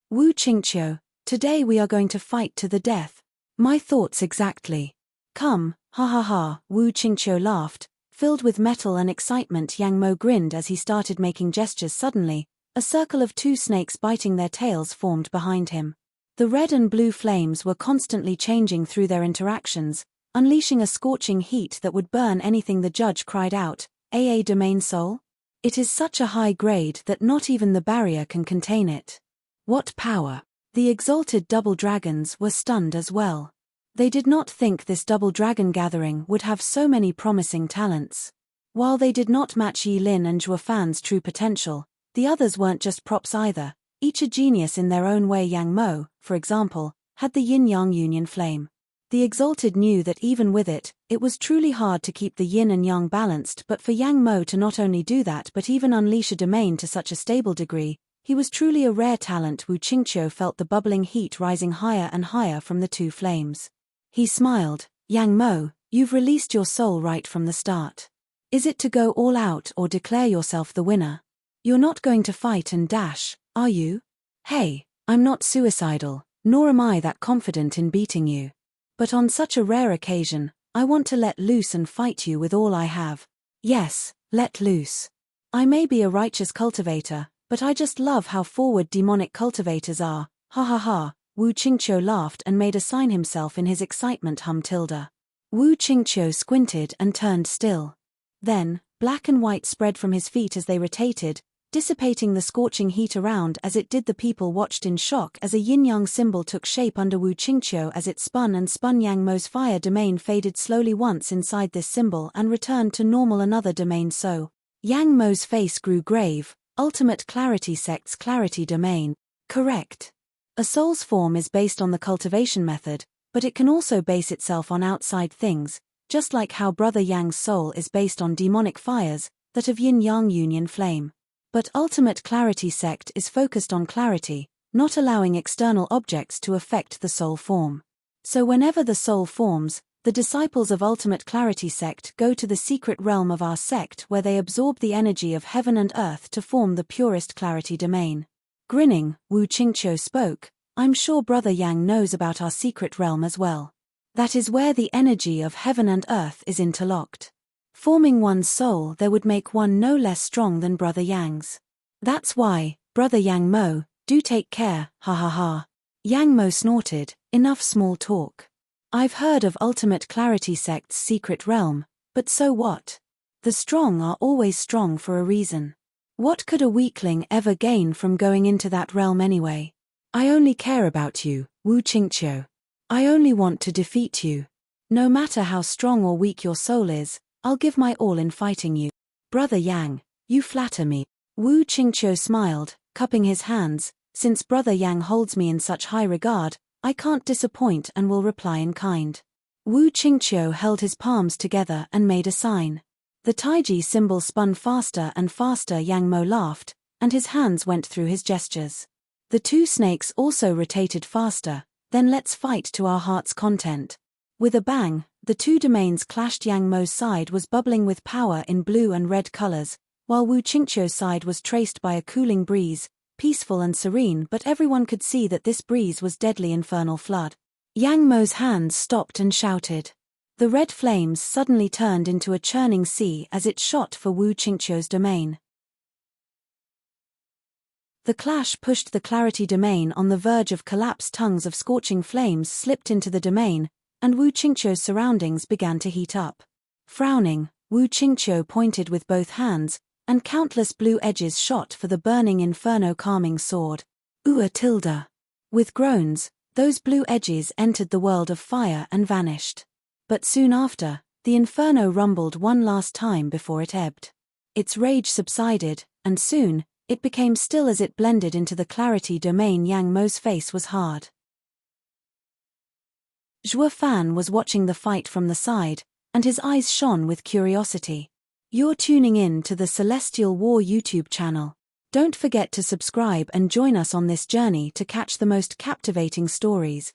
Wu Qingqiu, today we are going to fight to the death. My thoughts exactly. Come, ha ha ha. Wu Qingqiu laughed, filled with metal and excitement. Yang Mo grinned as he started making gestures. Suddenly, a circle of 2 snakes biting their tails formed behind him. The red and blue flames were constantly changing through their interactions, unleashing a scorching heat that would burn anything. The judge cried out, AA Domain Soul? It is such a high grade that not even the barrier can contain it. What power! The exalted double dragons were stunned as well. They did not think this double dragon gathering would have so many promising talents. While they did not match Yi Lin and Zhuofan's true potential, the others weren't just props either, each a genius in their own way. Yang Mo, for example, had the yin-yang union flame. The exalted knew that even with it, it was truly hard to keep the yin and yang balanced. But for Yang Mo to not only do that but even unleash a domain to such a stable degree, he was truly a rare talent. Wu Qingqiu felt the bubbling heat rising higher and higher from the 2 flames. He smiled. Yang Mo, you've released your soul right from the start. Is it to go all out or declare yourself the winner? You're not going to fight and dash, are you? Hey, I'm not suicidal, nor am I that confident in beating you. But on such a rare occasion, I want to let loose and fight you with all I have. Yes, let loose. I may be a righteous cultivator, but I just love how forward demonic cultivators are. Ha ha ha. Wu Qingqiu laughed and made a sign himself in his excitement. Tilde. Wu Qingqiu squinted and turned still. Then, black and white spread from his feet as they rotated, dissipating the scorching heat around as it did. The people watched in shock as a yin-yang symbol took shape under Wu Qingqiu. As it spun and spun, Yang Mo's fire domain faded slowly once inside this symbol and returned to normal. Another domain. So, Yang Mo's face grew grave. Ultimate Clarity Sect's clarity domain. Correct. A soul's form is based on the cultivation method, but it can also base itself on outside things, just like how Brother Yang's soul is based on demonic fires, that of yin-yang union flame. But Ultimate Clarity Sect is focused on clarity, not allowing external objects to affect the soul form. So whenever the soul forms, the disciples of Ultimate Clarity Sect go to the secret realm of our sect where they absorb the energy of heaven and earth to form the purest clarity domain. Grinning, Wu Qingqiu spoke, I'm sure Brother Yang knows about our secret realm as well. That is where the energy of heaven and earth is interlocked. Forming one's soul there would make one no less strong than Brother Yang's. That's why, Brother Yang Mo, do take care, ha ha ha. Yang Mo snorted, enough small talk. I've heard of Ultimate Clarity Sect's secret realm, but so what? The strong are always strong for a reason. What could a weakling ever gain from going into that realm anyway? I only care about you, Wu Qingqiu. I only want to defeat you. No matter how strong or weak your soul is, I'll give my all in fighting you. Brother Yang, you flatter me. Wu Qingqiu smiled, cupping his hands. Since Brother Yang holds me in such high regard, I can't disappoint and will reply in kind. Wu Qingqiu held his palms together and made a sign. The Taiji symbol spun faster and faster. Yang Mo laughed, and his hands went through his gestures. The two snakes also rotated faster. Then let's fight to our heart's content. With a bang, the two domains clashed. Yang Mo's side was bubbling with power in blue and red colors, while Wu Qingqiu's side was traced by a cooling breeze, peaceful and serene, but everyone could see that this breeze was deadly infernal flood. Yang Mo's hands stopped and shouted. The red flames suddenly turned into a churning sea as it shot for Wu Qingqiu's domain. The clash pushed the clarity domain on the verge of collapse. Tongues of scorching flames slipped into the domain, and Wu Qingqiu's surroundings began to heat up. Frowning, Wu Qingqiu pointed with both hands, and countless blue edges shot for the burning inferno calming sword. Tilde. With groans, those blue edges entered the world of fire and vanished. But soon after, the inferno rumbled one last time before it ebbed. Its rage subsided, and soon, it became still as it blended into the clarity domain. Yang Mo's face was hard. Zhuo Fan was watching the fight from the side, and his eyes shone with curiosity. You're tuning in to the Celestial War YouTube channel. Don't forget to subscribe and join us on this journey to catch the most captivating stories.